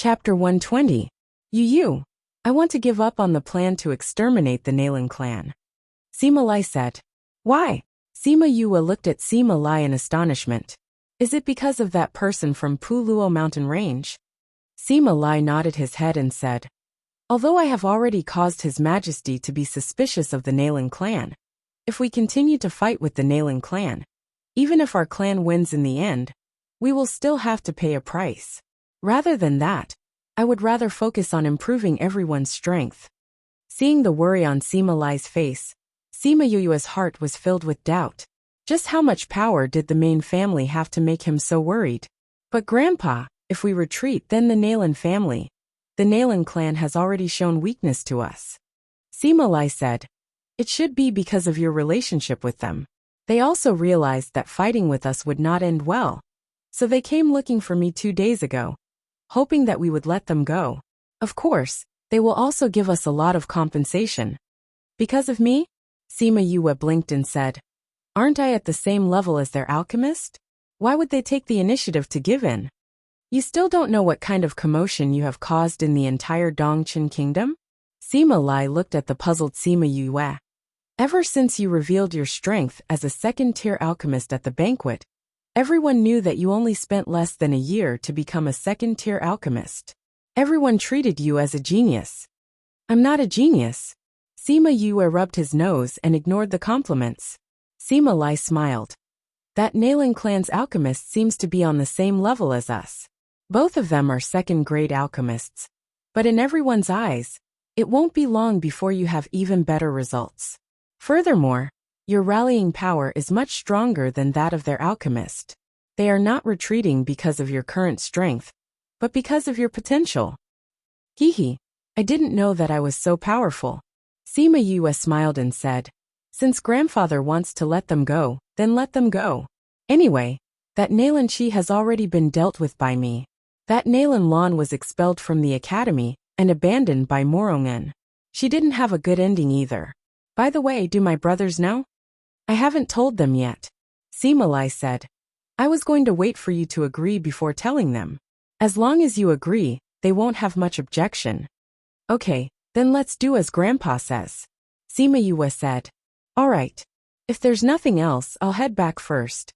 Chapter 120. You. I want to give up on the plan to exterminate the Nalan clan. Sima Lai said. Why? Sima Yue looked at Sima Lai in astonishment. Is it because of that person from Puluo mountain range? Sima Lai nodded his head and said. Although I have already caused His Majesty to be suspicious of the Nalan clan, if we continue to fight with the Nalan clan, even if our clan wins in the end, we will still have to pay a price. Rather than that, I would rather focus on improving everyone's strength. Seeing the worry on Sima Lai's face, Sima Yue's heart was filled with doubt. Just how much power did the main family have to make him so worried? But Grandpa, if we retreat, then the Nalan family, the Nalan clan has already shown weakness to us. Sima Lai said. It should be because of your relationship with them. They also realized that fighting with us would not end well. So they came looking for me 2 days ago, hoping that we would let them go. Of course, they will also give us a lot of compensation. Because of me? Sima Yue blinked and said. Aren't I at the same level as their alchemist? Why would they take the initiative to give in? You still don't know what kind of commotion you have caused in the entire Dongqin kingdom? Sima Lai looked at the puzzled Sima Yue. Ever since you revealed your strength as a second-tier alchemist at the banquet, everyone knew that you only spent less than a year to become a second-tier alchemist. Everyone treated you as a genius. I'm not a genius. Sima Yue rubbed his nose and ignored the compliments. Sima Lai smiled. That Nalan clan's alchemist seems to be on the same level as us. Both of them are second-grade alchemists. But in everyone's eyes, it won't be long before you have even better results. Furthermore, your rallying power is much stronger than that of their alchemist. They are not retreating because of your current strength, but because of your potential. Hehe, I didn't know that I was so powerful. Sima Yue smiled and said, since grandfather wants to let them go, then let them go. Anyway, that Nalan Chi has already been dealt with by me. That Nalan Lan was expelled from the academy and abandoned by Morongen. She didn't have a good ending either. By the way, do my brothers know? I haven't told them yet. Sima Lai said. I was going to wait for you to agree before telling them. As long as you agree, they won't have much objection. Okay, then let's do as Grandpa says. Sima Yue said. All right. If there's nothing else, I'll head back first.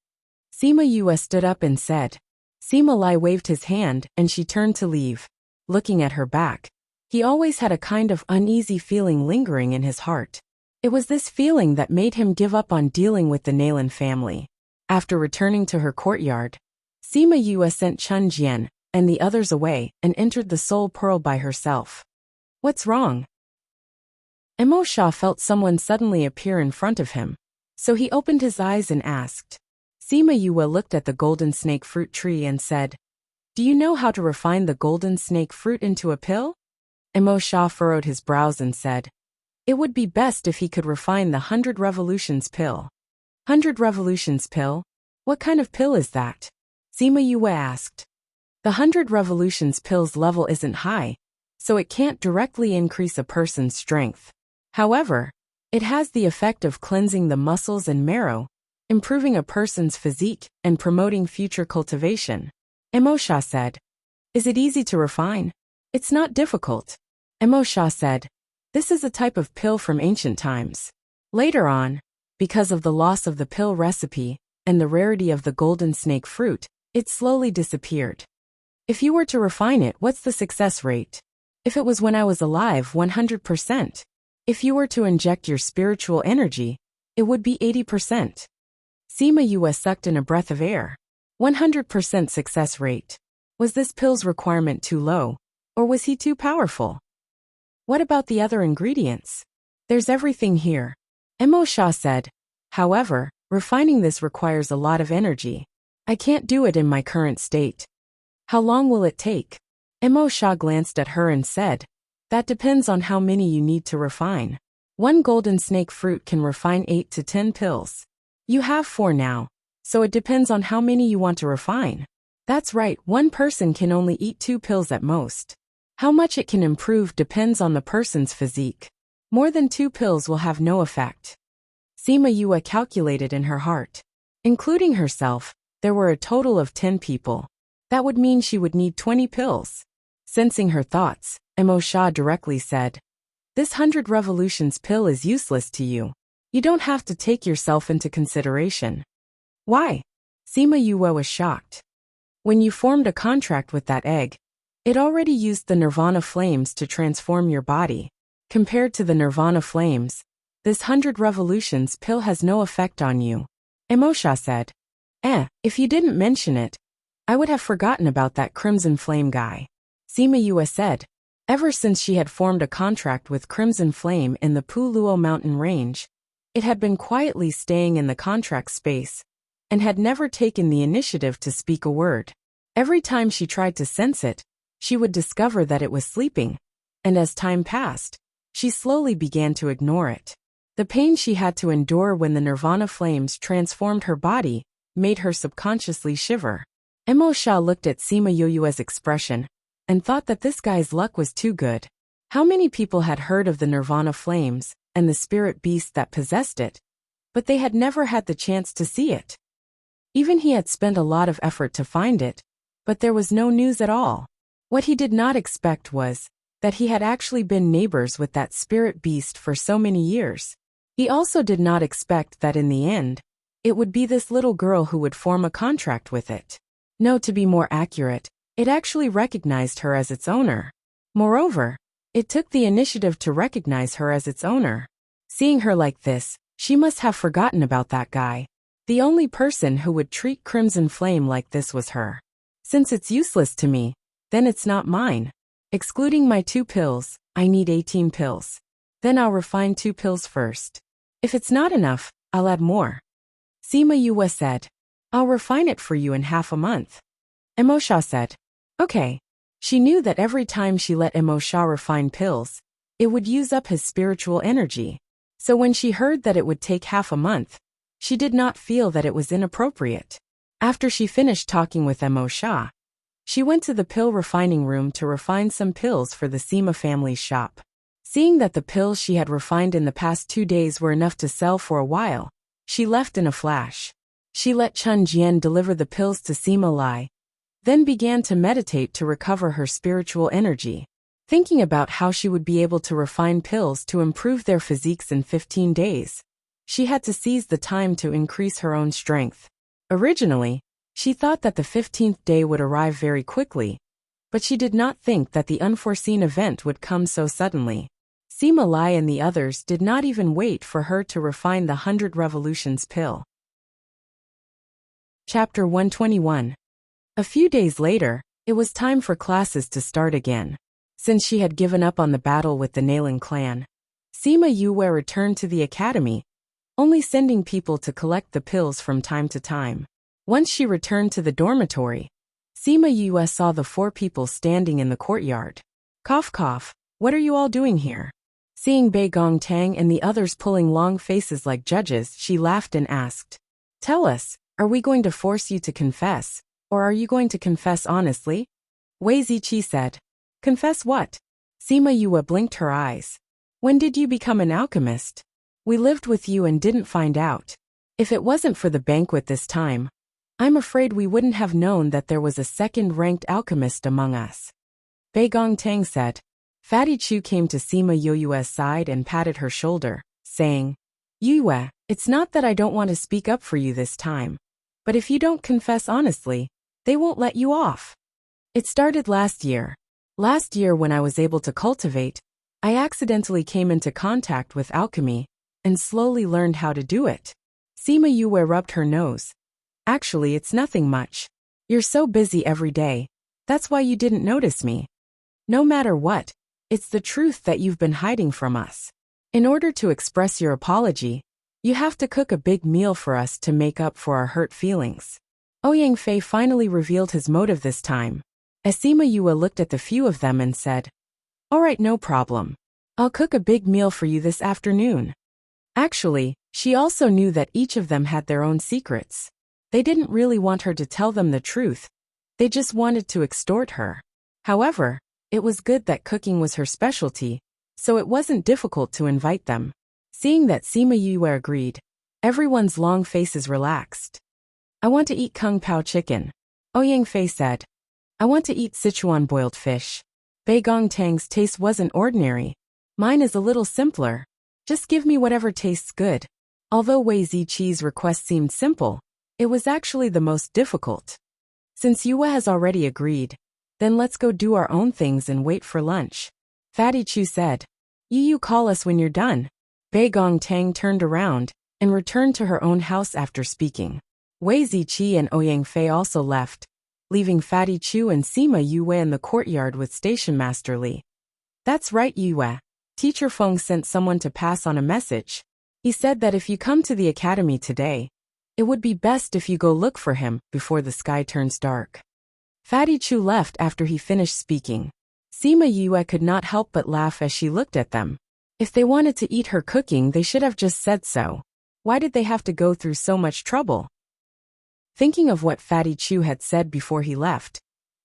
Sima Yue stood up and said. Sima Lai waved his hand and she turned to leave. Looking at her back, he always had a kind of uneasy feeling lingering in his heart. It was this feeling that made him give up on dealing with the Nalan family. After returning to her courtyard, Sima Yue sent Chun Jian and the others away and entered the Soul Pearl by herself. What's wrong? Emo Sha felt someone suddenly appear in front of him, so he opened his eyes and asked. Sima Yue looked at the golden snake fruit tree and said, Do you know how to refine the golden snake fruit into a pill? Emo Sha furrowed his brows and said, It would be best if he could refine the 100 Revolutions pill. 100 Revolutions pill? What kind of pill is that? Sima Yue asked. The 100 Revolutions pill's level isn't high, so it can't directly increase a person's strength. However, it has the effect of cleansing the muscles and marrow, improving a person's physique, and promoting future cultivation. Emo Sha said. Is it easy to refine? It's not difficult. Emo Sha said. This is a type of pill from ancient times. Later on, because of the loss of the pill recipe and the rarity of the golden snake fruit, it slowly disappeared. If you were to refine it, what's the success rate? If it was when I was alive, 100%. If you were to inject your spiritual energy, it would be 80%. Sima Yue sucked in a breath of air. 100% success rate. Was this pill's requirement too low, or was he too powerful? What about the other ingredients? There's everything here. Emo Sha said. However, refining this requires a lot of energy. I can't do it in my current state. How long will it take? Emo Sha glanced at her and said. That depends on how many you need to refine. One golden snake fruit can refine 8 to 10 pills. You have 4 now, so it depends on how many you want to refine. That's right, one person can only eat 2 pills at most. How much it can improve depends on the person's physique. More than 2 pills will have no effect. Sima Yue calculated in her heart. Including herself, there were a total of 10 people. That would mean she would need 20 pills. Sensing her thoughts, Mo Sha directly said, "This 100 revolutions pill is useless to you. You don't have to take yourself into consideration." "Why?" Sima Yue was shocked. "When you formed a contract with that egg, it already used the nirvana flames to transform your body. Compared to the nirvana flames, this 100 revolutions pill has no effect on you," Mo Sha said. If you didn't mention it, I would have forgotten about that Crimson Flame guy," Sima Yue said. Ever since she had formed a contract with Crimson Flame in the Puluo mountain range, it had been quietly staying in the contract space, and had never taken the initiative to speak a word. Every time she tried to sense it, she would discover that it was sleeping, and as time passed, she slowly began to ignore it. The pain she had to endure when the nirvana flames transformed her body made her subconsciously shiver. Mo Sha looked at Sima Yue's expression and thought that this guy's luck was too good. How many people had heard of the nirvana flames and the spirit beast that possessed it, but they had never had the chance to see it. Even he had spent a lot of effort to find it, but there was no news at all. What he did not expect was that he had actually been neighbors with that spirit beast for so many years. He also did not expect that in the end, it would be this little girl who would form a contract with it. No, to be more accurate, it actually recognized her as its owner. Moreover, it took the initiative to recognize her as its owner. Seeing her like this, she must have forgotten about that guy. The only person who would treat Crimson Flame like this was her. Since it's useless to me, then it's not mine. Excluding my 2 pills, I need 18 pills. Then I'll refine 2 pills first. If it's not enough, I'll add more. Sima Yue said, "I'll refine it for you in half a month." Mo Sha said, "Okay." She knew that every time she let Mo Sha refine pills, it would use up his spiritual energy. So when she heard that it would take half a month, she did not feel that it was inappropriate. After she finished talking with Mo Sha, she went to the pill refining room to refine some pills for the Sima family's shop. Seeing that the pills she had refined in the past 2 days were enough to sell for a while, she left in a flash. She let Chun Jian deliver the pills to Sima Lai, then began to meditate to recover her spiritual energy. Thinking about how she would be able to refine pills to improve their physiques in 15 days, she had to seize the time to increase her own strength. Originally, she thought that the 15th day would arrive very quickly, but she did not think that the unforeseen event would come so suddenly. Sima Lai and the others did not even wait for her to refine the 100 revolutions pill. Chapter 121. A few days later, it was time for classes to start again. Since she had given up on the battle with the Nailing clan, Sima Yue returned to the academy, only sending people to collect the pills from time to time. Once she returned to the dormitory, Sima Yue saw the 4 people standing in the courtyard. Cough cough, what are you all doing here? Seeing Bei Gong Tang and the others pulling long faces like judges, she laughed and asked, "Tell us, are we going to force you to confess, or are you going to confess honestly?" Wei Ziqi said, "Confess what?" Sima Yue blinked her eyes. "When did you become an alchemist? We lived with you and didn't find out. If it wasn't for the banquet this time, I'm afraid we wouldn't have known that there was a second-ranked alchemist among us." Bei Gong Tang said. Fatty Chu came to Sima Yue's side and patted her shoulder, saying, "Yue, it's not that I don't want to speak up for you this time, but if you don't confess honestly, they won't let you off. It started last year. Last year when I was able to cultivate, I accidentally came into contact with alchemy and slowly learned how to do it." Sima Yue rubbed her nose. "Actually, it's nothing much. You're so busy every day, that's why you didn't notice me. No matter what, it's the truth that you've been hiding from us. In order to express your apology, you have to cook a big meal for us to make up for our hurt feelings." Ouyang Fei finally revealed his motive this time. As Sima Yue looked at the few of them and said, "All right, no problem. I'll cook a big meal for you this afternoon." Actually, she also knew that each of them had their own secrets. They didn't really want her to tell them the truth. They just wanted to extort her. However, it was good that cooking was her specialty, so it wasn't difficult to invite them. Seeing that Sima Yue agreed, everyone's long faces relaxed. "I want to eat Kung Pao chicken," Ouyang Fei said. "I want to eat Sichuan boiled fish," Bei Gong Tang's taste wasn't ordinary. Mine is a little simpler. Just give me whatever tastes good. Although Wei Ziqi's request seemed simple, it was actually the most difficult. Since Yue has already agreed, then let's go do our own things and wait for lunch. Fatty Chu said. You call us when you're done. Bei Gong Tang turned around and returned to her own house after speaking. Wei Ziqi and Ouyang Fei also left, leaving Fatty Chu and Sima Yue in the courtyard with Station Master Li. That's right, Yue. Teacher Feng sent someone to pass on a message. He said that if you come to the academy today, it would be best if you go look for him before the sky turns dark. Fatty Chu left after he finished speaking. Sima Yue could not help but laugh as she looked at them. If they wanted to eat her cooking, they should have just said so. Why did they have to go through so much trouble? Thinking of what Fatty Chu had said before he left,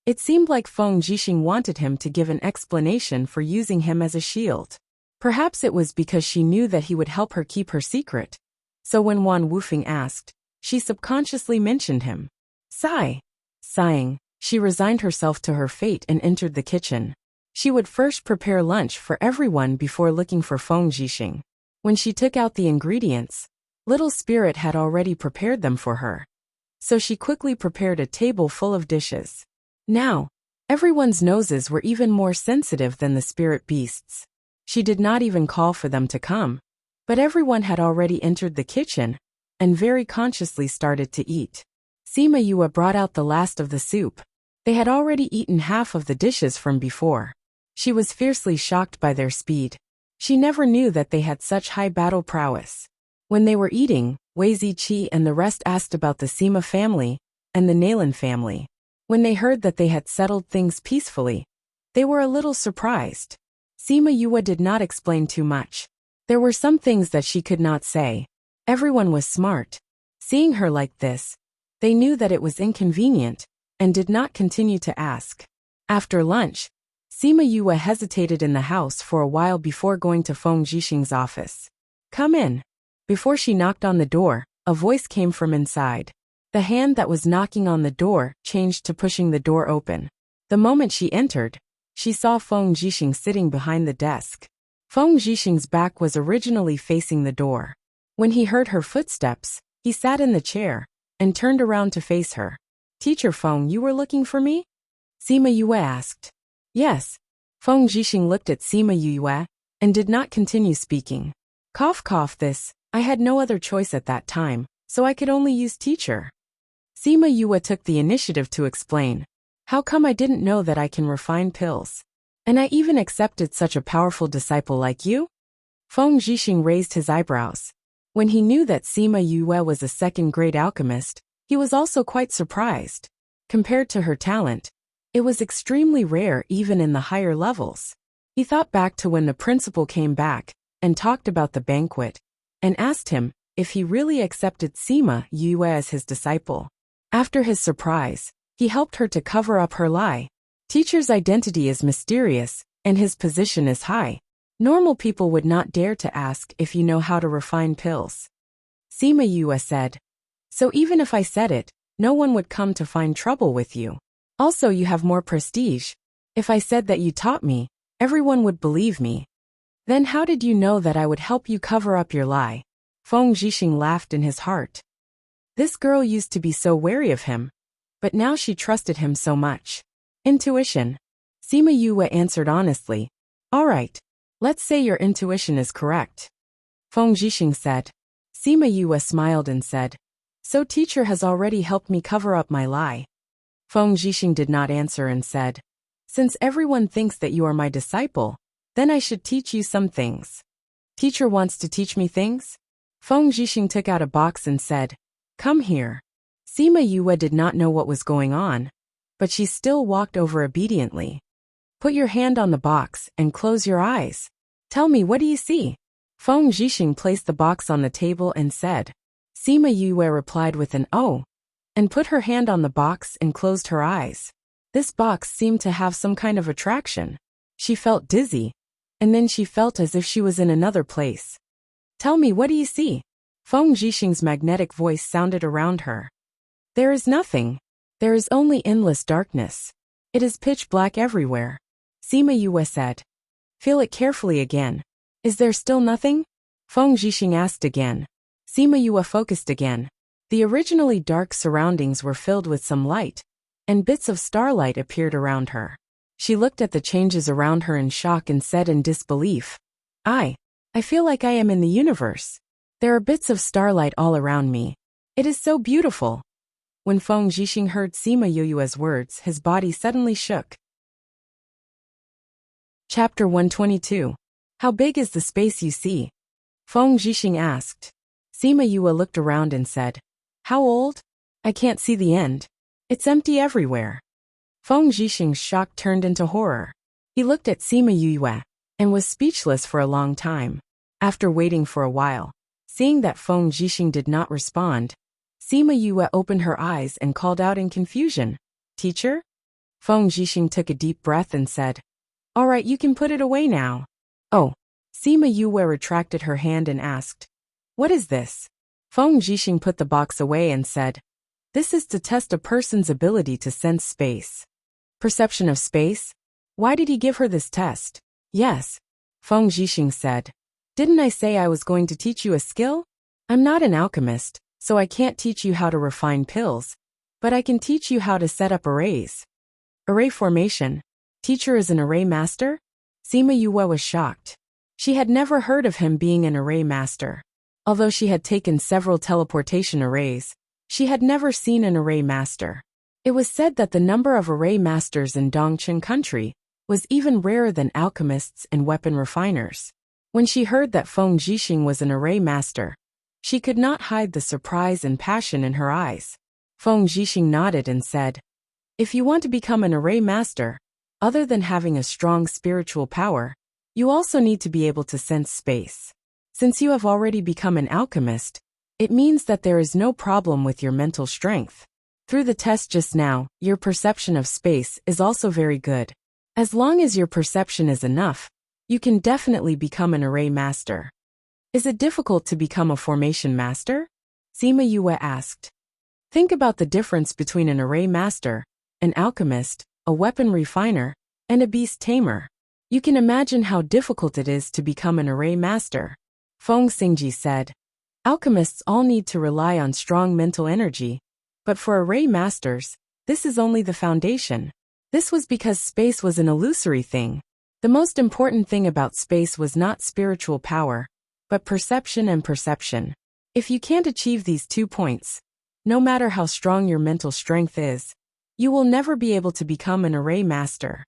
it seemed like Feng Jixing wanted him to give an explanation for using him as a shield. Perhaps it was because she knew that he would help her keep her secret. So when Wan Wufeng asked, she subconsciously mentioned him. Sighing, she resigned herself to her fate and entered the kitchen. She would first prepare lunch for everyone before looking for Feng Jixing. When she took out the ingredients, Little Spirit had already prepared them for her. So she quickly prepared a table full of dishes. Now, everyone's noses were even more sensitive than the spirit beasts. She did not even call for them to come. But everyone had already entered the kitchen and very consciously started to eat. Sima Yue brought out the last of the soup. They had already eaten half of the dishes from before. She was fiercely shocked by their speed. She never knew that they had such high battle prowess. When they were eating, Wei Ziqi and the rest asked about the Sima family and the Nailan family. When they heard that they had settled things peacefully, they were a little surprised. Sima Yue did not explain too much. There were some things that she could not say. Everyone was smart. Seeing her like this, they knew that it was inconvenient and did not continue to ask. After lunch, Sima Yue hesitated in the house for a while before going to Feng Jixing's office. Come in. Before she knocked on the door, a voice came from inside. The hand that was knocking on the door changed to pushing the door open. The moment she entered, she saw Feng Jixing sitting behind the desk. Feng Jixing's back was originally facing the door. When he heard her footsteps, he sat in the chair and turned around to face her. Teacher Feng, you were looking for me? Sima Yue asked. Yes. Feng Jixing looked at Sima Yue and did not continue speaking. Cough, I had no other choice at that time, so I could only use teacher. Sima Yue took the initiative to explain. How come I didn't know that I can refine pills? And I even accepted such a powerful disciple like you? Feng Jixing raised his eyebrows. When he knew that Sima Yue was a second-grade alchemist, he was also quite surprised. Compared to her talent, it was extremely rare even in the higher levels. He thought back to when the principal came back and talked about the banquet, and asked him if he really accepted Sima Yue as his disciple. After his surprise, he helped her to cover up her lie. Teacher's identity is mysterious, and his position is high. Normal people would not dare to ask if you know how to refine pills. Sima Yue said. So even if I said it, no one would come to find trouble with you. Also, you have more prestige. If I said that you taught me, everyone would believe me. Then how did you know that I would help you cover up your lie? Feng Jixing laughed in his heart. This girl used to be so wary of him, but now she trusted him so much. Intuition. Sima Yue answered honestly. All right. Let's say your intuition is correct. Feng Jixing said. Sima Yue smiled and said. So teacher has already helped me cover up my lie. Feng Jixing did not answer and said. Since everyone thinks that you are my disciple, then I should teach you some things. Teacher wants to teach me things? Feng Jixing took out a box and said. Come here. Sima Yue did not know what was going on, but she still walked over obediently. Put your hand on the box and close your eyes. Tell me, what do you see? Feng Jixing placed the box on the table and said. Sima Yue replied with an "Oh," and put her hand on the box and closed her eyes. This box seemed to have some kind of attraction. She felt dizzy, and then she felt as if she was in another place. Tell me, what do you see? Feng Jixing's magnetic voice sounded around her. There is nothing. There is only endless darkness. It is pitch black everywhere. Sima Yue said. Feel it carefully again. Is there still nothing? Feng Zhixing asked again. Sima Yue focused again. The originally dark surroundings were filled with some light, and bits of starlight appeared around her. She looked at the changes around her in shock and said in disbelief, I feel like I am in the universe. There are bits of starlight all around me. It is so beautiful. When Feng Zhixing heard Sima Yue's words, his body suddenly shook. Chapter 122. How big is the space you see? Feng Zhixing asked. Sima Yue looked around and said, How old? I can't see the end. It's empty everywhere. Feng Zhixing's shock turned into horror. He looked at Sima Yue and was speechless for a long time. After waiting for a while, seeing that Feng Zhixing did not respond, Sima Yue opened her eyes and called out in confusion, Teacher? Feng Zhixing took a deep breath and said, All right, you can put it away now. Oh. Sima Yue retracted her hand and asked, What is this? Feng Zhixing put the box away and said, This is to test a person's ability to sense space. Perception of space? Why did he give her this test? Yes. Feng Zhixing said. Didn't I say I was going to teach you a skill? I'm not an alchemist, so I can't teach you how to refine pills, but I can teach you how to set up arrays. Array formation. Teacher is an array master? Sima Yue was shocked. She had never heard of him being an array master. Although she had taken several teleportation arrays, she had never seen an array master. It was said that the number of array masters in Dongchen country was even rarer than alchemists and weapon refiners. When she heard that Feng Zhixing was an array master, she could not hide the surprise and passion in her eyes. Feng Zhixing nodded and said, If you want to become an array master, other than having a strong spiritual power, you also need to be able to sense space. Since you have already become an alchemist, it means that there is no problem with your mental strength. Through the test just now, your perception of space is also very good. As long as your perception is enough, you can definitely become an array master. Is it difficult to become a formation master? Sima Yue asked. Think about the difference between an array master, an alchemist, a weapon refiner, and a beast tamer. You can imagine how difficult it is to become an array master. Feng Xingji said. Alchemists all need to rely on strong mental energy, but for array masters, this is only the foundation. This was because space was an illusory thing. The most important thing about space was not spiritual power, but perception and perception. If you can't achieve these 2 points, no matter how strong your mental strength is, you will never be able to become an array master.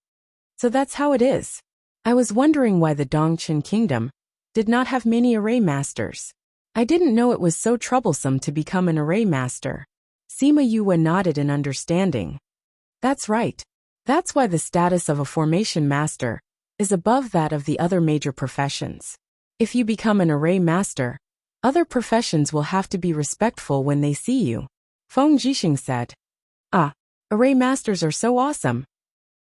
So that's how it is. I was wondering why the Dongchen kingdom did not have many array masters. I didn't know it was so troublesome to become an array master. Sima Yue nodded in understanding. That's right. That's why the status of a formation master is above that of the other major professions. If you become an array master, other professions will have to be respectful when they see you. Feng Zhixing said. Ah, array masters are so awesome.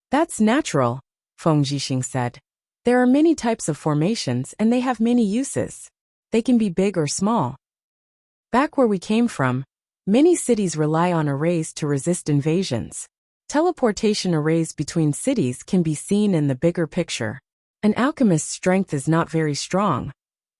That's natural, Feng Zhixing said. There are many types of formations and they have many uses. They can be big or small. Back where we came from, many cities rely on arrays to resist invasions. Teleportation arrays between cities can be seen in the bigger picture. An alchemist's strength is not very strong,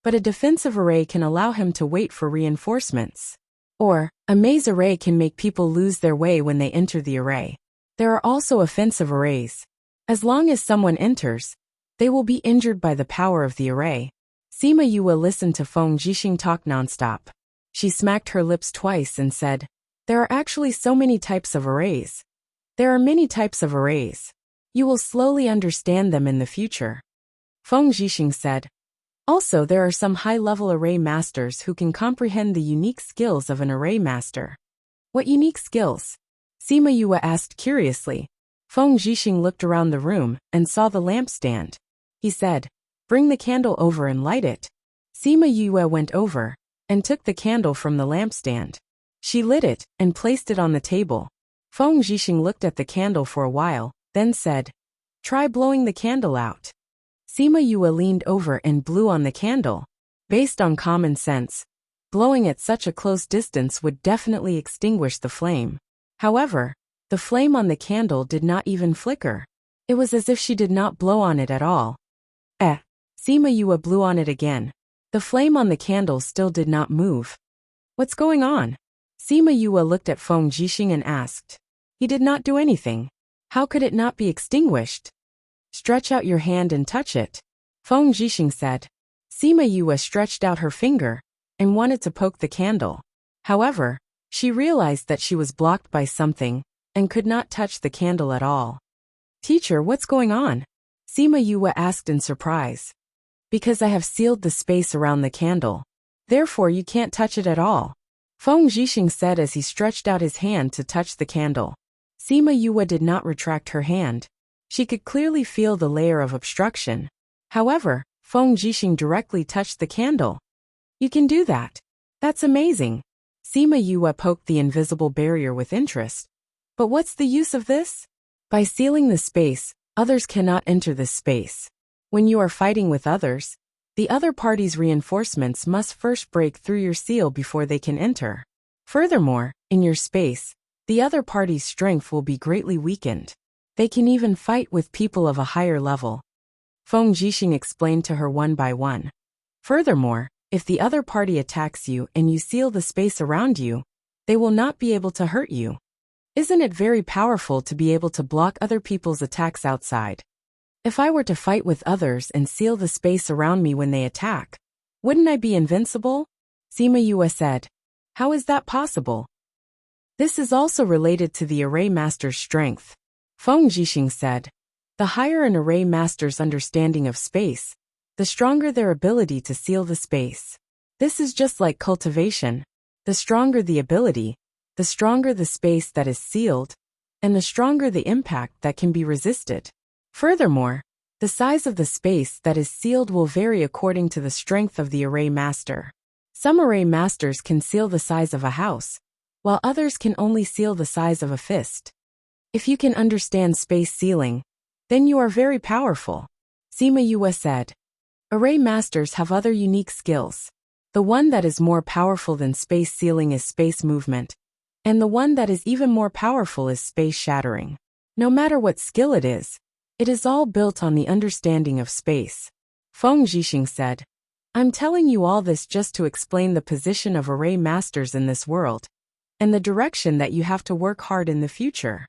but a defensive array can allow him to wait for reinforcements. Or, a maze array can make people lose their way when they enter the array. There are also offensive arrays. As long as someone enters, they will be injured by the power of the array. Sima Yue listened to Feng Zhixing talk nonstop. She smacked her lips twice and said, There are actually so many types of arrays. There are many types of arrays. You will slowly understand them in the future. Feng Zhixing said. Also, there are some high-level array masters who can comprehend the unique skills of an array master. What unique skills? Sima Yue asked curiously. Feng Zhixing looked around the room and saw the lampstand. He said, Bring the candle over and light it. Sima Yue went over and took the candle from the lampstand. She lit it and placed it on the table. Feng Zhixing looked at the candle for a while, then said, Try blowing the candle out. Sima Yue leaned over and blew on the candle. Based on common sense, blowing at such a close distance would definitely extinguish the flame. However, the flame on the candle did not even flicker. It was as if she did not blow on it at all. Sima Yue blew on it again. The flame on the candle still did not move. What's going on? Sima Yue looked at Feng Jixing and asked. He did not do anything. How could it not be extinguished? Stretch out your hand and touch it, Feng Jixing said. Sima Yue stretched out her finger and wanted to poke the candle. However, she realized that she was blocked by something and could not touch the candle at all. Teacher, what's going on? Sima Yue asked in surprise. Because I have sealed the space around the candle. Therefore you can't touch it at all, Feng Jixing said as he stretched out his hand to touch the candle. Sima Yue did not retract her hand. She could clearly feel the layer of obstruction. However, Feng Jixing directly touched the candle. You can do that. That's amazing. Sima Yue poked the invisible barrier with interest. But what's the use of this? By sealing the space, others cannot enter this space. When you are fighting with others, the other party's reinforcements must first break through your seal before they can enter. Furthermore, in your space, the other party's strength will be greatly weakened. They can even fight with people of a higher level. Feng Jixing explained to her one by one. Furthermore, if the other party attacks you and you seal the space around you, they will not be able to hurt you. Isn't it very powerful to be able to block other people's attacks outside? If I were to fight with others and seal the space around me when they attack, wouldn't I be invincible? Sima Yue said. How is that possible? This is also related to the array master's strength, Feng Jixing said. The higher an array master's understanding of space, the stronger their ability to seal the space. This is just like cultivation. The stronger the ability, the stronger the space that is sealed, and the stronger the impact that can be resisted. Furthermore, the size of the space that is sealed will vary according to the strength of the array master. Some array masters can seal the size of a house, while others can only seal the size of a fist. If you can understand space sealing, then you are very powerful, Sima Yue said. Array masters have other unique skills. The one that is more powerful than space sealing is space movement, and the one that is even more powerful is space shattering. No matter what skill it is all built on the understanding of space, Feng Jixing said. I'm telling you all this just to explain the position of array masters in this world, and the direction that you have to work hard in the future.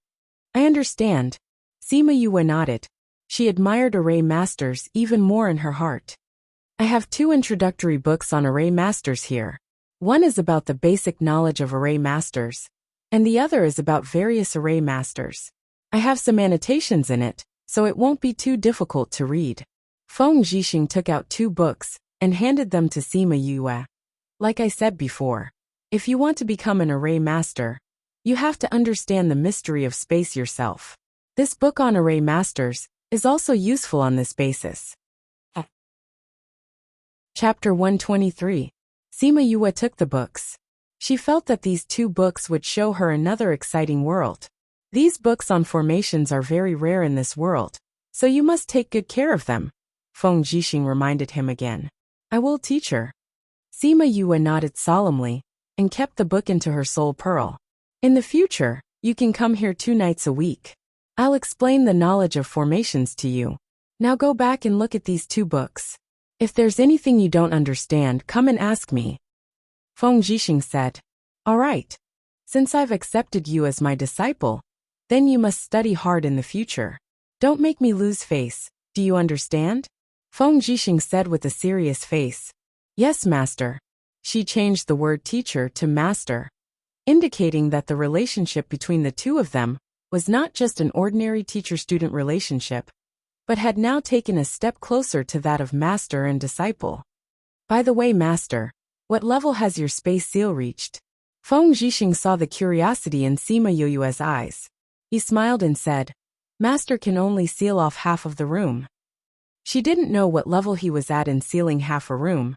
I understand. Sima Yue nodded. She admired array masters even more in her heart. I have 2 introductory books on array masters here. One is about the basic knowledge of array masters, and the other is about various array masters. I have some annotations in it, so it won't be too difficult to read. Feng Jixing took out 2 books and handed them to Sima Yue. Like I said before, if you want to become an array master, you have to understand the mystery of space yourself. This book on array masters is also useful on this basis. Chapter 123. Sima Yue took the books. She felt that these 2 books would show her another exciting world. These books on formations are very rare in this world, so you must take good care of them, Feng Jixing reminded him again. I will, teacher. Sima Yue nodded solemnly and kept the book into her soul pearl. In the future, you can come here 2 nights a week. I'll explain the knowledge of formations to you. Now go back and look at these 2 books. If there's anything you don't understand, come and ask me, Feng Jixing said. All right. Since I've accepted you as my disciple, then you must study hard in the future. Don't make me lose face, do you understand? Feng Jixing said with a serious face. Yes, master. She changed the word teacher to master, indicating that the relationship between the 2 of them was not just an ordinary teacher-student relationship, but had now taken a step closer to that of master and disciple. By the way, master, what level has your space seal reached? Feng Jixing saw the curiosity in Sima Yue's eyes. He smiled and said, Master can only seal off half of the room. She didn't know what level he was at in sealing half a room,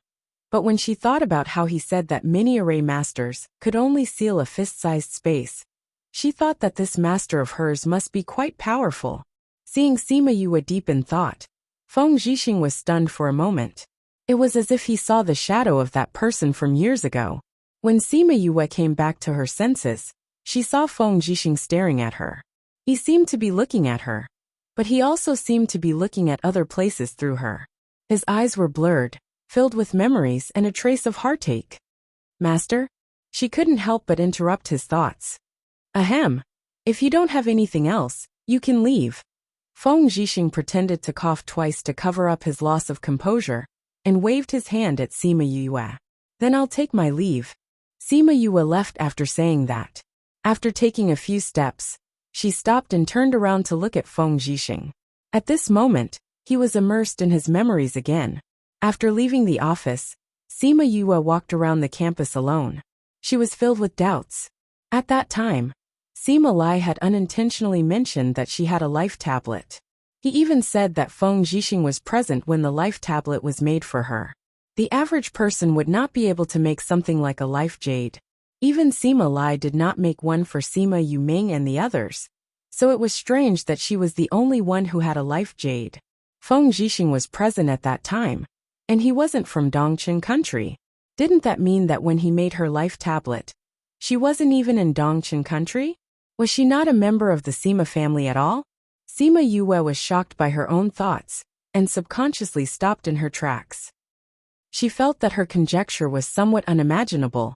but when she thought about how he said that many array masters could only seal a fist-sized space, she thought that this master of hers must be quite powerful. Seeing Sima Yue deep in thought, Feng Jixing was stunned for a moment. It was as if he saw the shadow of that person from years ago. When Sima Yue came back to her senses, she saw Feng Jixing staring at her. He seemed to be looking at her. but he also seemed to be looking at other places through her. His eyes were blurred, filled with memories and a trace of heartache. Master? She couldn't help but interrupt his thoughts. Ahem. If you don't have anything else, you can leave. Feng Zhixing pretended to cough twice to cover up his loss of composure, and waved his hand at Sima Yue. Then I'll take my leave. Sima Yue left after saying that. After taking a few steps, she stopped and turned around to look at Feng Zhixing. At this moment, he was immersed in his memories again. After leaving the office, Sima Yue walked around the campus alone. She was filled with doubts. At that time, Sima Lai had unintentionally mentioned that she had a life tablet. He even said that Feng Zhixing was present when the life tablet was made for her. The average person would not be able to make something like a life jade. Even Sima Lai did not make one for Sima Yuming and the others, so it was strange that she was the only one who had a life jade. Feng Zhixing was present at that time, and he wasn't from Dongqing country. Didn't that mean that when he made her life tablet, she wasn't even in Dongqing country? Was she not a member of the Sima family at all? Sima Yue was shocked by her own thoughts, and subconsciously stopped in her tracks. She felt that her conjecture was somewhat unimaginable,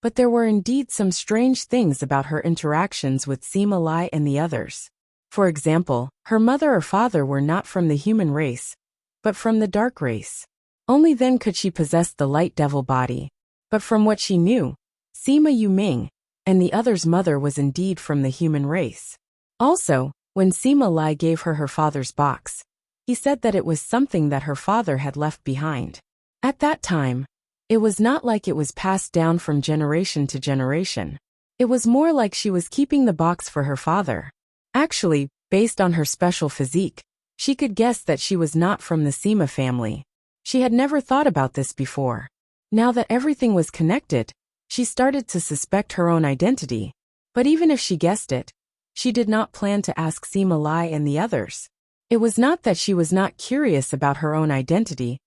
but there were indeed some strange things about her interactions with Sima Lai and the others. For example, her mother or father were not from the human race, but from the dark race. Only then could she possess the light devil body. But from what she knew, Sima Yuming and the other's mother was indeed from the human race. Also, when Sima Lai gave her her father's box, he said that it was something that her father had left behind. At that time, it was not like it was passed down from generation to generation. It was more like she was keeping the box for her father. Actually, based on her special physique, she could guess that she was not from the Sima family. She had never thought about this before. Now that everything was connected, she started to suspect her own identity. But even if she guessed it, she did not plan to ask Sima Lai and the others. It was not that she was not curious about her own identity.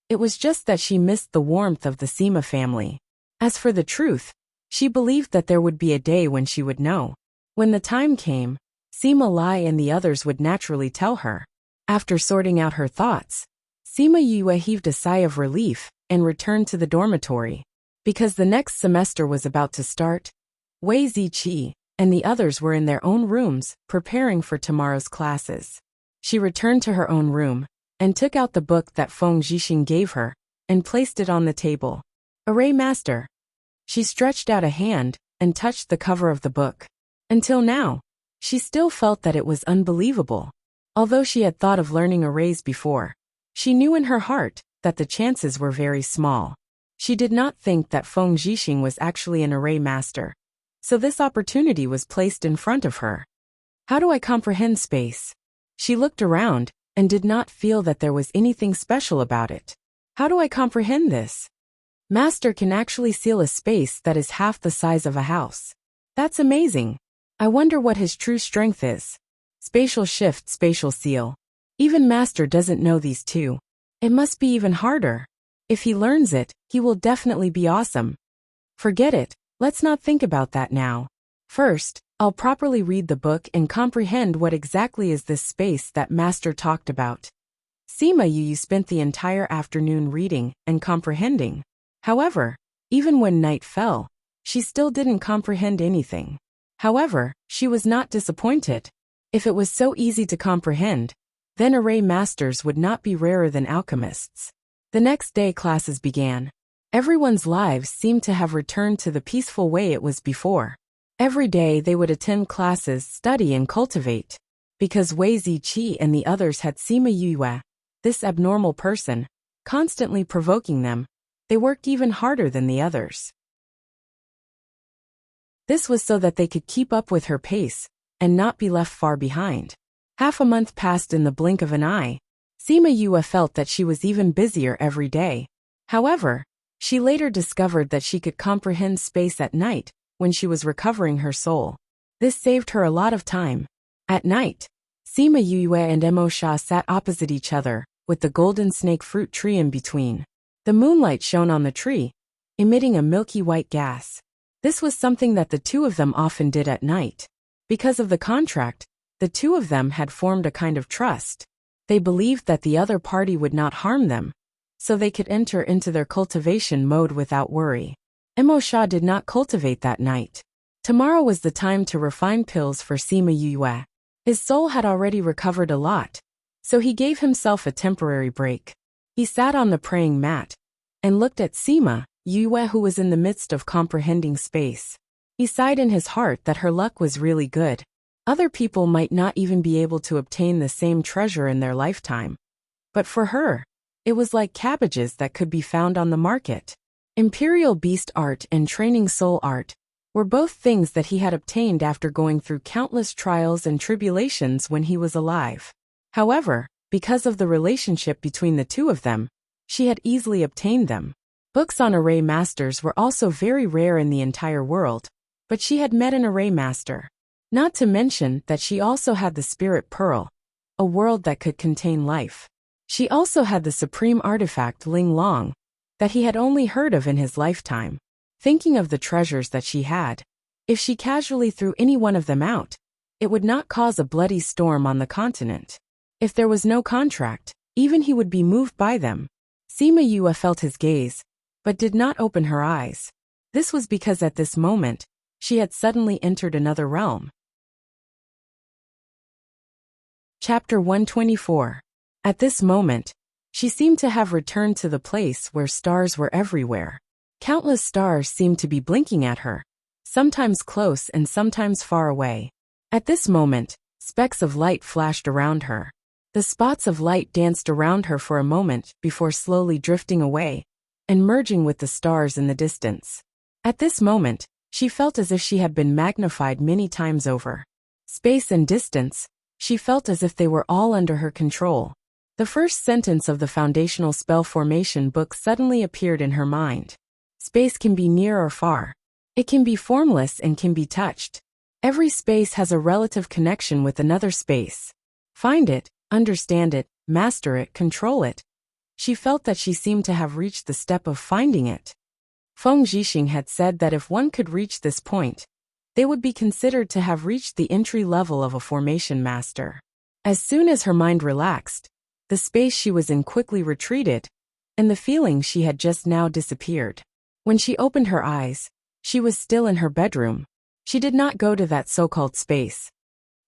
It was just that she missed the warmth of the Sima family. As for the truth, she believed that there would be a day when she would know. When the time came, Sima Lai and the others would naturally tell her. After sorting out her thoughts, Sima Yue heaved a sigh of relief and returned to the dormitory. Because the next semester was about to start, Wei Ziqi and the others were in their own rooms, preparing for tomorrow's classes. She returned to her own room and took out the book that Feng Zhixing gave her and placed it on the table. Array Master. She stretched out a hand and touched the cover of the book. Until now, she still felt that it was unbelievable. Although she had thought of learning arrays before, she knew in her heart that the chances were very small. She did not think that Feng Zhixing was actually an array master, so this opportunity was placed in front of her. How do I comprehend space? She looked around and did not feel that there was anything special about it. How do I comprehend this? Master can actually seal a space that is half the size of a house. That's amazing. I wonder what his true strength is. Spatial shift, spatial seal. Even Master doesn't know these two. It must be even harder. If he learns it, he will definitely be awesome. Forget it, let's not think about that now. First, I'll properly read the book and comprehend what exactly is this space that Master talked about. Sima Yu spent the entire afternoon reading and comprehending. However, even when night fell, she still didn't comprehend anything. However, she was not disappointed. If it was so easy to comprehend, then array masters would not be rarer than alchemists. The next day classes began. Everyone's lives seemed to have returned to the peaceful way it was before. Every day they would attend classes, study and cultivate. Because Wei Ziqi and the others had Sima Yue, this abnormal person, constantly provoking them, they worked even harder than the others. This was so that they could keep up with her pace and not be left far behind. Half a month passed in the blink of an eye. Sima Yue felt that she was even busier every day. However, she later discovered that she could comprehend space at night when she was recovering her soul. This saved her a lot of time. At night, Sima Yue and Emo Sha sat opposite each other, with the golden snake fruit tree in between. The moonlight shone on the tree, emitting a milky white gas. This was something that the two of them often did at night. Because of the contract, The two of them had formed a kind of trust. They believed that the other party would not harm them, so they could enter into their cultivation mode without worry. Emosha did not cultivate that night. Tomorrow was the time to refine pills for Sima Yue. His soul had already recovered a lot, so he gave himself a temporary break. He sat on the praying mat and looked at Sima Yue, who was in the midst of comprehending space. He sighed in his heart that her luck was really good. Other people might not even be able to obtain the same treasure in their lifetime. But for her, it was like cabbages that could be found on the market. Imperial Beast Art and Training Soul Art were both things that he had obtained after going through countless trials and tribulations when he was alive. However, because of the relationship between the two of them, she had easily obtained them. Books on array masters were also very rare in the entire world, but she had met an array master. Not to mention that she also had the Spirit Pearl, a world that could contain life. She also had the supreme artifact Ling Long, that he had only heard of in his lifetime. Thinking of the treasures that she had, if she casually threw any one of them out, it would not cause a bloody storm on the continent. If there was no contract, even he would be moved by them. Sima Yue felt his gaze, but did not open her eyes. This was because at this moment, she had suddenly entered another realm. Chapter 124. At this moment, she seemed to have returned to the place where stars were everywhere. Countless stars seemed to be blinking at her, sometimes close and sometimes far away. At this moment, specks of light flashed around her. The spots of light danced around her for a moment before slowly drifting away and merging with the stars in the distance. At this moment, she felt as if she had been magnified many times over. Space and distance, she felt as if they were all under her control. The first sentence of the foundational spell formation book suddenly appeared in her mind. Space can be near or far. It can be formless and can be touched. Every space has a relative connection with another space. Find it, understand it, master it, control it. She felt that she seemed to have reached the step of finding it. Feng Zhixing had said that if one could reach this point, they would be considered to have reached the entry level of a formation master. As soon as her mind relaxed, the space she was in quickly retreated, and the feeling she had just now disappeared. When she opened her eyes, she was still in her bedroom. She did not go to that so-called space.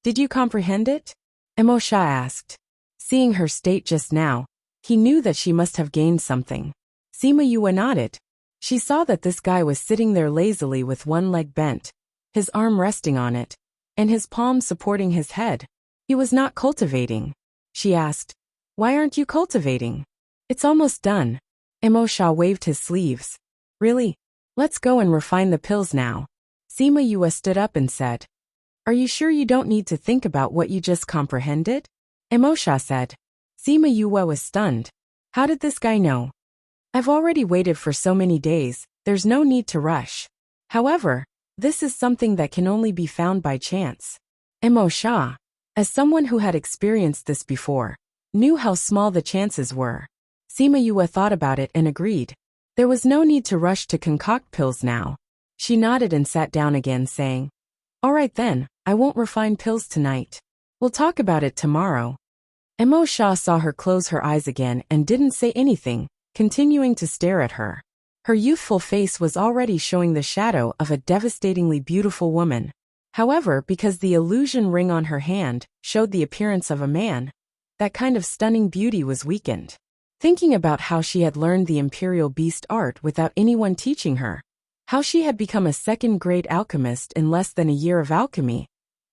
Did you comprehend it? Emosha asked. Seeing her state just now, he knew that she must have gained something. Sima Yue nodded. She saw that this guy was sitting there lazily with one leg bent, his arm resting on it, and his palm supporting his head. He was not cultivating. She asked, "Why aren't you cultivating?" "It's almost done." Emosha waved his sleeves. "Really? Let's go and refine the pills now." Sima Yue stood up and said, "Are you sure you don't need to think about what you just comprehended?" Emosha said. Sima Yue was stunned. How did this guy know? "I've already waited for so many days, there's no need to rush. However, this is something that can only be found by chance." Emosha, as someone who had experienced this before, knew how small the chances were. Sima Yue thought about it and agreed. There was no need to rush to concoct pills now. She nodded and sat down again, saying, "All right then, I won't refine pills tonight. We'll talk about it tomorrow." Emosha saw her close her eyes again and didn't say anything, continuing to stare at her. Her youthful face was already showing the shadow of a devastatingly beautiful woman. However, because the illusion ring on her hand showed the appearance of a man, that kind of stunning beauty was weakened. Thinking about how she had learned the Imperial Beast art without anyone teaching her, how she had become a second-grade alchemist in less than a year of alchemy,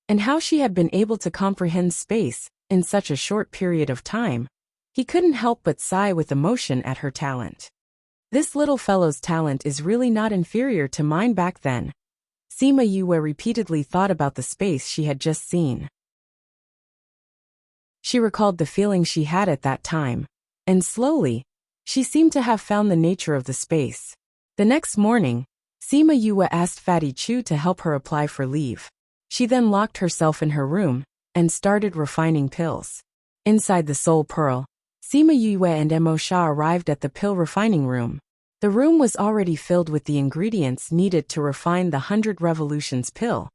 and how she had been able to comprehend space in such a short period of time, he couldn't help but sigh with emotion at her talent. This little fellow's talent is really not inferior to mine back then. Sima Yue repeatedly thought about the space she had just seen. She recalled the feeling she had at that time, and slowly, she seemed to have found the nature of the space. The next morning, Sima Yue asked Fatty Chu to help her apply for leave. She then locked herself in her room and started refining pills. Inside the Soul Pearl, Sima Yue and Emosha arrived at the pill refining room. The room was already filled with the ingredients needed to refine the 100 Revolutions pill.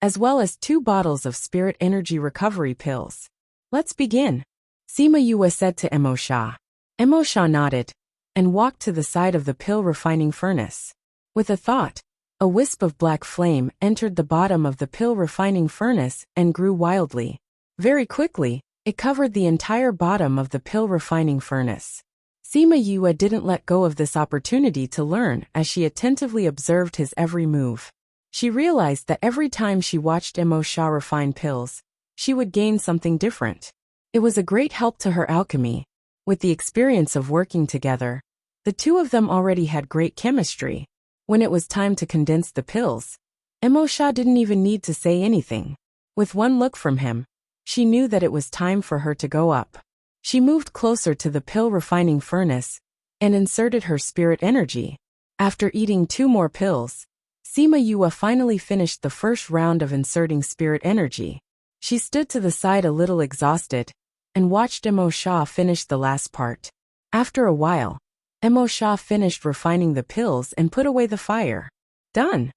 as well as 2 bottles of spirit energy recovery pills. Let's begin, Sima Yue said to Emosha. Emosha nodded and walked to the side of the pill refining furnace. With a thought, a wisp of black flame entered the bottom of the pill refining furnace and grew wildly. Very quickly, it covered the entire bottom of the pill refining furnace. Sima Yue didn't let go of this opportunity to learn as she attentively observed his every move. She realized that every time she watched Emosha refine pills, she would gain something different. It was a great help to her alchemy. With the experience of working together, the two of them already had great chemistry. When it was time to condense the pills, Emosha didn't even need to say anything. With one look from him, she knew that it was time for her to go up. She moved closer to the pill refining furnace and inserted her spirit energy. After eating 2 more pills, Sima Yue finally finished the first round of inserting spirit energy. She stood to the side a little exhausted and watched Emosha finish the last part. After a while, Emosha finished refining the pills and put away the fire. Done?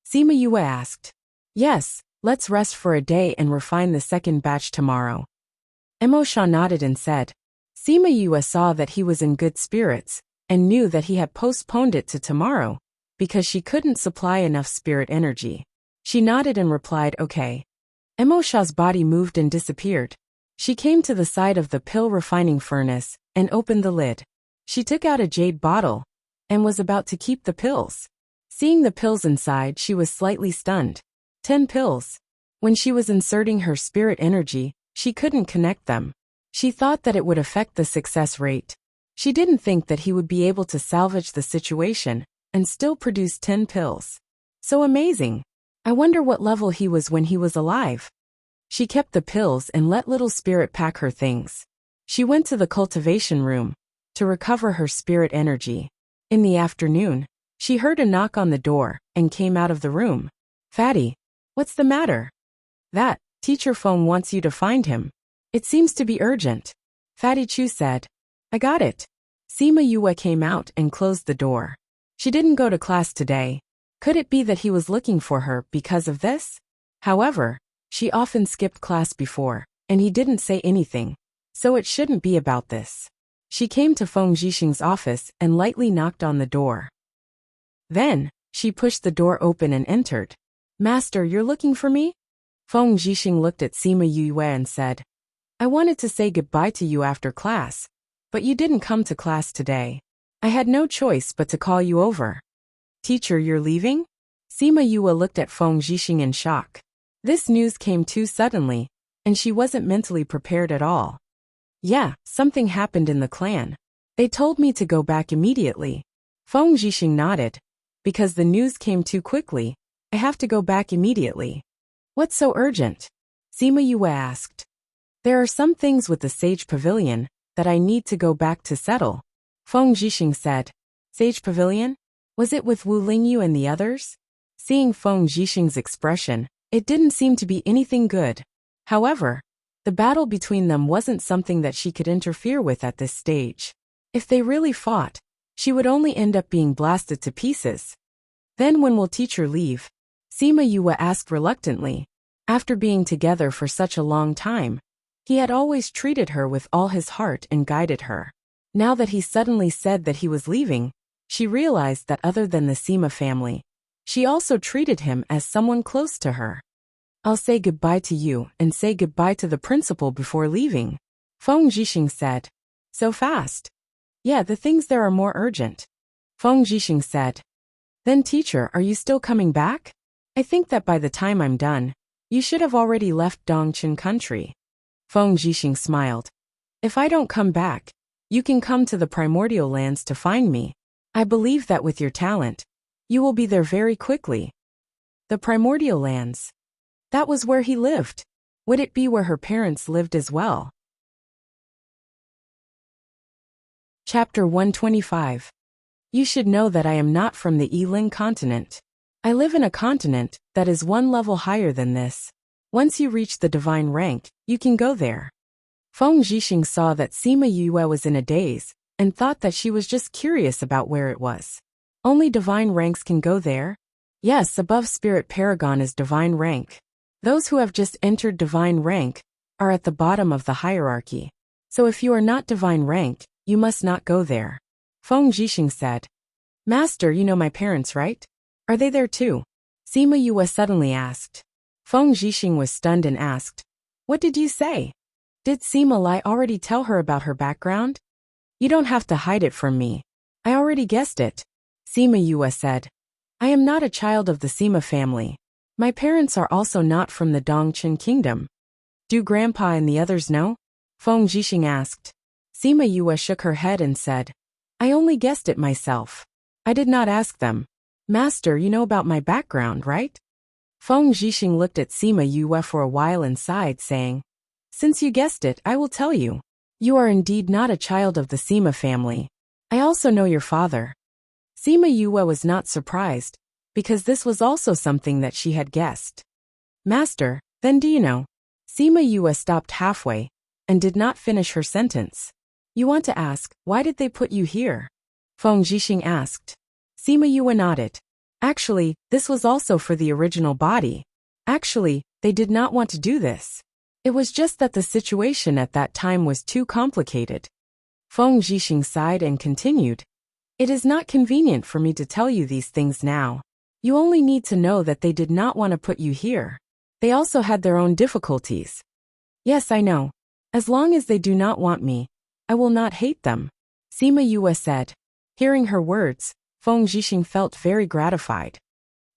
Sima Yue asked. Yes, let's rest for a day and refine the second batch tomorrow. Emosha nodded and said. Sima Yue saw that he was in good spirits and knew that he had postponed it to tomorrow because she couldn't supply enough spirit energy. She nodded and replied, okay. Emosha's body moved and disappeared. She came to the side of the pill refining furnace and opened the lid. She took out a jade bottle and was about to keep the pills. Seeing the pills inside, she was slightly stunned. 10 pills. When she was inserting her spirit energy, she couldn't connect them. She thought that it would affect the success rate. She didn't think that he would be able to salvage the situation and still produce 10 pills. So amazing. I wonder what level he was when he was alive. She kept the pills and let little spirit pack her things. She went to the cultivation room to recover her spirit energy. In the afternoon, she heard a knock on the door and came out of the room. Fatty, what's the matter? That, Teacher Feng wants you to find him. It seems to be urgent. Fatty Chu said. I got it. Sima Yue came out and closed the door. She didn't go to class today. Could it be that he was looking for her because of this? However, she often skipped class before, and he didn't say anything, so it shouldn't be about this. She came to Feng Zhixing's office and lightly knocked on the door. Then, she pushed the door open and entered. Master, you're looking for me? Feng Zhixing looked at Sima Yue and said, I wanted to say goodbye to you after class, but you didn't come to class today. I had no choice but to call you over. Teacher, you're leaving? Sima Yue looked at Feng Zhixing in shock. This news came too suddenly, and she wasn't mentally prepared at all. Yeah, something happened in the clan. They told me to go back immediately. Feng Zhixing nodded. Because the news came too quickly, I have to go back immediately. What's so urgent? Sima Yue asked. There are some things with the Sage Pavilion that I need to go back to settle. Feng Zhixing said. Sage Pavilion? Was it with Wu Lingyu and the others? Seeing Feng Zhixing's expression, it didn't seem to be anything good. However, the battle between them wasn't something that she could interfere with at this stage. If they really fought, she would only end up being blasted to pieces. Then when will teacher leave? Sima Yue asked reluctantly. After being together for such a long time, he had always treated her with all his heart and guided her. Now that he suddenly said that he was leaving, she realized that other than the Sima family, she also treated him as someone close to her. I'll say goodbye to you and say goodbye to the principal before leaving, Feng Zhixing said. So fast? Yeah, the things there are more urgent. Feng Zhixing said. Then teacher, are you still coming back? I think that by the time I'm done, you should have already left Dongqin country. Feng Zhixing smiled. If I don't come back, you can come to the primordial lands to find me. I believe that with your talent, you will be there very quickly. The primordial lands. That was where he lived. Would it be where her parents lived as well? Chapter 125. You should know that I am not from the Yiling continent. I live in a continent that is one level higher than this. Once you reach the divine rank, you can go there. Feng Zhixing saw that Sima Yue was in a daze and thought that she was just curious about where it was. Only divine ranks can go there? Yes, above Spirit Paragon is divine rank. Those who have just entered divine rank are at the bottom of the hierarchy. So if you are not divine rank, you must not go there. Feng Zhixing said. Master, you know my parents, right? Are they there too? Sima Yue suddenly asked. Feng Zhixing was stunned and asked, What did you say? Did Sima Lai already tell her about her background? You don't have to hide it from me. I already guessed it. Sima Yue said. I am not a child of the Sima family. My parents are also not from the Dongchen kingdom. Do Grandpa and the others know? Feng Zhixing asked. Sima Yue shook her head and said, I only guessed it myself. I did not ask them. Master, you know about my background, right? Feng Zhixing looked at Sima Yue for a while and sighed, saying, Since you guessed it, I will tell you. You are indeed not a child of the Sima family. I also know your father. Sima Yue was not surprised, because this was also something that she had guessed. Master, then do you know? Sima Yue stopped halfway, and did not finish her sentence. You want to ask, why did they put you here? Feng Zhixing asked. Sima Yue nodded. Actually, this was also for the original body. Actually, they did not want to do this. It was just that the situation at that time was too complicated. Feng Zhixing sighed and continued. It is not convenient for me to tell you these things now. You only need to know that they did not want to put you here. They also had their own difficulties. Yes, I know. As long as they do not want me, I will not hate them. Sima Yue said. Hearing her words, Feng Zhixing felt very gratified.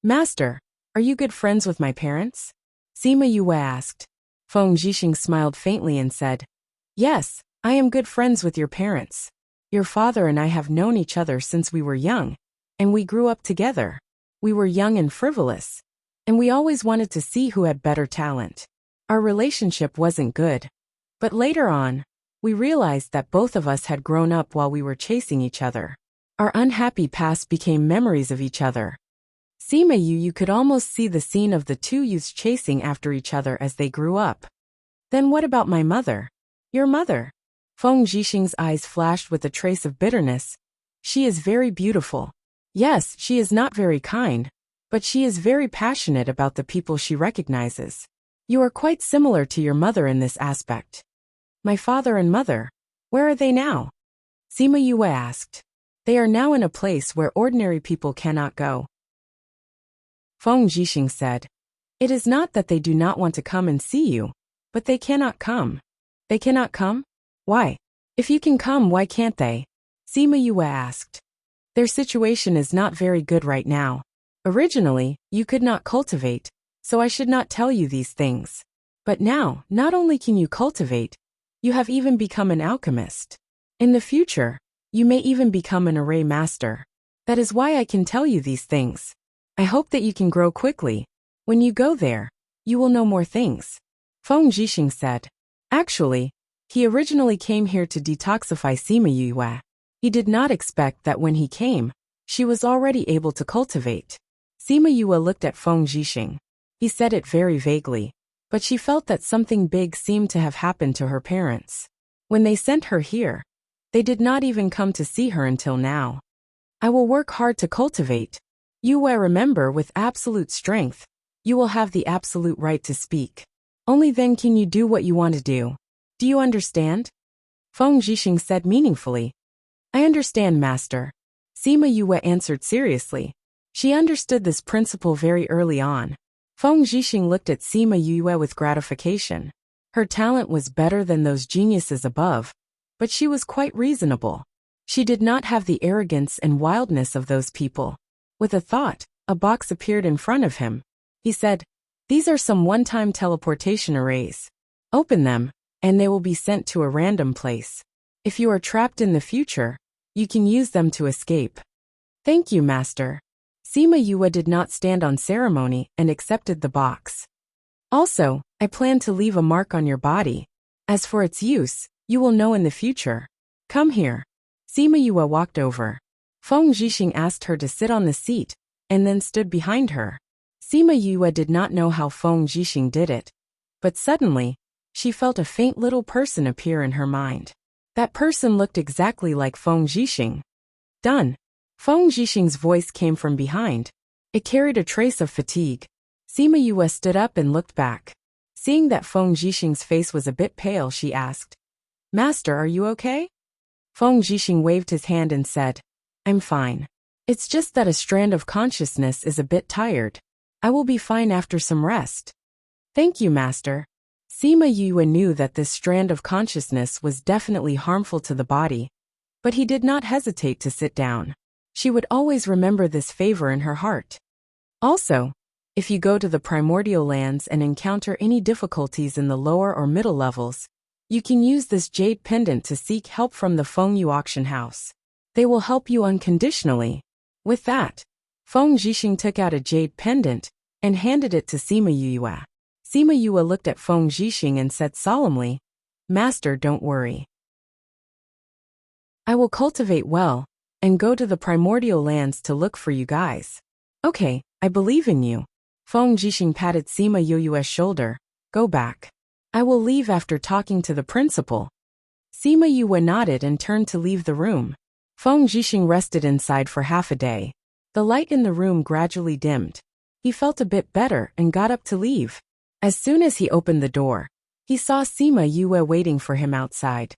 Master, are you good friends with my parents? Sima Yue asked. Feng Zhixing smiled faintly and said, Yes, I am good friends with your parents. Your father and I have known each other since we were young, and we grew up together. We were young and frivolous, and we always wanted to see who had better talent. Our relationship wasn't good, but later on, we realized that both of us had grown up while we were chasing each other. Our unhappy past became memories of each other. Sima Yue, you could almost see the scene of the two youths chasing after each other as they grew up. Then what about my mother? Your mother? Feng Zhixing's eyes flashed with a trace of bitterness. She is very beautiful. Yes, she is not very kind, but she is very passionate about the people she recognizes. You are quite similar to your mother in this aspect. My father and mother, where are they now? Sima Yue asked. They are now in a place where ordinary people cannot go. Feng Zhixing said. It is not that they do not want to come and see you, but they cannot come. They cannot come? Why? If you can come, why can't they? Sima Yue asked. Their situation is not very good right now. Originally, you could not cultivate, so I should not tell you these things. But now, not only can you cultivate, you have even become an alchemist. In the future, you may even become an array master. That is why I can tell you these things. I hope that you can grow quickly. When you go there, you will know more things. Feng Zhixing said. Actually, he originally came here to detoxify Sima Yue. He did not expect that when he came, she was already able to cultivate. Sima Yue looked at Feng Zhixing. He said it very vaguely, but she felt that something big seemed to have happened to her parents. When they sent her here, they did not even come to see her until now. I will work hard to cultivate. Yue, remember, with absolute strength, you will have the absolute right to speak. Only then can you do what you want to do. Do you understand? Feng Zhixing said meaningfully. I understand, Master. Sima Yue answered seriously. She understood this principle very early on. Feng Zhixing looked at Sima Yue with gratification. Her talent was better than those geniuses above, but she was quite reasonable. She did not have the arrogance and wildness of those people. With a thought, a box appeared in front of him. He said, These are some one-time teleportation arrays. Open them, and they will be sent to a random place. If you are trapped in the future, you can use them to escape. Thank you, Master. Sima Yue did not stand on ceremony and accepted the box. Also, I plan to leave a mark on your body. As for its use, you will know in the future. Come here. Sima Yue walked over. Feng Zhixing asked her to sit on the seat, and then stood behind her. Sima Yue did not know how Feng Zhixing did it, but suddenly, she felt a faint little person appear in her mind. That person looked exactly like Feng Zhixing. Done. Feng Zhixing's voice came from behind. It carried a trace of fatigue. Sima Yue stood up and looked back. Seeing that Feng Zhixing's face was a bit pale, she asked, "Master, are you okay?" Feng Zhixing waved his hand and said, "I'm fine. It's just that a strand of consciousness is a bit tired. I will be fine after some rest." "Thank you, Master." Sima Yue knew that this strand of consciousness was definitely harmful to the body, but he did not hesitate to sit down. She would always remember this favor in her heart. Also, if you go to the primordial lands and encounter any difficulties in the lower or middle levels, you can use this jade pendant to seek help from the Fengyu auction house. They will help you unconditionally. With that, Feng Zhixing took out a jade pendant and handed it to Sima Yue. Sima Yue looked at Feng Zhixing and said solemnly, "Master, don't worry. I will cultivate well and go to the primordial lands to look for you guys." "Okay, I believe in you." Feng Zhixing patted Sima Yue's shoulder. "Go back. I will leave after talking to the principal." Sima Yue nodded and turned to leave the room. Feng Zhixing rested inside for half a day. The light in the room gradually dimmed. He felt a bit better and got up to leave. As soon as he opened the door, he saw Sima Yue waiting for him outside.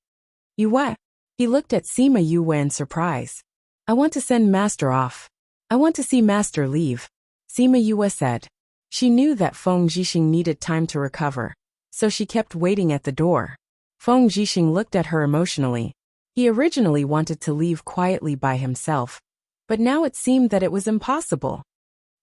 "Yue?" He looked at Sima Yue in surprise. "I want to send Master off. I want to see Master leave," Sima Yue said. She knew that Feng Zhixing needed time to recover, so she kept waiting at the door. Feng Zhixing looked at her emotionally. He originally wanted to leave quietly by himself, but now it seemed that it was impossible.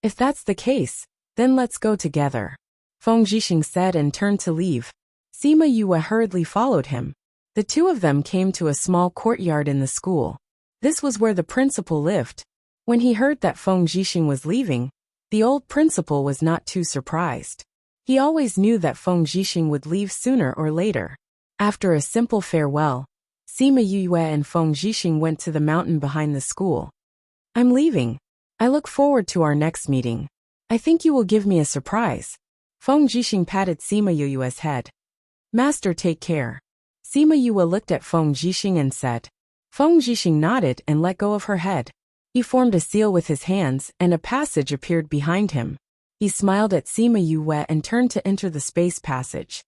"If that's the case, then let's go together," Feng Zhixing said and turned to leave. Sima Yue hurriedly followed him. The two of them came to a small courtyard in the school. This was where the principal lived. When he heard that Feng Zhixing was leaving, the old principal was not too surprised. He always knew that Feng Zhixing would leave sooner or later. After a simple farewell, Sima Yue and Feng Zhixing went to the mountain behind the school. "I'm leaving. I look forward to our next meeting. I think you will give me a surprise." Feng Zhixing patted Sima Yue's head. "Master, take care." Sima Yue looked at Feng Zhixing and said. Feng Zhixing nodded and let go of her head. He formed a seal with his hands and a passage appeared behind him. He smiled at Sima Yue and turned to enter the space passage.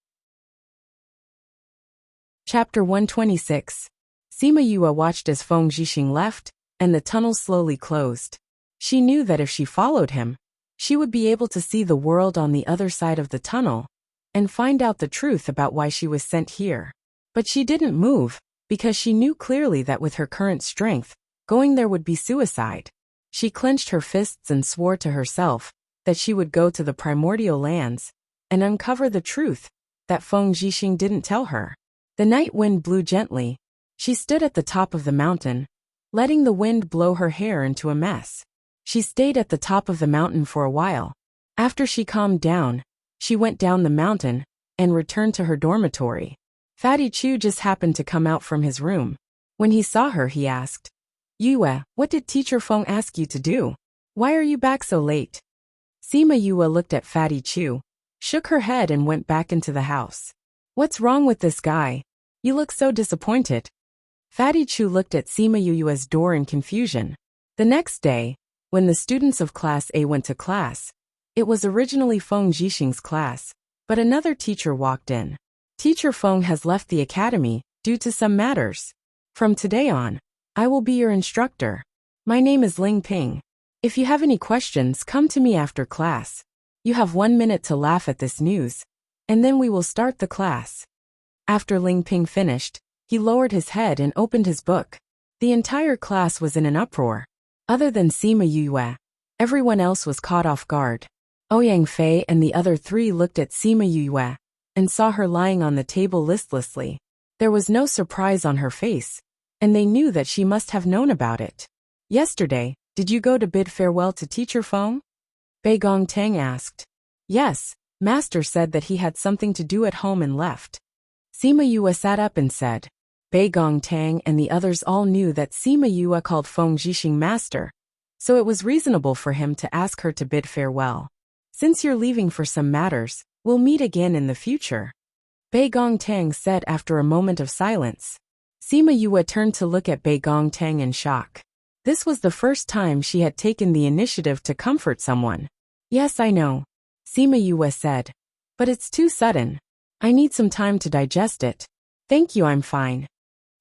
Chapter 126. Sima Yue watched as Feng Zhixing left, and the tunnel slowly closed. She knew that if she followed him, she would be able to see the world on the other side of the tunnel and find out the truth about why she was sent here. But she didn't move, because she knew clearly that with her current strength, going there would be suicide. She clenched her fists and swore to herself that she would go to the primordial lands and uncover the truth that Feng Zhixing didn't tell her. The night wind blew gently. She stood at the top of the mountain, letting the wind blow her hair into a mess. She stayed at the top of the mountain for a while. After she calmed down, she went down the mountain and returned to her dormitory. Fatty Chu just happened to come out from his room. When he saw her, he asked, "Yue, what did Teacher Feng ask you to do? Why are you back so late?" Sima Yue looked at Fatty Chu, shook her head and went back into the house. "What's wrong with this guy? You look so disappointed." Fatty Chu looked at Sima Yue's door in confusion. The next day, when the students of Class A went to class, it was originally Feng Zhixing's class, but another teacher walked in. "Teacher Feng has left the academy due to some matters. From today on, I will be your instructor. My name is Ling Ping. If you have any questions, come to me after class. You have 1 minute to laugh at this news, and then we will start the class." After Ling Ping finished, he lowered his head and opened his book. The entire class was in an uproar. Other than Sima Yue, everyone else was caught off guard. Ouyang Fei and the other three looked at Sima Yue and saw her lying on the table listlessly. There was no surprise on her face, and they knew that she must have known about it. "Yesterday, did you go to bid farewell to Teacher Feng?" Bei Gongtang asked. "Yes, Master said that he had something to do at home and left." Sima Yue sat up and said. Bei Gongtang and the others all knew that Sima Yue called Feng Zhixing Master, so it was reasonable for him to ask her to bid farewell. "Since you're leaving for some matters, we'll meet again in the future," Bei Gongtang said after a moment of silence. Sima Yue turned to look at Bei Gongtang in shock. This was the first time she had taken the initiative to comfort someone. "Yes, I know." Sima Yue said. But it's too sudden. I need some time to digest it. Thank you, I'm fine.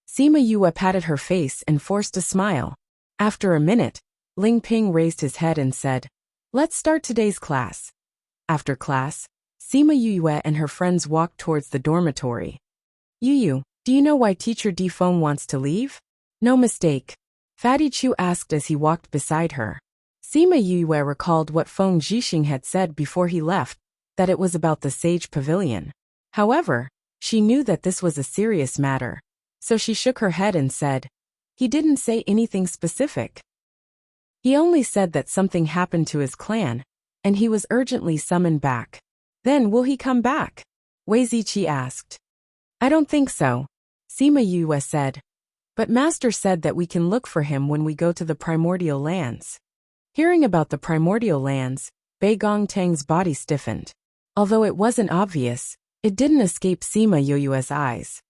Sima Yue patted her face and forced a smile. After a minute, Ling Ping raised his head and said, Let's start today's class. After class, Sima Yue and her friends walked towards the dormitory. Yu, do you know why Teacher Defeng wants to leave? No mistake. Fatty Chu asked as he walked beside her. Sima Yue recalled what Feng Zhixing had said before he left, that it was about the Sage Pavilion. However, she knew that this was a serious matter, so she shook her head and said, He didn't say anything specific. He only said that something happened to his clan, and he was urgently summoned back. Then will he come back? Wei Ziqi asked. I don't think so, Sima Yue said. But Master said that we can look for him when we go to the primordial lands. Hearing about the primordial lands, Bei Gongtang's body stiffened. Although it wasn't obvious, it didn't escape Sima Yue's eyes.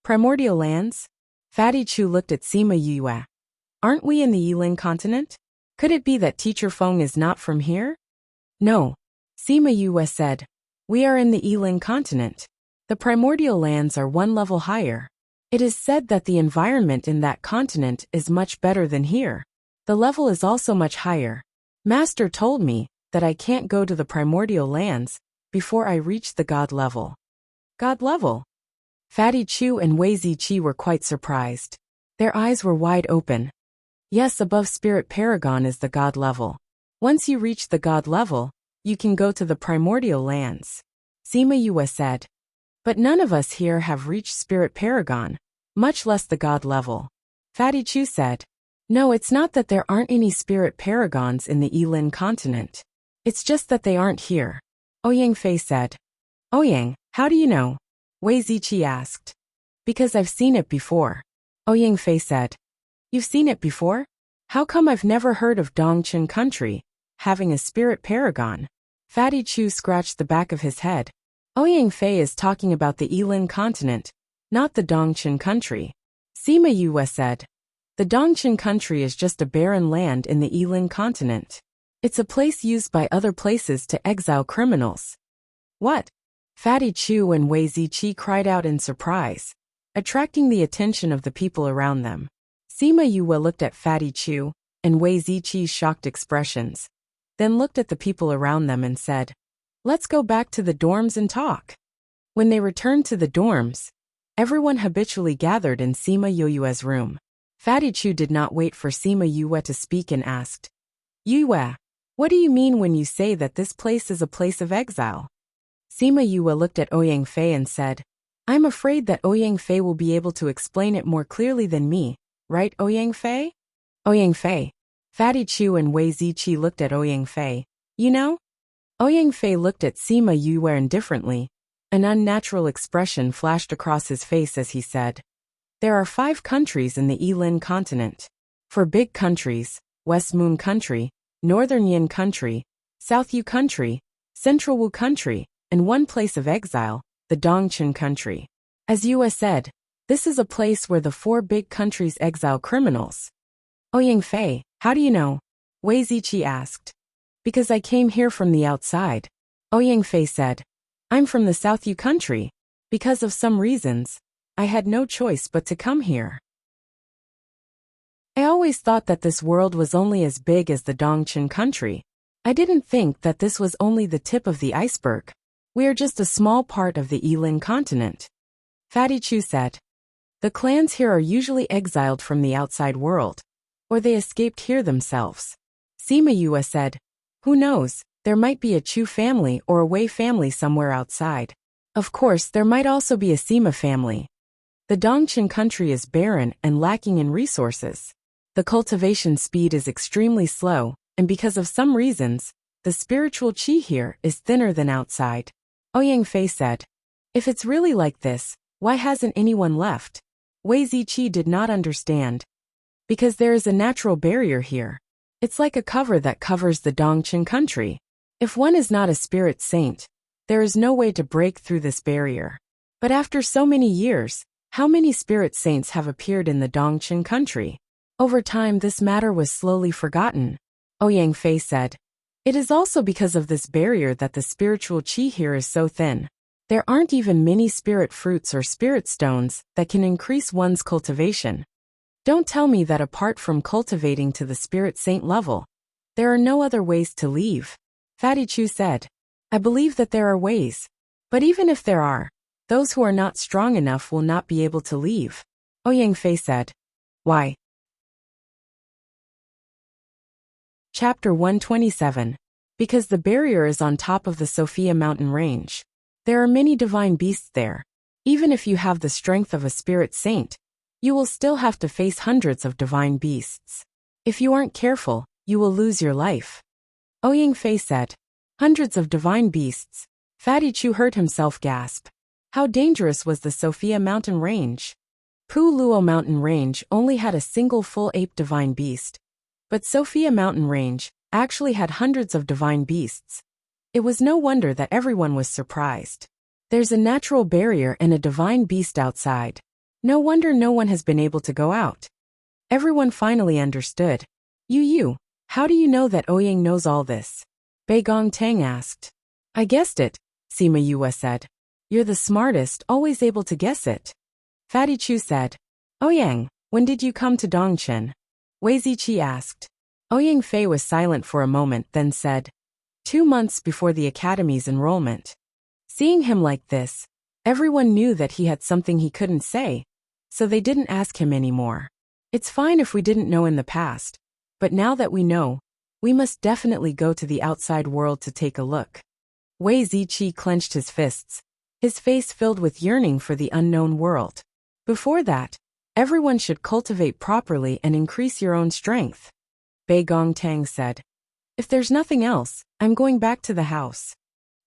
Primordial lands? Fatty Chu looked at Sima Yue. Aren't we in the Yilin continent? Could it be that Teacher Feng is not from here? No, Sima Yue said. We are in the Yilin continent. The primordial lands are one level higher. It is said that the environment in that continent is much better than here. The level is also much higher. Master told me that I can't go to the primordial lands before I reach the god level. God level? Fatty Chu and Wei Ziqi were quite surprised. Their eyes were wide open. Yes, above Spirit Paragon is the god level. Once you reach the god level, you can go to the primordial lands. Sima Yue said. But none of us here have reached Spirit Paragon, much less the god level. Fatty Chu said. No, it's not that there aren't any Spirit Paragons in the Yilin continent. It's just that they aren't here. Ouyang Fei said. Ouyang, how do you know? Wei Ziqi asked. Because I've seen it before. Ouyang Fei said. You've seen it before? How come I've never heard of Dongchen country having a Spirit Paragon? Fatty Chu scratched the back of his head. Ouyang Fei is talking about the Yilin continent, not the Dongchen country. Sima Yue said. The Dongchen country is just a barren land in the Yilin continent. It's a place used by other places to exile criminals. What? Fatty Chu and Wei Ziqi cried out in surprise, attracting the attention of the people around them. Sima Yue looked at Fatty Chu and Wei Ziqi's shocked expressions, then looked at the people around them and said, Let's go back to the dorms and talk. When they returned to the dorms, everyone habitually gathered in Sima Yue's room. Fatty Chu did not wait for Sima Yue to speak and asked, Yue, what do you mean when you say that this place is a place of exile? Sima Yue looked at Ouyang Fei and said, I'm afraid that Ouyang Fei will be able to explain it more clearly than me, right, Ouyang Fei? Ouyang Fei. Fatty Chu and Wei Ziqi looked at Ouyang Fei. You know? Ouyang Fei looked at Sima Yue indifferently. An unnatural expression flashed across his face as he said, There are 5 countries in the Yilin continent. 4 big countries, West Moon country, Northern Yin country, South Yu country, Central Wu country, and 1 place of exile, the Dongchen country. As Yue said, this is a place where the 4 big countries exile criminals. Ouyang Fei, how do you know? Wei Ziqi asked. Because I came here from the outside. Ouyang Fei said. I'm from the South Yu country. Because of some reasons, I had no choice but to come here. I always thought that this world was only as big as the Dongchen country. I didn't think that this was only the tip of the iceberg. We are just a small part of the Yilin continent. Fatty Chu said. The clans here are usually exiled from the outside world, or they escaped here themselves. Sima Yue said. Who knows, there might be a Chu family or a Wei family somewhere outside. Of course, there might also be a Sima family. The Dongchen country is barren and lacking in resources. The cultivation speed is extremely slow, and because of some reasons, the spiritual qi here is thinner than outside. Ouyang Fei said. If it's really like this, why hasn't anyone left? Wei Ziqi did not understand. Because there is a natural barrier here. It's like a cover that covers the Dongchen country. If one is not a spirit saint, there is no way to break through this barrier. But after so many years, how many spirit saints have appeared in the Dongchen country? Over time this matter was slowly forgotten. Ouyang Fei said. It is also because of this barrier that the spiritual chi here is so thin. There aren't even many spirit fruits or spirit stones that can increase one's cultivation. Don't tell me that apart from cultivating to the spirit saint level, there are no other ways to leave. Fatty Chu said. I believe that there are ways. But even if there are, those who are not strong enough will not be able to leave. Ouyang Fei said. Why? Chapter 127. Because the barrier is on top of the Sophia mountain range. There are many divine beasts there. Even if you have the strength of a spirit saint, you will still have to face hundreds of divine beasts. If you aren't careful, you will lose your life. Ouyang Fei said. Hundreds of divine beasts. Fatty Chu heard himself gasp. How dangerous was the Sophia mountain range? Pu Luo mountain range only had a single full ape divine beast. But Sophia mountain range actually had hundreds of divine beasts. It was no wonder that everyone was surprised. There's a natural barrier and a divine beast outside. No wonder no one has been able to go out. Everyone finally understood. You, how do you know that Ouyang knows all this? Bei Gong Tang asked. I guessed it, Sima Yue said. You're the smartest, always able to guess it. Fatty Chu said. Ouyang, when did you come to Dongchen? Wei Ziqi asked. Ouyang Fei was silent for a moment, then said. 2 months before the academy's enrollment. Seeing him like this, everyone knew that he had something he couldn't say, so they didn't ask him anymore. It's fine if we didn't know in the past, but now that we know, we must definitely go to the outside world to take a look. Wei Ziqi clenched his fists, his face filled with yearning for the unknown world. Before that, everyone should cultivate properly and increase your own strength. Bei Gong Tang said. If there's nothing else, I'm going back to the house.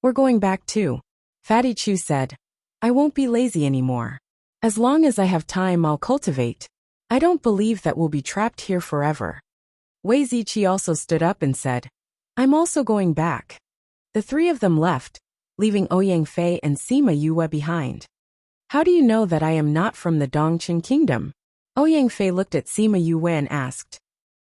We're going back too. Fatty Chu said. I won't be lazy anymore. As long as I have time, I'll cultivate. I don't believe that we'll be trapped here forever. Wei Ziqi also stood up and said. I'm also going back. The 3 of them left, leaving Ouyang Fei and Sima Yue behind. How do you know that I am not from the Dongchen kingdom? Ouyang Fei looked at Sima Yue and asked.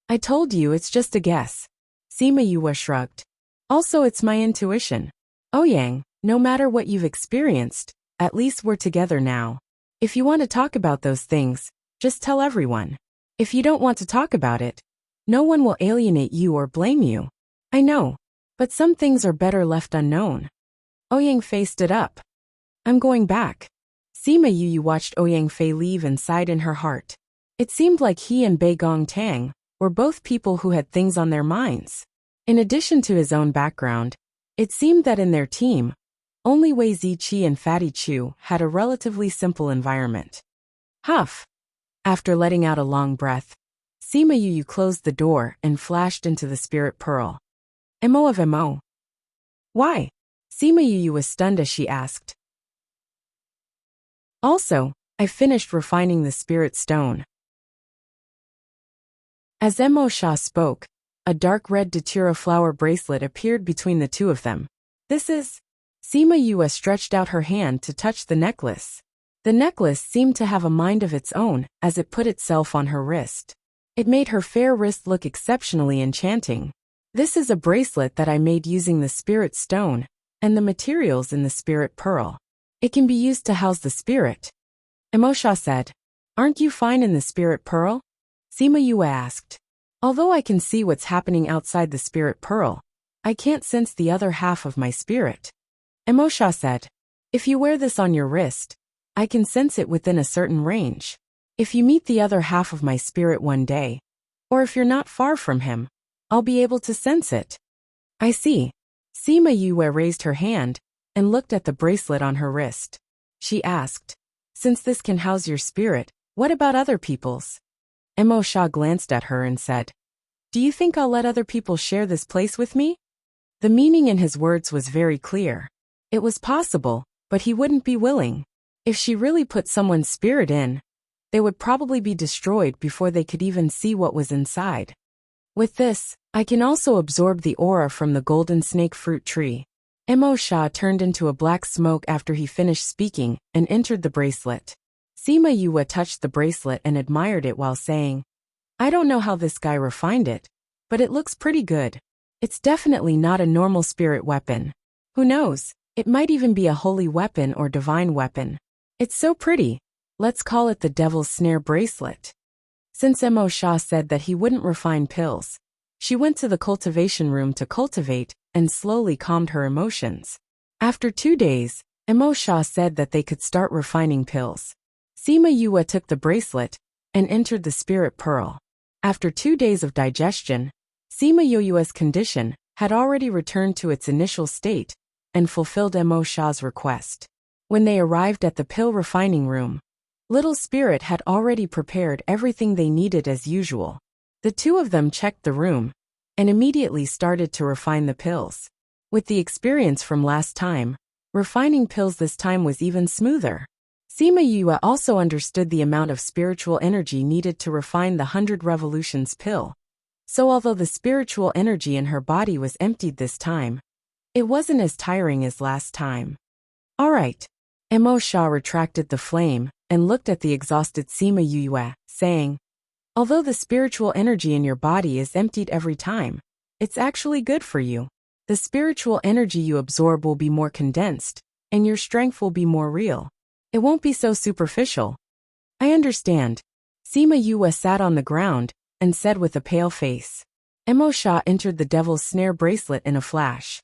I told you it's just a guess. Sima Yue shrugged. Also, it's my intuition. Ouyang, no matter what you've experienced, at least we're together now. If you want to talk about those things, just tell everyone. If you don't want to talk about it, no one will alienate you or blame you. I know, but some things are better left unknown. Ouyang Fei stood up. I'm going back. Sima Yue watched Ouyang Fei leave and sighed in her heart. It seemed like he and Bei Gong Tang were both people who had things on their minds. In addition to his own background, it seemed that in their team, only Wei Ziqi and Fatty Chu had a relatively simple environment. Huff! After letting out a long breath, Sima Yue closed the door and flashed into the spirit pearl. Mo of Mo. Why? Sima Yue was stunned as she asked. Also, I finished refining the spirit stone. As Mo Sha spoke, a dark red datura flower bracelet appeared between the 2 of them. This is... Sima Yue stretched out her hand to touch the necklace. The necklace seemed to have a mind of its own as it put itself on her wrist. It made her fair wrist look exceptionally enchanting. This is a bracelet that I made using the spirit stone and the materials in the spirit pearl. It can be used to house the spirit. Mo Sha said. Aren't you fine in the spirit pearl? Sima Yue asked. Although I can see what's happening outside the spirit pearl, I can't sense the other half of my spirit. Mo Sha said. If you wear this on your wrist, I can sense it within a certain range. If you meet the other half of my spirit one day, or if you're not far from him, I'll be able to sense it. I see. Sima Yue raised her hand and looked at the bracelet on her wrist. She asked, since this can house your spirit, what about other people's? Mo Sha glanced at her and said, do you think I'll let other people share this place with me? The meaning in his words was very clear. It was possible, but he wouldn't be willing. If she really put someone's spirit in, they would probably be destroyed before they could even see what was inside. With this, I can also absorb the aura from the golden snake fruit tree. Mo Sha turned into a black smoke after he finished speaking and entered the bracelet. Sima Yue touched the bracelet and admired it while saying, I don't know how this guy refined it, but it looks pretty good. It's definitely not a normal spirit weapon. Who knows? It might even be a holy weapon or divine weapon. It's so pretty. Let's call it the Devil's Snare bracelet. Since Mo Shah said that he wouldn't refine pills, she went to the cultivation room to cultivate and slowly calmed her emotions. After 2 days, Mo Shah said that they could start refining pills. Sima Yue took the bracelet and entered the spirit pearl. After 2 days of digestion, Sima Yue's condition had already returned to its initial state and fulfilled Mo Shah's request. When they arrived at the pill refining room, Little Spirit had already prepared everything they needed as usual. The two of them checked the room and immediately started to refine the pills. With the experience from last time, refining pills this time was even smoother. Sima Yue also understood the amount of spiritual energy needed to refine the 100 Revolutions pill. So although the spiritual energy in her body was emptied this time, it wasn't as tiring as last time. Alright. Mo Shah retracted the flame and looked at the exhausted Sima Yue, saying, although the spiritual energy in your body is emptied every time, it's actually good for you. The spiritual energy you absorb will be more condensed, and your strength will be more real. It won't be so superficial. I understand. Sima Yue sat on the ground and said with a pale face. Mo Shah entered the Devil's Snare bracelet in a flash.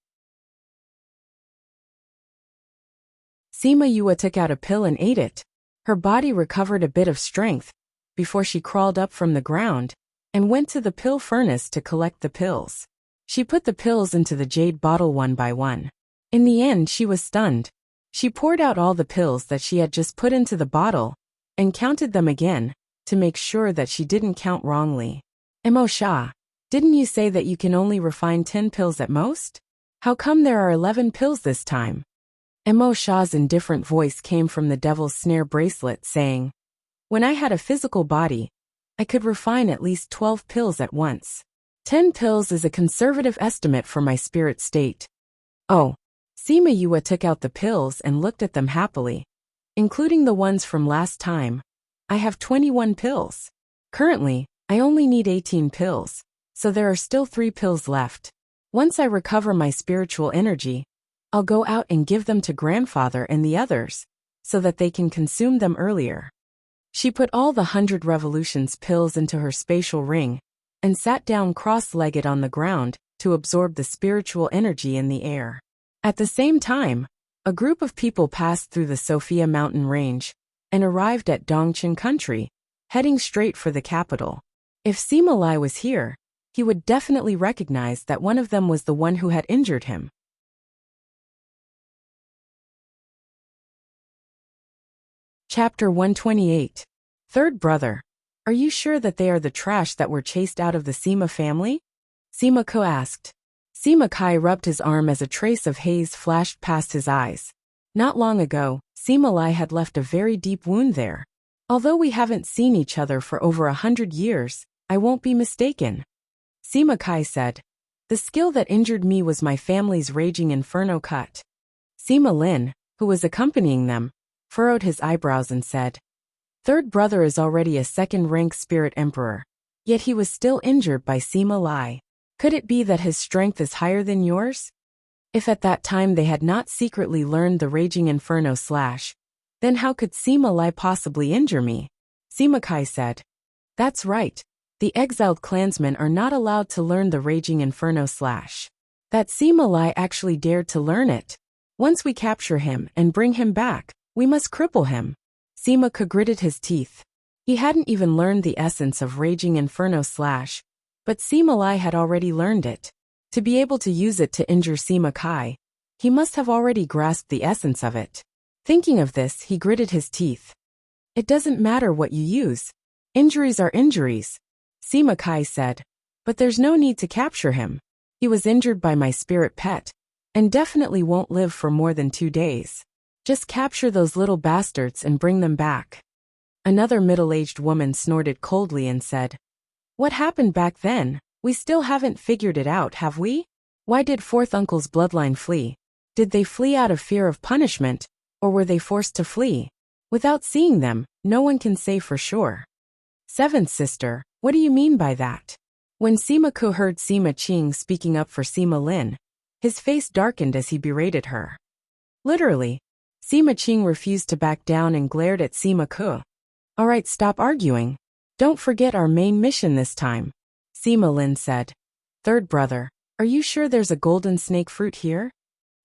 Sima Yue took out a pill and ate it. Her body recovered a bit of strength before she crawled up from the ground and went to the pill furnace to collect the pills. She put the pills into the jade bottle one by one. In the end, she was stunned. She poured out all the pills that she had just put into the bottle and counted them again to make sure that she didn't count wrongly. Mo Shah, didn't you say that you can only refine 10 pills at most? How come there are 11 pills this time? Mo Shah's indifferent voice came from the Devil's Snare bracelet saying, when I had a physical body, I could refine at least 12 pills at once. 10 pills is a conservative estimate for my spirit state. Oh. Sima Yue took out the pills and looked at them happily. Including the ones from last time, I have 21 pills. Currently, I only need 18 pills, so there are still 3 pills left. Once I recover my spiritual energy, I'll go out and give them to grandfather and the others, so that they can consume them earlier. She put all the 100 Revolutions pills into her spatial ring and sat down cross-legged on the ground to absorb the spiritual energy in the air. At the same time, a group of people passed through the Sophia mountain range and arrived at Dongqing country, heading straight for the capital. If Sima Lai was here, he would definitely recognize that one of them was the one who had injured him. Chapter 128. Third brother. Are you sure that they are the trash that were chased out of the Sima family? Sima Ko asked. Sima Kai rubbed his arm as a trace of haze flashed past his eyes. Not long ago, Sima Lai had left a very deep wound there. Although we haven't seen each other for over 100 years, I won't be mistaken. Sima Kai said. The skill that injured me was my family's raging inferno cut. Sima Lin, who was accompanying them, furrowed his eyebrows and said, third brother is already a second-rank spirit emperor, yet he was still injured by Sima Lai. Could it be that his strength is higher than yours? If at that time they had not secretly learned the raging inferno slash, then how could Sima Lai possibly injure me? Sima Kai said. That's right. The exiled clansmen are not allowed to learn the raging inferno slash. That Sima Lai actually dared to learn it. Once we capture him and bring him back, we must cripple him. Sima Ka gritted his teeth. He hadn't even learned the essence of raging inferno slash, but Sima Lai had already learned it. To be able to use it to injure Sima Kai, he must have already grasped the essence of it. Thinking of this, he gritted his teeth. It doesn't matter what you use. Injuries are injuries, Sima Kai said. But there's no need to capture him. He was injured by my spirit pet, and definitely won't live for more than 2 days. Just capture those little bastards and bring them back. Another middle-aged woman snorted coldly and said, What happened back then? We still haven't figured it out, have we? Why did fourth uncle's bloodline flee? Did they flee out of fear of punishment, or were they forced to flee? Without seeing them, no one can say for sure. Seventh sister, what do you mean by that? When Sima Ku heard Sima Qing speaking up for Sima Lin, his face darkened as he berated her. Literally, Sima Qing refused to back down and glared at Sima Ku. "All right, stop arguing. Don't forget our main mission this time," Sima Lin said. "Third brother, are you sure there's a golden snake fruit here?"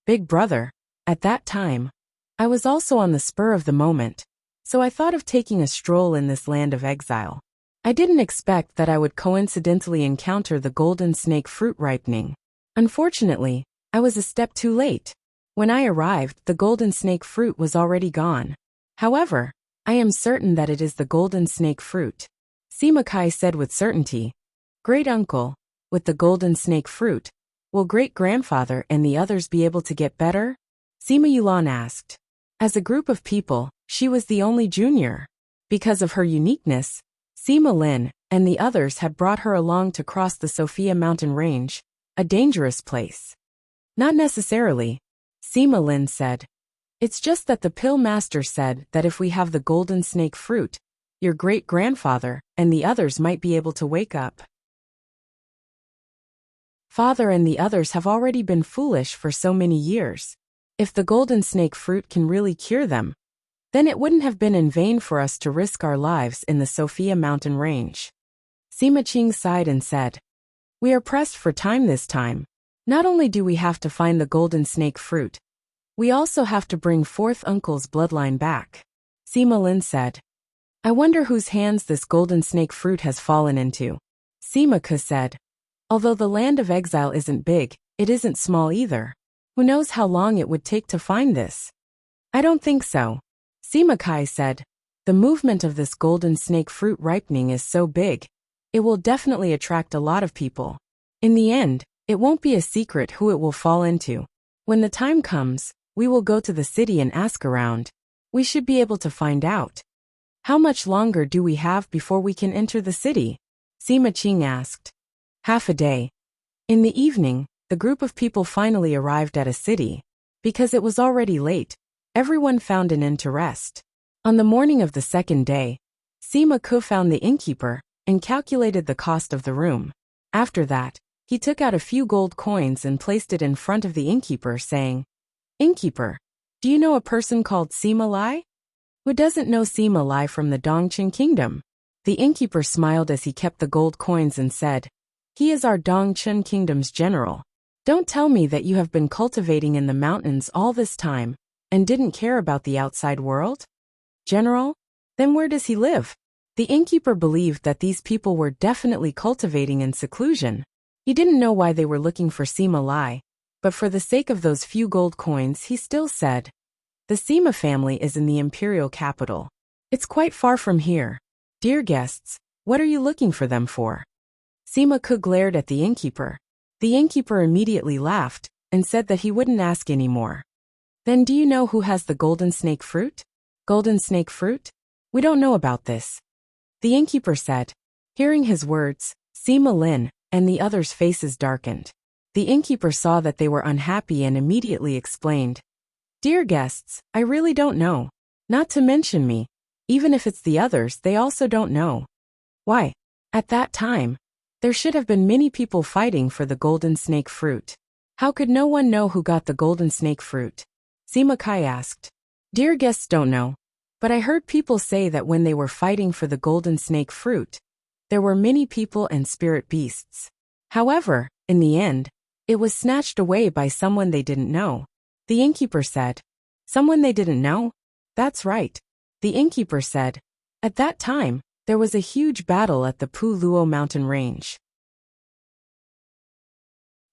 "Big brother, at that time, I was also on the spur of the moment, so I thought of taking a stroll in this land of exile. I didn't expect that I would coincidentally encounter the golden snake fruit ripening. Unfortunately, I was a step too late. When I arrived, the golden snake fruit was already gone. However, I am certain that it is the golden snake fruit," Sima Kai said with certainty. "Great uncle, with the golden snake fruit, will great-grandfather and the others be able to get better?" Sima Yulan asked. As a group of people, she was the only junior. Because of her uniqueness, Sima Lin and the others had brought her along to cross the Sophia mountain range, a dangerous place. "Not necessarily," Sima Lin said. "It's just that the pill master said that if we have the golden snake fruit, your great-grandfather and the others might be able to wake up. Father and the others have already been foolish for so many years. If the golden snake fruit can really cure them, then it wouldn't have been in vain for us to risk our lives in the Sophia mountain range." Sima Qing sighed and said, "We are pressed for time this time. Not only do we have to find the golden snake fruit, we also have to bring fourth uncle's bloodline back." Sima Lin said, "I wonder whose hands this golden snake fruit has fallen into." Sima Ku said, "Although the land of exile isn't big, it isn't small either. Who knows how long it would take to find this?" "I don't think so," Sima Kai said. "The movement of this golden snake fruit ripening is so big, it will definitely attract a lot of people. In the end, it won't be a secret who it will fall into. When the time comes, we will go to the city and ask around. We should be able to find out." "How much longer do we have before we can enter the city?" Sima Qing asked. "Half a day." In the evening, the group of people finally arrived at a city. Because it was already late, everyone found an inn to rest. On the morning of the second day, Sima Ku found the innkeeper and calculated the cost of the room. After that, he took out a few gold coins and placed it in front of the innkeeper, saying, "Innkeeper, do you know a person called Sima Lai?" "Who doesn't know Sima Lai from the Dongchen Kingdom?" The innkeeper smiled as he kept the gold coins and said, "He is our Dongchen Kingdom's general. Don't tell me that you have been cultivating in the mountains all this time and didn't care about the outside world?" "General? Then where does he live?" The innkeeper believed that these people were definitely cultivating in seclusion. He didn't know why they were looking for Sima Lai, but for the sake of those few gold coins he still said, "The Sima family is in the imperial capital. It's quite far from here. Dear guests, what are you looking for them for?" Sima Ku glared at the innkeeper. The innkeeper immediately laughed and said that he wouldn't ask anymore. "Then do you know who has the golden snake fruit?" "Golden snake fruit? We don't know about this," the innkeeper said. Hearing his words, Sima Lin and the others' faces darkened. The innkeeper saw that they were unhappy and immediately explained, "Dear guests, I really don't know. Not to mention me. Even if it's the others, they also don't know. Why? At that time, there should have been many people fighting for the golden snake fruit. How could no one know who got the golden snake fruit?" Sima Kai asked. "Dear guests don't know, but I heard people say that when they were fighting for the golden snake fruit, there were many people and spirit beasts. However, in the end, it was snatched away by someone they didn't know," the innkeeper said. "Someone they didn't know? That's right," the innkeeper said. "At that time, there was a huge battle at the Pu Luo mountain range.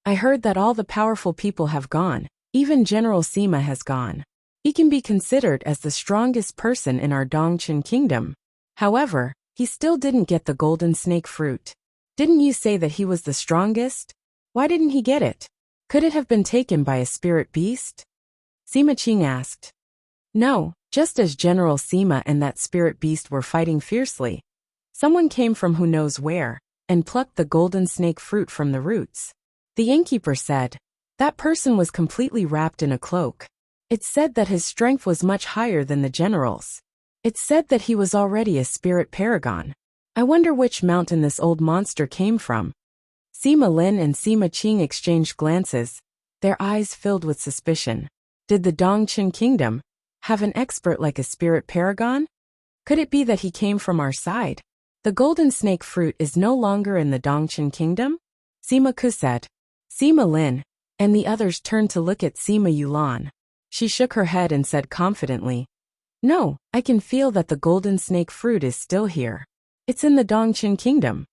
I heard that all the powerful people have gone, even General Sima has gone. He can be considered as the strongest person in our Dongchen kingdom. However, he still didn't get the golden snake fruit. Didn't you say that he was the strongest? Why didn't he get it? Could it have been taken by a spirit beast?" Sima Qing asked. "No, just as General Sima and that spirit beast were fighting fiercely, someone came from who knows where and plucked the golden snake fruit from the roots," the innkeeper said. "That person was completely wrapped in a cloak. It's said that his strength was much higher than the general's. It's said that he was already a spirit paragon. I wonder which mountain this old monster came from. Sima Lin and Sima Qing exchanged glances, their eyes filled with suspicion. Did the Dongqin kingdom have an expert like a spirit paragon? Could it be that he came from our side? The golden snake fruit is no longer in the Dongqin kingdom? Sima Ku said. Sima Lin and the others turned to look at Sima Yulan. She shook her head and said confidently, "No, I can feel that the golden snake fruit is still here. It's in the Dongqin kingdom.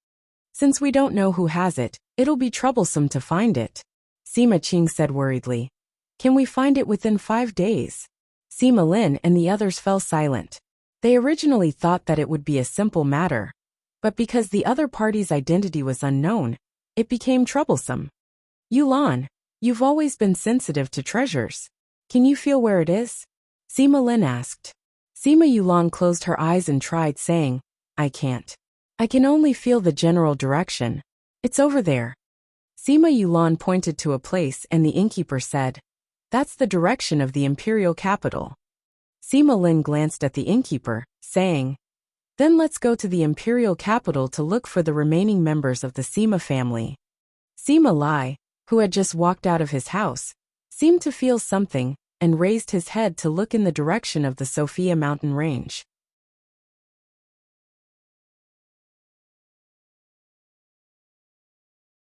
Since we don't know who has it, it'll be troublesome to find it." Sima Qing said worriedly. "Can we find it within 5 days?" Sima Lin and the others fell silent. They originally thought that it would be a simple matter, but because the other party's identity was unknown, it became troublesome. "Yulan, you've always been sensitive to treasures. Can you feel where it is?" Sima Lin asked. Sima Yulan closed her eyes and tried, saying, "I can't. I can only feel the general direction. It's over there." Sima Yulan pointed to a place and the innkeeper said, "That's the direction of the imperial capital." Sima Lin glanced at the innkeeper, saying, "Then let's go to the imperial capital to look for the remaining members of the Sima family." Sima Lai, who had just walked out of his house, seemed to feel something and raised his head to look in the direction of the Sophia mountain range.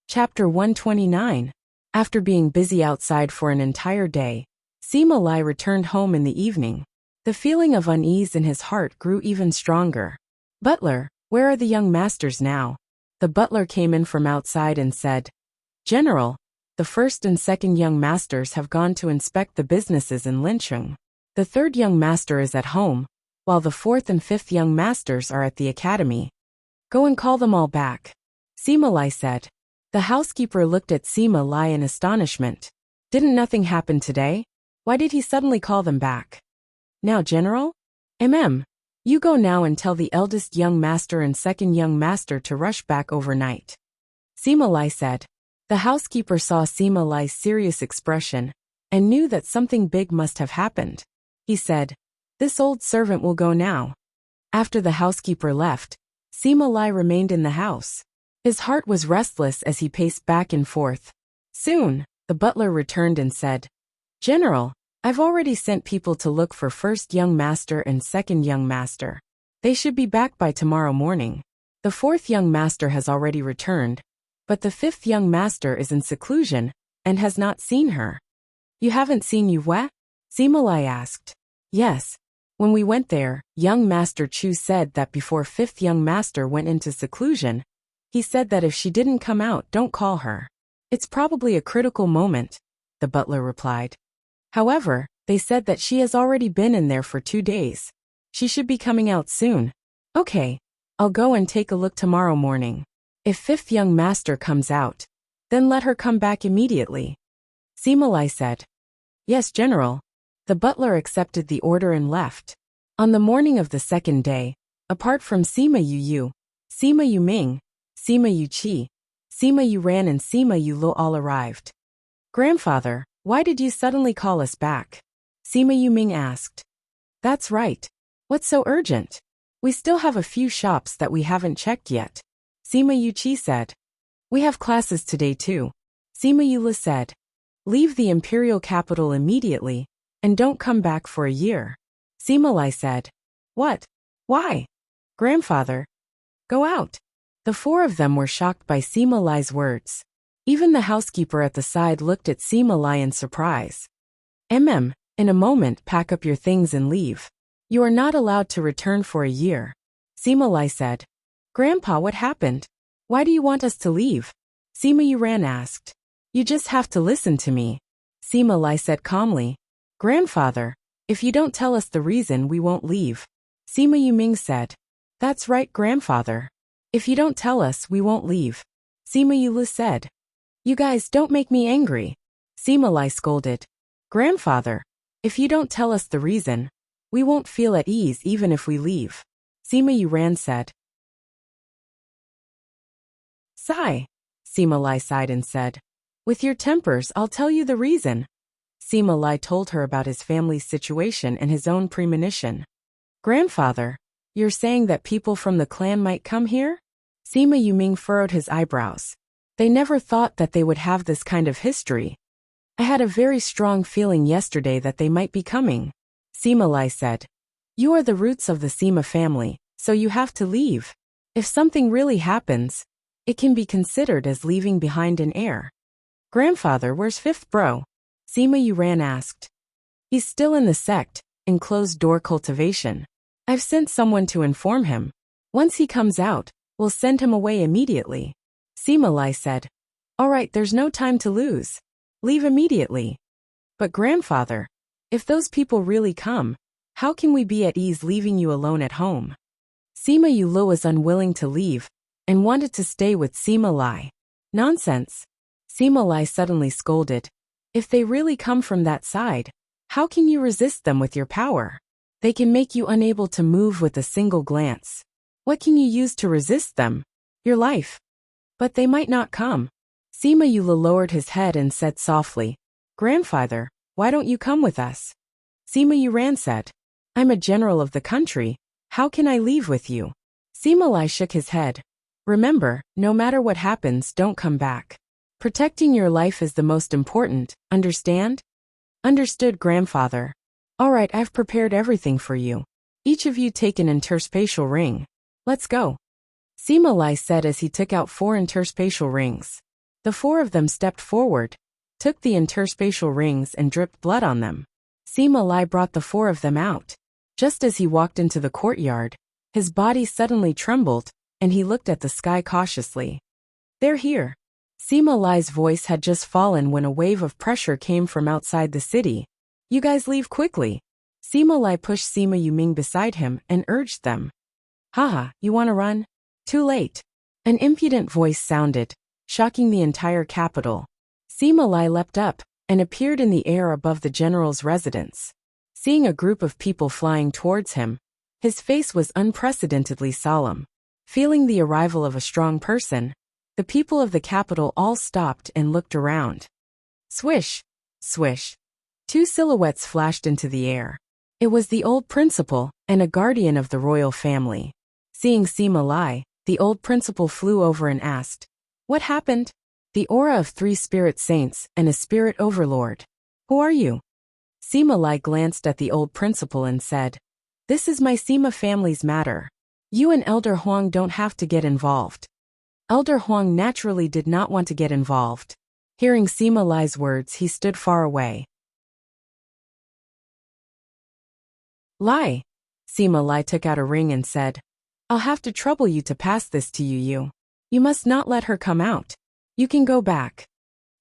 Chapter 129. After being busy outside for an entire day, Sima Lai returned home in the evening. The feeling of unease in his heart grew even stronger. "Butler, where are the young masters now?" The butler came in from outside and said, "General, the first and second young masters have gone to inspect the businesses in Lincheng. The third young master is at home, while the fourth and fifth young masters are at the academy. Go and call them all back." Sima Lai said. The housekeeper looked at Sima Lai in astonishment. "Didn't nothing happen today? Why did he suddenly call them back?" "Now, General? You go now and tell the eldest young master and second young master to rush back overnight." Sima Lai said. The housekeeper saw Sima Lai's serious expression and knew that something big must have happened. He said, "This old servant will go now." After the housekeeper left, Sima Lai remained in the house. His heart was restless as he paced back and forth. Soon, the butler returned and said, "General, I've already sent people to look for first young master and second young master. They should be back by tomorrow morning. The fourth young master has already returned, but the fifth young master is in seclusion and has not seen her." "You haven't seen Yue?" Sima Lai asked. "Yes. When we went there, young master Chu said that before fifth young master went into seclusion, he said that if she didn't come out, don't call her. It's probably a critical moment," the butler replied. "However, they said that she has already been in there for 2 days. She should be coming out soon." "Okay, I'll go and take a look tomorrow morning. If fifth young master comes out, then let her come back immediately," Sima Lai said. "Yes, General." The butler accepted the order and left. On the morning of the second day, apart from Sima Yu, Sima Yuming, Sima Yuqi, Sima Yuran and Sima Yulo all arrived. "Grandfather, why did you suddenly call us back?" Sima Yuming asked. "That's right. What's so urgent? We still have a few shops that we haven't checked yet," Sima Yuqi said. "We have classes today too," Sima Yula said. "Leave the imperial capital immediately, and don't come back for a year," Sima Lai said. "What? Why?" "Grandfather, go out." The four of them were shocked by Sima Lai's words. Even the housekeeper at the side looked at Sima Lai in surprise. In a moment pack up your things and leave. You are not allowed to return for a year," Sima Lai said. "Grandpa, what happened? Why do you want us to leave?" Sima Yuran asked. "You just have to listen to me," Sima Lai said calmly. "Grandfather, if you don't tell us the reason, we won't leave," Sima Yuming said. "That's right, Grandfather. If you don't tell us, we won't leave," Sima Yulu said. "You guys don't make me angry," Sima Lai scolded. "Grandfather, if you don't tell us the reason, we won't feel at ease even if we leave," Sima Yuran said. "Sigh," Sima Lai sighed and said. "With your tempers, I'll tell you the reason." Sima Lai told her about his family's situation and his own premonition. "Grandfather, you're saying that people from the clan might come here?" Sima Yuming furrowed his eyebrows. They never thought that they would have this kind of history. I had a very strong feeling yesterday that they might be coming. Sima Lai said. You are the roots of the Sima family, so you have to leave. If something really happens, it can be considered as leaving behind an heir. Grandfather, where's fifth bro? Sima Yuran asked. He's still in the sect, in closed-door cultivation. I've sent someone to inform him. Once he comes out, we'll send him away immediately. Sima Lai said. All right, there's no time to lose. Leave immediately. But grandfather, if those people really come, how can we be at ease leaving you alone at home? Sima Yulu was unwilling to leave, and wanted to stay with Sima Lai. Nonsense. Sima Lai suddenly scolded. If they really come from that side, how can you resist them with your power? They can make you unable to move with a single glance. What can you use to resist them? Your life. But they might not come. Sima Yulu lowered his head and said softly, Grandfather, why don't you come with us? Sima Yuran said, I'm a general of the country. How can I leave with you? Sima Lai shook his head. Remember, no matter what happens, don't come back. Protecting your life is the most important, understand? Understood, grandfather. All right, I've prepared everything for you. Each of you take an interspatial ring. Let's go. Sima Lai said as he took out 4 interspatial rings. The 4 of them stepped forward, took the interspatial rings and dripped blood on them. Sima Lai brought the 4 of them out. Just as he walked into the courtyard, his body suddenly trembled, and he looked at the sky cautiously. They're here. Sima Lai's voice had just fallen when a wave of pressure came from outside the city. You guys leave quickly. Sima Lai pushed Sima Yuming beside him and urged them. Haha, you want to run? Too late. An impudent voice sounded, shocking the entire capital. Sima Lai leapt up and appeared in the air above the general's residence. Seeing a group of people flying towards him, his face was unprecedentedly solemn. Feeling the arrival of a strong person, the people of the capital all stopped and looked around. Swish, swish. 2 silhouettes flashed into the air. It was the old principal and a guardian of the royal family. Seeing Sima Lai, the old principal flew over and asked, What happened? The aura of 3 spirit saints and a spirit overlord. Who are you? Sima Lai glanced at the old principal and said, This is my Sima family's matter. You and Elder Huang don't have to get involved. Elder Huang naturally did not want to get involved. Hearing Sima Lai's words, he stood far away. Lai. Sima Lai took out a ring and said, I'll have to trouble you to pass this to you. You must not let her come out. You can go back.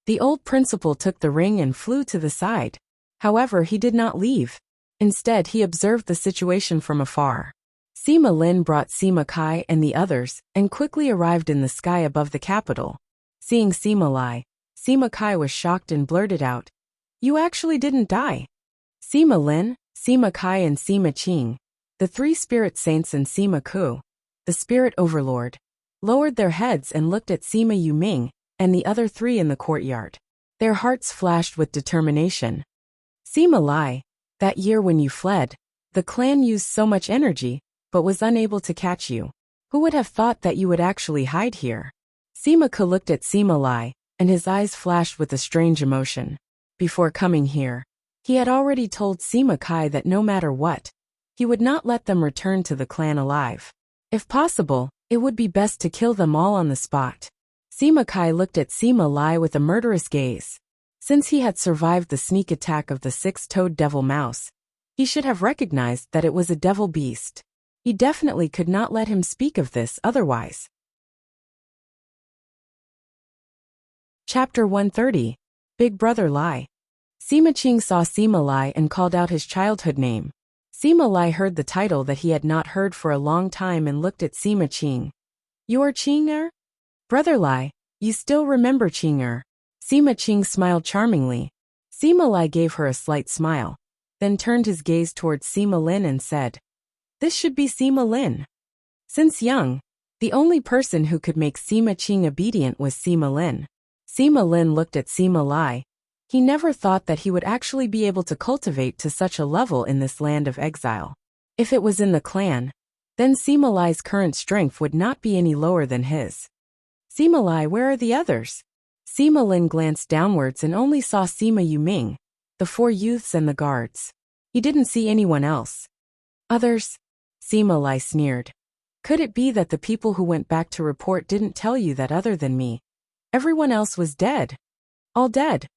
The old principal took the ring and flew to the side. However, he did not leave. Instead, he observed the situation from afar. Sima Lin brought Sima Kai and the others, and quickly arrived in the sky above the capital. Seeing Sima Lai, Sima Kai was shocked and blurted out, You actually didn't die. Sima Lin, Sima Kai and Sima Qing, the 3 spirit saints and Sima Ku, the spirit overlord, lowered their heads and looked at Sima Yuming and the other 3 in the courtyard. Their hearts flashed with determination. Sima Lai, that year when you fled, the clan used so much energy, but was unable to catch you. Who would have thought that you would actually hide here? Sima Ku looked at Sima Lai, and his eyes flashed with a strange emotion. Before coming here, he had already told Sima Kai that no matter what, he would not let them return to the clan alive. If possible, it would be best to kill them all on the spot. Sima Kai looked at Sima Lai with a murderous gaze. Since he had survived the sneak attack of the 6-toed devil mouse, he should have recognized that it was a devil beast. He definitely could not let him speak of this otherwise. Chapter 130. Big Brother Lai. Sima Qing saw Sima Lai and called out his childhood name. Sima Lai heard the title that he had not heard for a long time and looked at Sima Qing. You are Qing-er? Brother Lai, you still remember Qing-er? Sima Qing smiled charmingly. Sima Lai gave her a slight smile, then turned his gaze towards Sima Lin and said, This should be Sima Lin. Since young, the only person who could make Sima Qing obedient was Sima Lin. Sima Lin looked at Sima Lai. He never thought that he would actually be able to cultivate to such a level in this land of exile. If it was in the clan, then Sima Lai's current strength would not be any lower than his. Sima Lai, where are the others? Sima Lin glanced downwards and only saw Sima Yuming, the 4 youths and the guards. He didn't see anyone else. Others? Sima Lai sneered. Could it be that the people who went back to report didn't tell you that other than me, everyone else was dead? All dead.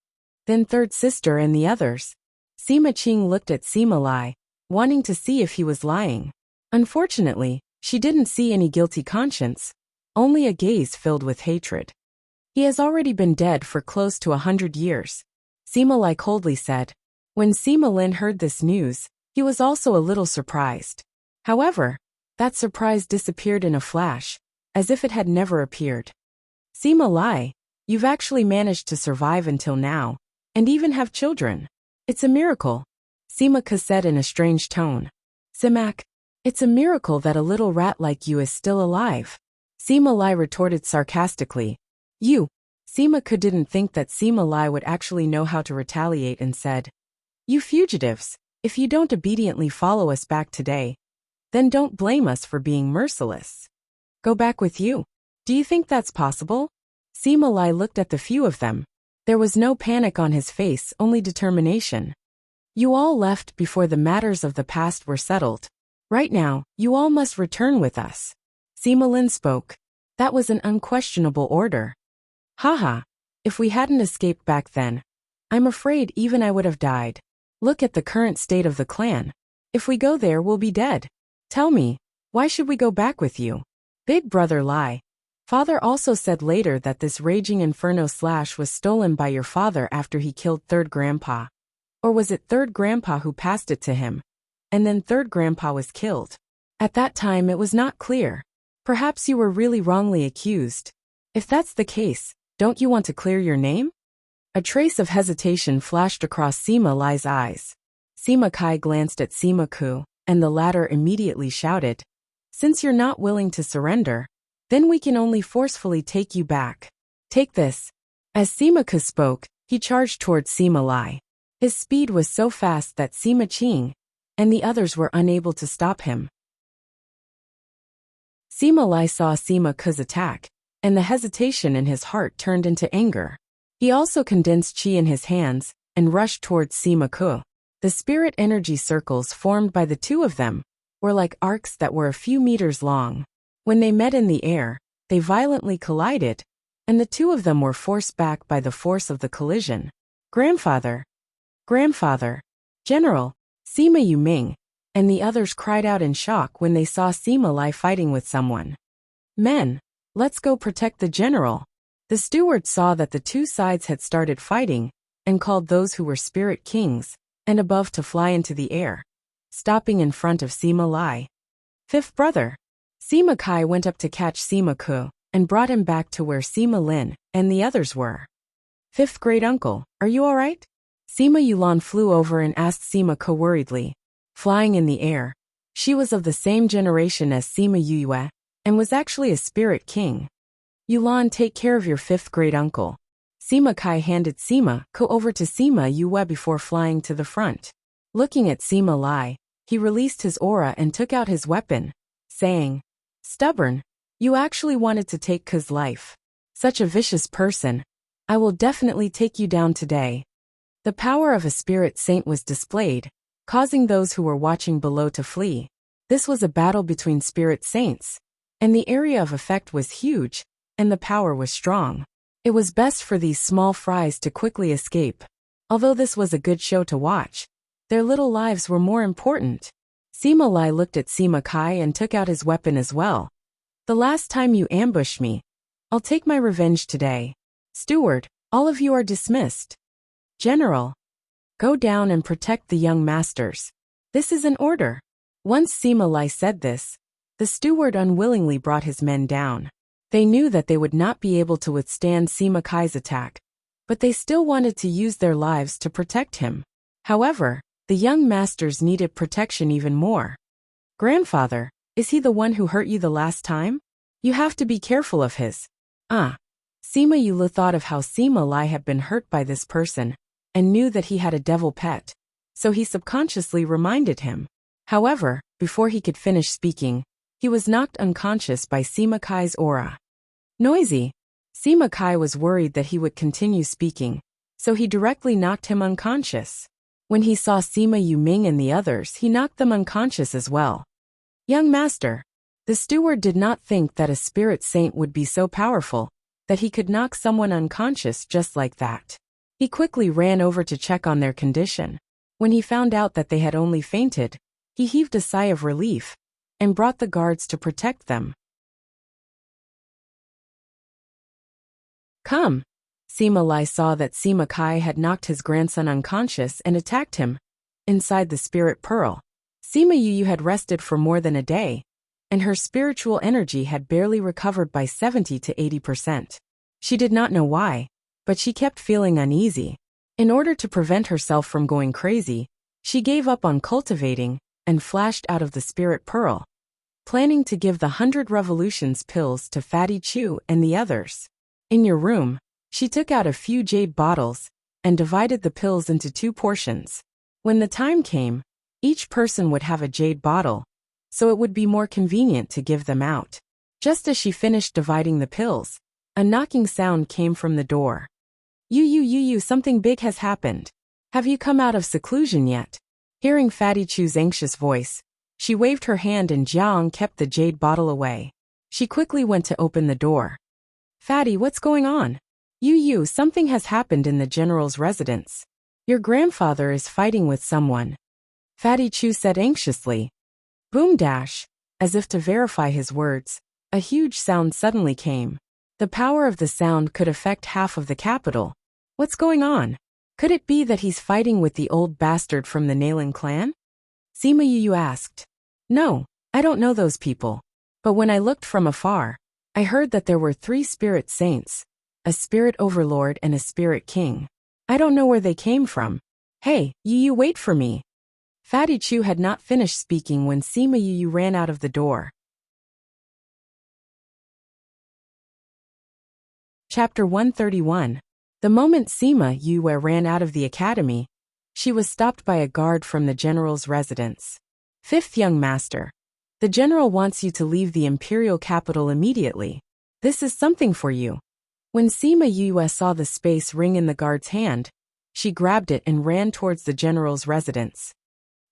Then third sister and the others. Sima Qing looked at Sima Lai, wanting to see if he was lying. Unfortunately, she didn't see any guilty conscience, only a gaze filled with hatred. He has already been dead for close to 100 years, Sima Lai coldly said. When Sima Lin heard this news, he was also a little surprised. However, that surprise disappeared in a flash, as if it had never appeared. Sima Lai, you've actually managed to survive until now, and even have children. It's a miracle, Sima Ke said in a strange tone. Simak, it's a miracle that a little rat like you is still alive, Sima Lai retorted sarcastically. You. Sima Ke didn't think that Sima Lai would actually know how to retaliate and said, You fugitives, if you don't obediently follow us back today, then don't blame us for being merciless. Go back with you. Do you think that's possible? Sima Lai looked at the few of them. There was no panic on his face, only determination. You all left before the matters of the past were settled. Right now, you all must return with us. Sima Lin spoke. That was an unquestionable order. Haha, if we hadn't escaped back then, I'm afraid even I would have died. Look at the current state of the clan. If we go there, we'll be dead. Tell me, why should we go back with you? Big brother lie. Father also said later that this raging inferno slash was stolen by your father after he killed third grandpa. Or was it third grandpa who passed it to him? And then third grandpa was killed. At that time it was not clear. Perhaps you were really wrongly accused. If that's the case, don't you want to clear your name? A trace of hesitation flashed across Sima Lai's eyes. Sima Kai glanced at Sima Ku, and the latter immediately shouted, Since you're not willing to surrender, then we can only forcefully take you back. Take this. As Sima Ku spoke, he charged towards Sima Lai. His speed was so fast that Sima Qing and the others were unable to stop him. Sima Lai saw Sima Ku's attack, and the hesitation in his heart turned into anger. He also condensed chi in his hands and rushed towards Sima Ku. The spirit energy circles formed by the two of them were like arcs that were a few meters long. When they met in the air, they violently collided, and the two of them were forced back by the force of the collision. Grandfather! Grandfather! General! Sima Yuming, and the others cried out in shock when they saw Sima Lai fighting with someone. Men! Let's go protect the general! The steward saw that the two sides had started fighting, and called those who were spirit kings and above to fly into the air, stopping in front of Sima Lai. Fifth brother! Sima Kai went up to catch Sima Ku and brought him back to where Sima Lin and the others were. Fifth great uncle, are you all right? Sima Yulan flew over and asked Sima Ku worriedly. Flying in the air, she was of the same generation as Sima Yue and was actually a spirit king. Yulan, take care of your fifth great uncle. Sima Kai handed Sima Ku over to Sima Yue before flying to the front. Looking at Sima Lai, he released his aura and took out his weapon, saying, Stubborn, you actually wanted to take Ku's life. Such a vicious person. I will definitely take you down today. The power of a spirit saint was displayed, causing those who were watching below to flee. This was a battle between spirit saints, and the area of effect was huge, and the power was strong. It was best for these small fries to quickly escape. Although this was a good show to watch, their little lives were more important. Sima Lai looked at Sima Kai and took out his weapon as well. The last time you ambushed me, I'll take my revenge today. Steward, all of you are dismissed. General, go down and protect the young masters. This is an order. Once Sima Lai said this, the steward unwillingly brought his men down. They knew that they would not be able to withstand Sima Kai's attack, but they still wanted to use their lives to protect him. However, the young masters needed protection even more. Grandfather, is he the one who hurt you the last time? You have to be careful of his. Sima Yue thought of how Sima Lai had been hurt by this person, and knew that he had a devil pet, so he subconsciously reminded him. However, before he could finish speaking, he was knocked unconscious by Sima Kai's aura. Noisy, Sima Kai was worried that he would continue speaking, so he directly knocked him unconscious. When he saw Sima Yuming and the others, he knocked them unconscious as well. Young master, the steward did not think that a spirit saint would be so powerful that he could knock someone unconscious just like that. He quickly ran over to check on their condition. When he found out that they had only fainted, he heaved a sigh of relief and brought the guards to protect them. Come. Sima Lai saw that Sima Kai had knocked his grandson unconscious and attacked him. Inside the spirit pearl, Sima Yu had rested for more than a day, and her spiritual energy had barely recovered by 70 to 80%. She did not know why, but she kept feeling uneasy. In order to prevent herself from going crazy, she gave up on cultivating and flashed out of the spirit pearl, planning to give the 100 revolutions pills to Fatty Chu and the others. In your room, she took out a few jade bottles and divided the pills into 2 portions. When the time came, each person would have a jade bottle, so it would be more convenient to give them out. Just as she finished dividing the pills, a knocking sound came from the door. You, something big has happened. Have you come out of seclusion yet? Hearing Fatty Chu's anxious voice, she waved her hand and Jiang kept the jade bottle away. She quickly went to open the door. Fatty, what's going on? You, something has happened in the general's residence. Your grandfather is fighting with someone. Fatty Chu said anxiously. Boom dash. As if to verify his words, a huge sound suddenly came. The power of the sound could affect half of the capital. What's going on? Could it be that he's fighting with the old bastard from the Nailing clan? Sima Yu asked. No, I don't know those people. But when I looked from afar, I heard that there were 3 spirit saints, a spirit overlord and a spirit king. I don't know where they came from. Hey, you wait for me. Fatty Chu had not finished speaking when Sima Yu ran out of the door. Chapter 131. The moment Sima Yu ran out of the academy, she was stopped by a guard from the general's residence. 5th young master. The general wants you to leave the imperial capital immediately. This is something for you. When Sima Yu saw the space ring in the guard's hand, she grabbed it and ran towards the general's residence.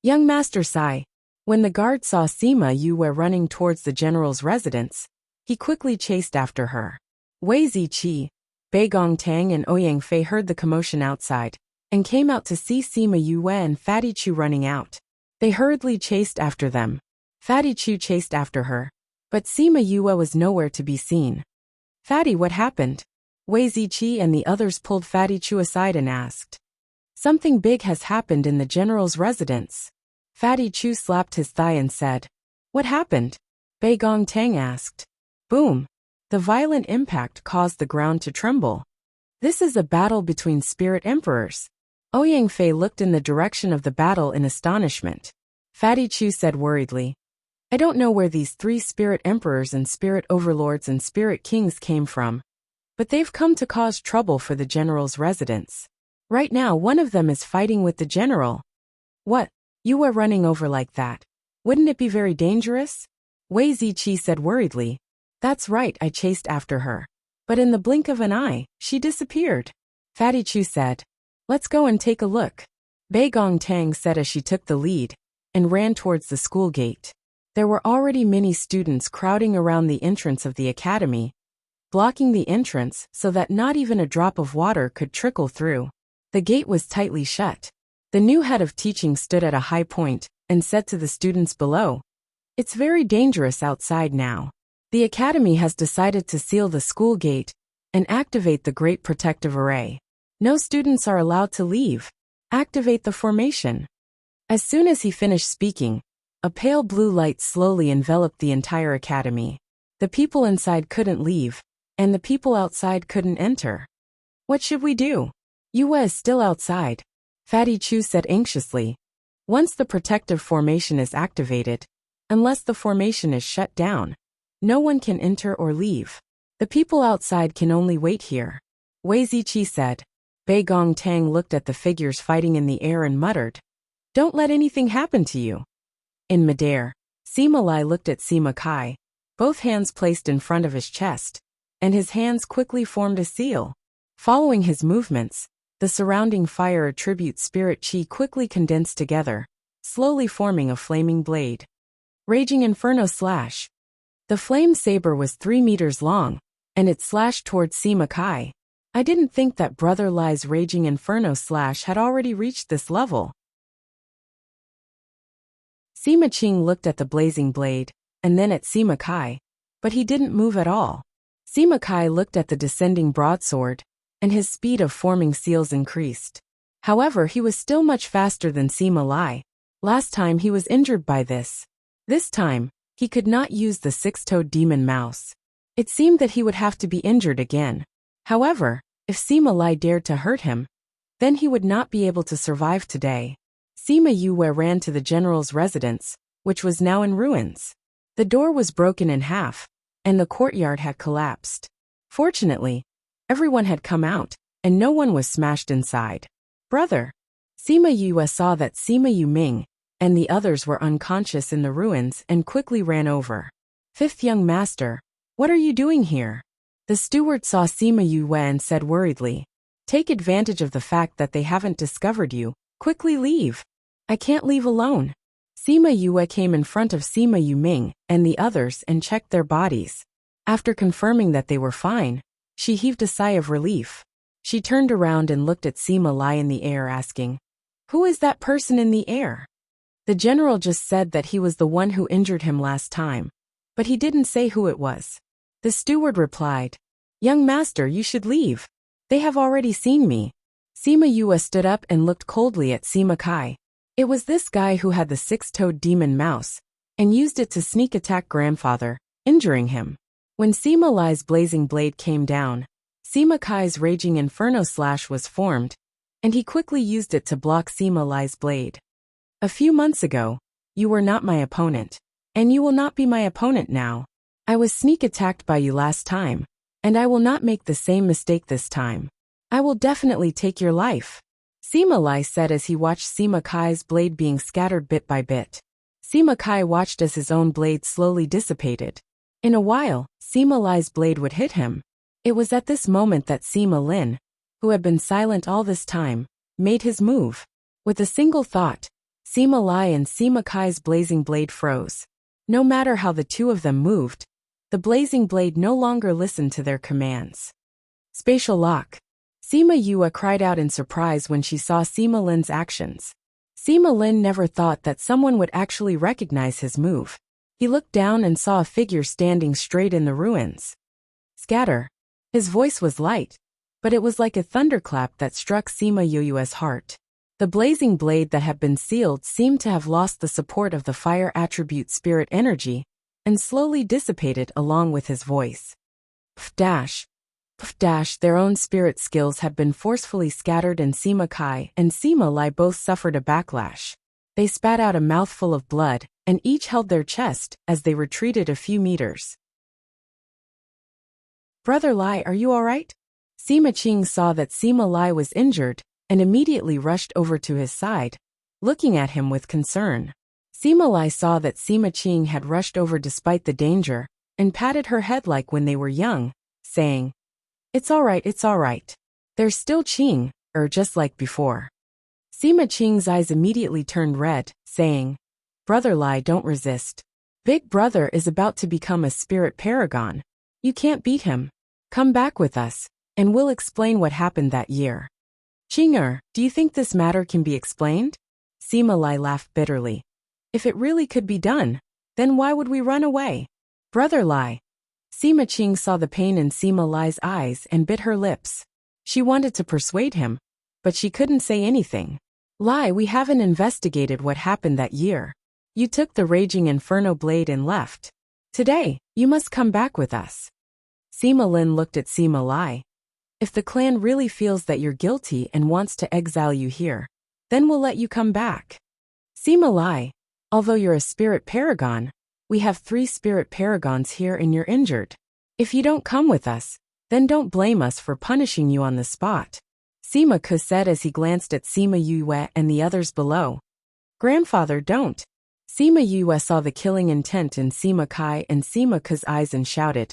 Young Master Sai. When the guard saw Sima Yu running towards the general's residence, he quickly chased after her. Wei Ziqi, Bei Gongtang and Ouyang Fei heard the commotion outside and came out to see Sima Yu and Fatty Chu running out. They hurriedly chased after them. Fatty Chu chased after her, but Sima Yu was nowhere to be seen. Fatty, what happened? Wei Ziqi and the others pulled Fatty Chu aside and asked. Something big has happened in the general's residence. Fatty Chu slapped his thigh and said. What happened? Bei Gongtang asked. Boom. The violent impact caused the ground to tremble. This is a battle between spirit emperors. Ouyang Fei looked in the direction of the battle in astonishment. Fatty Chu said worriedly. I don't know where these 3 spirit emperors and spirit overlords and spirit kings came from, but they've come to cause trouble for the general's residence. Right now one of them is fighting with the general. What? You were running over like that. Wouldn't it be very dangerous? Wei Ziqi said worriedly. That's right, I chased after her. But in the blink of an eye, she disappeared. Fatty Chu said. Let's go and take a look. Bei Gongtang said as she took the lead and ran towards the school gate. There were already many students crowding around the entrance of the academy, blocking the entrance so that not even a drop of water could trickle through. The gate was tightly shut. The new head of teaching stood at a high point and said to the students below, It's very dangerous outside now. The academy has decided to seal the school gate and activate the Great Protective Array. No students are allowed to leave. Activate the formation. As soon as he finished speaking, a pale blue light slowly enveloped the entire academy. The people inside couldn't leave, and the people outside couldn't enter. What should we do? Yue is still outside. Fatty Chu said anxiously. Once the protective formation is activated, unless the formation is shut down, no one can enter or leave. The people outside can only wait here. Wei Ziqi said. Bei Gongtang looked at the figures fighting in the air and muttered. Don't let anything happen to you. In midair, Sima Lai looked at Sima Kai, both hands placed in front of his chest, and his hands quickly formed a seal. Following his movements, the surrounding fire attribute spirit chi quickly condensed together, slowly forming a flaming blade. Raging Inferno Slash. The flame saber was 3 meters long, and it slashed towards Sima Kai. I didn't think that Brother Lai's Raging Inferno Slash had already reached this level. Sima Qing looked at the blazing blade, and then at Sima Kai, but he didn't move at all. Sima Kai looked at the descending broadsword, and his speed of forming seals increased. However, he was still much faster than Sima Lai. Last time he was injured by this. This time, he could not use the six-toed demon mouse. It seemed that he would have to be injured again. However, if Sima Lai dared to hurt him, then he would not be able to survive today. Sima Yue ran to the general's residence, which was now in ruins. The door was broken in half, and the courtyard had collapsed. Fortunately, everyone had come out, and no one was smashed inside. Brother. Sima Yue saw that Sima Yuming and the others were unconscious in the ruins and quickly ran over. Fifth young master, what are you doing here? The steward saw Sima Yue and said worriedly, take advantage of the fact that they haven't discovered you. Quickly leave. I can't leave alone. Sima Yue came in front of Sima Yuming and the others and checked their bodies. After confirming that they were fine, she heaved a sigh of relief. She turned around and looked at Sima Lai in the air, asking, who is that person in the air? The general just said that he was the one who injured him last time, but he didn't say who it was. The steward replied, young master, you should leave. They have already seen me. Sima Yue stood up and looked coldly at Sima Kai. It was this guy who had the six-toed demon mouse, and used it to sneak attack grandfather, injuring him. When Sima Lai's blazing blade came down, Sima Kai's Raging Inferno Slash was formed, and he quickly used it to block Sima Lai's blade. A few months ago, you were not my opponent, and you will not be my opponent now. I was sneak attacked by you last time, and I will not make the same mistake this time. I will definitely take your life. Sima Lai said as he watched Sima Kai's blade being scattered bit by bit. Sima Kai watched as his own blade slowly dissipated. In a while, Sima Lai's blade would hit him. It was at this moment that Sima Lin, who had been silent all this time, made his move. With a single thought, Sima Lai and Sima Kai's blazing blade froze. No matter how the two of them moved, the blazing blade no longer listened to their commands. Spatial lock. Sima Yue cried out in surprise when she saw Sima Lin's actions. Sima Lin never thought that someone would actually recognize his move. He looked down and saw a figure standing straight in the ruins. Scatter. His voice was light, but it was like a thunderclap that struck Sima Yue's heart. The blazing blade that had been sealed seemed to have lost the support of the fire attribute spirit energy, and slowly dissipated along with his voice. Pf dash. Pf dash. Their own spirit skills had been forcefully scattered, and Sima Kai and Sima Lai both suffered a backlash. They spat out a mouthful of blood, and each held their chest as they retreated a few meters. Brother Lai, are you alright? Sima Qing saw that Sima Lai was injured, and immediately rushed over to his side, looking at him with concern. Sima Lai saw that Sima Qing had rushed over despite the danger, and patted her head like when they were young, saying, it's alright. There's still Qing, just like before. Sima Qing's eyes immediately turned red, saying, Brother Lai, don't resist. Big brother is about to become a spirit paragon. You can't beat him. Come back with us, and we'll explain what happened that year. Qinger, do you think this matter can be explained? Sima Lai laughed bitterly. If it really could be done, then why would we run away? Brother Lai. Sima Qing saw the pain in Sima Lai's eyes and bit her lips. She wanted to persuade him, but she couldn't say anything. Lai, we haven't investigated what happened that year. You took the Raging Inferno blade and left. Today, you must come back with us. Sima Lin looked at Sima Lai. If the clan really feels that you're guilty and wants to exile you here, then we'll let you come back. Sima Lai, although you're a spirit paragon, we have 3 spirit paragons here and you're injured. If you don't come with us, then don't blame us for punishing you on the spot. Sima Ke said as he glanced at Sima Yue and the others below. Grandfather, don't. Sima Yue saw the killing intent in Sima Kai and Sima Ke's eyes and shouted,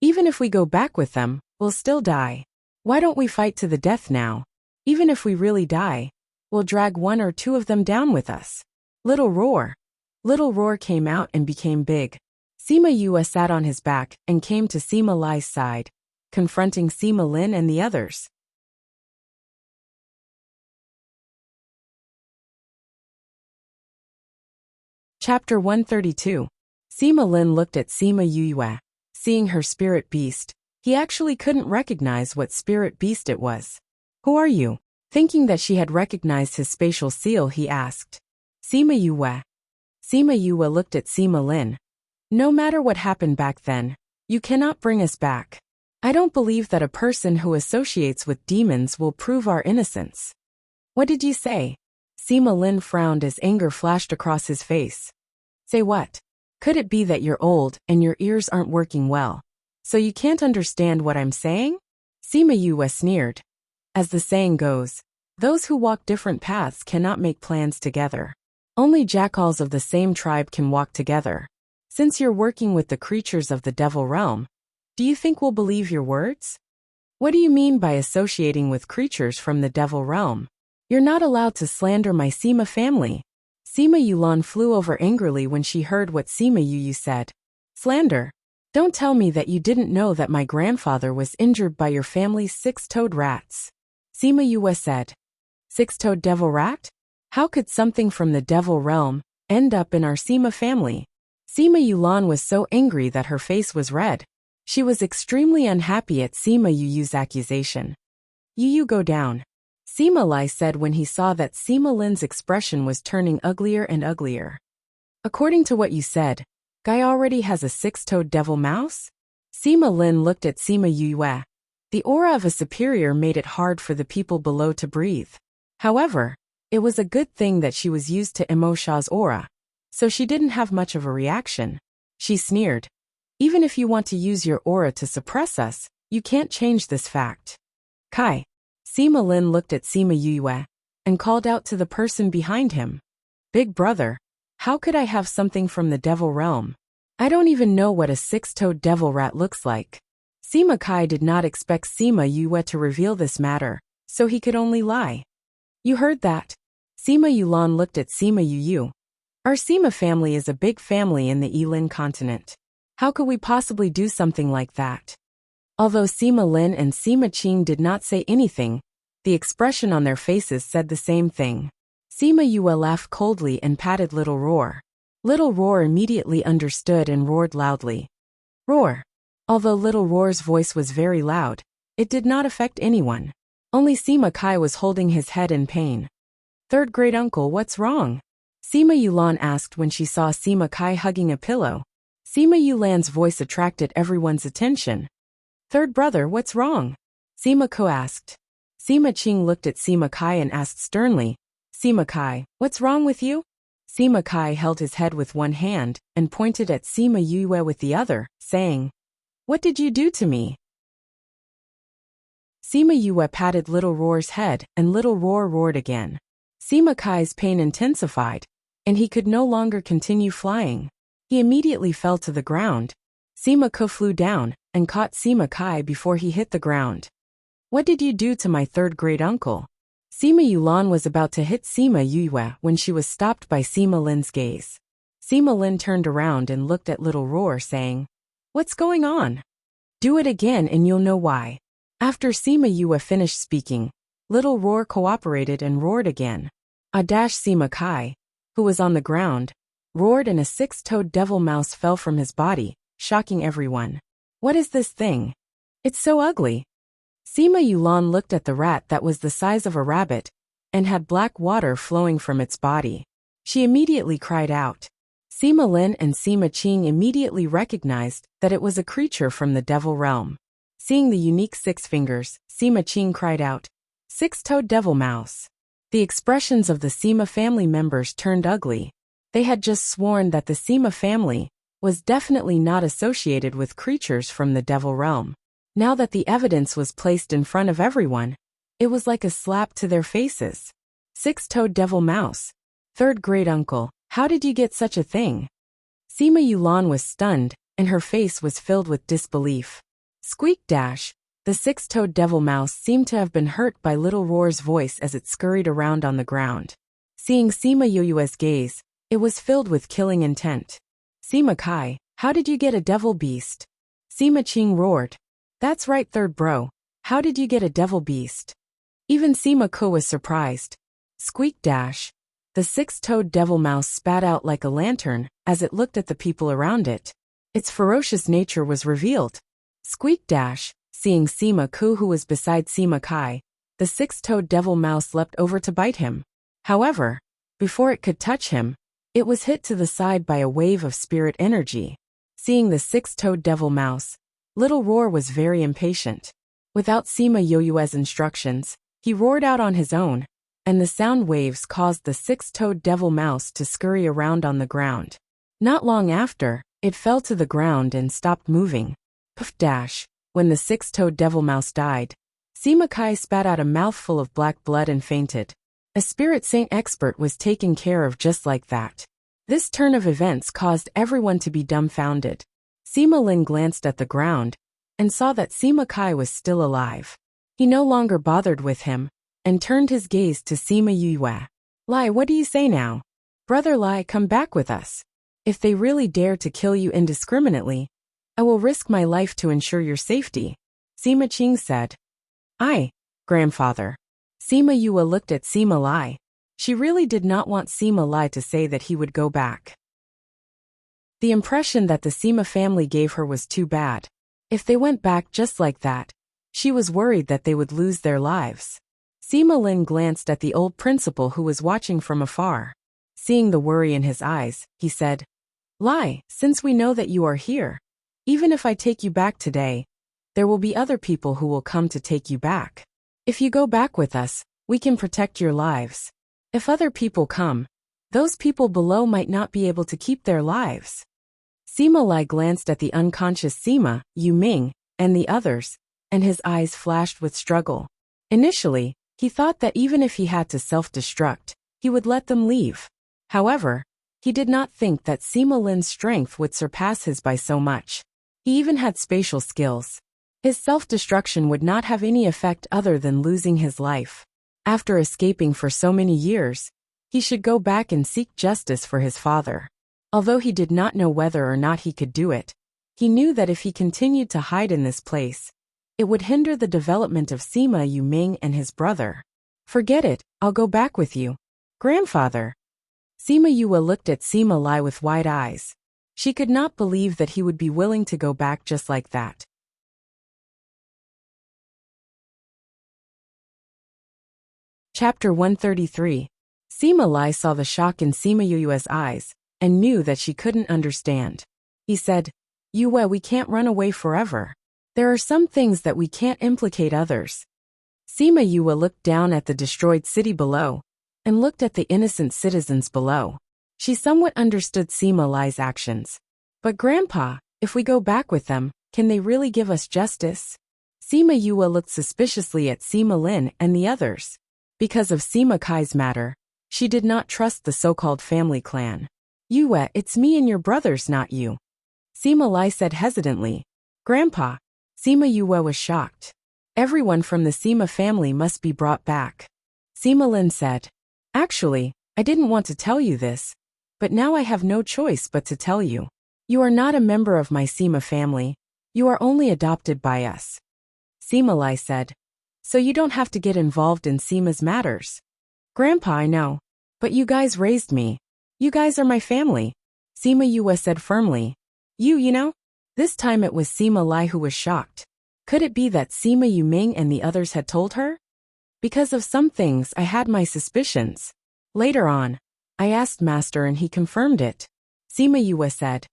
Even if we go back with them, we'll still die. Why don't we fight to the death now? Even if we really die, we'll drag one or two of them down with us. Little Roar. Little Roar came out and became big. Sima Yue sat on his back and came to Sima Lai's side, confronting Sima Lin and the others. Chapter 132. Sima Lin looked at Sima Yue. Seeing her spirit beast, he actually couldn't recognize what spirit beast it was. Who are you? Thinking that she had recognized his spatial seal, he asked. Sima Yue. Sima Yue looked at Sima Lin. No matter what happened back then, you cannot bring us back. I don't believe that a person who associates with demons will prove our innocence. What did you say? Sima Lin frowned as anger flashed across his face. Say what? Could it be that you're old and your ears aren't working well, so you can't understand what I'm saying? Sima Yue sneered. As the saying goes, those who walk different paths cannot make plans together. Only jackals of the same tribe can walk together. Since you're working with the creatures of the devil realm, do you think we'll believe your words? What do you mean by associating with creatures from the devil realm? You're not allowed to slander my Sima family. Sima Yulan flew over angrily when she heard what Sima Yu said. Slander? Don't tell me that you didn't know that my grandfather was injured by your family's six-toed rats. Sima Yue said. Six-toed devil rat? How could something from the devil realm end up in our Sima family? Sima Yulan was so angry that her face was red. She was extremely unhappy at Sima Yu's accusation. Yu, go down. Sima Lai said when he saw that Sima Lin's expression was turning uglier and uglier. According to what you said, Guy already has a six-toed devil mouse? Sima Lin looked at Sima Yue. The aura of a superior made it hard for the people below to breathe. However, it was a good thing that she was used to Imosha's aura, so she didn't have much of a reaction. She sneered. Even if you want to use your aura to suppress us, you can't change this fact. Kai. Sima Lin looked at Sima Yue and called out to the person behind him. Big brother, how could I have something from the devil realm? I don't even know what a six-toed devil rat looks like. Sima Kai did not expect Sima Yue to reveal this matter, so he could only lie. You heard that? Sima Yulan looked at Sima Yu. Our Sima family is a big family in the Yilin continent. How could we possibly do something like that? Although Sima Lin and Sima Qing did not say anything, the expression on their faces said the same thing. Sima Yue laughed coldly and patted Little Roar. Little Roar immediately understood and roared loudly. Roar! Although Little Roar's voice was very loud, it did not affect anyone. Only Sima Kai was holding his head in pain. Third great uncle, what's wrong? Sima Yulan asked when she saw Sima Kai hugging a pillow. Sima Yulan's voice attracted everyone's attention. Third brother, what's wrong? Sima Ko asked. Sima Qing looked at Sima Kai and asked sternly, Sima Kai, what's wrong with you? Sima Kai held his head with one hand and pointed at Sima Yue with the other, saying, What did you do to me? Sima Yue patted Little Roar's head and Little Roar roared again. Sima Kai's pain intensified, and he could no longer continue flying. He immediately fell to the ground. Sima Ko flew down and caught Sima Kai before he hit the ground. What did you do to my third great uncle? Sima Yulan was about to hit Sima Yue when she was stopped by Sima Lin's gaze. Sima Lin turned around and looked at Little Roar saying, What's going on? Do it again and you'll know why. After Sima Yue finished speaking, Little Roar cooperated and roared again. Sima Kai, who was on the ground, roared and a six-toed devil mouse fell from his body, shocking everyone. What is this thing? It's so ugly. Sima Yulan looked at the rat that was the size of a rabbit and had black water flowing from its body. She immediately cried out. Sima Lin and Sima Qing immediately recognized that it was a creature from the devil realm. Seeing the unique six fingers, Sima Qing cried out, Six-toed devil mouse. The expressions of the Sima family members turned ugly. They had just sworn that the Sima family was definitely not associated with creatures from the devil realm. Now that the evidence was placed in front of everyone, it was like a slap to their faces. Six-toed devil mouse. Third great uncle, how did you get such a thing? Sima Yulan was stunned, and her face was filled with disbelief. Squeak dash. The six-toed devil mouse seemed to have been hurt by Little Roar's voice as it scurried around on the ground. Seeing Sima Yuyue's gaze, it was filled with killing intent. Sima Kai, how did you get a devil beast? Sima Qing roared. That's right, third bro. How did you get a devil beast? Even Sima Ko was surprised. Squeak dash. The six-toed devil mouse spat out like a lantern as it looked at the people around it. Its ferocious nature was revealed. Squeak dash. Seeing Sima Ku, who was beside Sima Kai, the six-toed devil mouse leapt over to bite him. However, before it could touch him, it was hit to the side by a wave of spirit energy. Seeing the six-toed devil mouse, Little Roar was very impatient. Without Sima Yoyue's instructions, he roared out on his own, and the sound waves caused the six-toed devil mouse to scurry around on the ground. Not long after, it fell to the ground and stopped moving. Puff dash. When the six-toed devil mouse died, Sima Kai spat out a mouthful of black blood and fainted. A spirit saint expert was taken care of just like that. This turn of events caused everyone to be dumbfounded. Sima Lin glanced at the ground and saw that Sima Kai was still alive. He no longer bothered with him and turned his gaze to Sima Yuyue. Lai, what do you say now? Brother Lai, come back with us. If they really dare to kill you indiscriminately, I will risk my life to ensure your safety, Sima Qing said. Aye, grandfather. Sima Yue looked at Sima Lai. She really did not want Sima Lai to say that he would go back. The impression that the Sima family gave her was too bad. If they went back just like that, she was worried that they would lose their lives. Sima Lin glanced at the old principal who was watching from afar. Seeing the worry in his eyes, he said, Lai, since we know that you are here, even if I take you back today, there will be other people who will come to take you back. If you go back with us, we can protect your lives. If other people come, those people below might not be able to keep their lives. Sima Lai glanced at the unconscious Sima, Yu Ming, and the others, and his eyes flashed with struggle. Initially, he thought that even if he had to self-destruct, he would let them leave. However, he did not think that Sima Lin's strength would surpass his by so much. He even had spatial skills. His self-destruction would not have any effect other than losing his life. After escaping for so many years, he should go back and seek justice for his father. Although he did not know whether or not he could do it, he knew that if he continued to hide in this place, it would hinder the development of Sima Yu Ming and his brother. Forget it, I'll go back with you, grandfather. Sima Yue looked at Sima Lai with wide eyes. She could not believe that he would be willing to go back just like that. Chapter 133. Sima Lai saw the shock in Sima Yue's eyes and knew that she couldn't understand. He said, Yue, we can't run away forever. There are some things that we can't implicate others. Sima Yue looked down at the destroyed city below and looked at the innocent citizens below. She somewhat understood Sima Lai's actions. But Grandpa, if we go back with them, can they really give us justice? Sima Yue looked suspiciously at Sima Lin and the others. Because of Sima Kai's matter, she did not trust the so-called family clan. Yue, it's me and your brothers, not you. Sima Lai said hesitantly. Grandpa. Sima Yue was shocked. Everyone from the Sima family must be brought back. Sima Lin said. Actually, I didn't want to tell you this, but now I have no choice but to tell you. You are not a member of my Sima family. You are only adopted by us. Sima Lai said. So you don't have to get involved in Sima's matters. Grandpa, I know. But you guys raised me. You guys are my family. Sima Yue said firmly. You know? This time it was Sima Lai who was shocked. Could it be that Sima Yu Ming and the others had told her? Because of some things I had my suspicions. Later on, I asked Master and he confirmed it. Sima Yue said.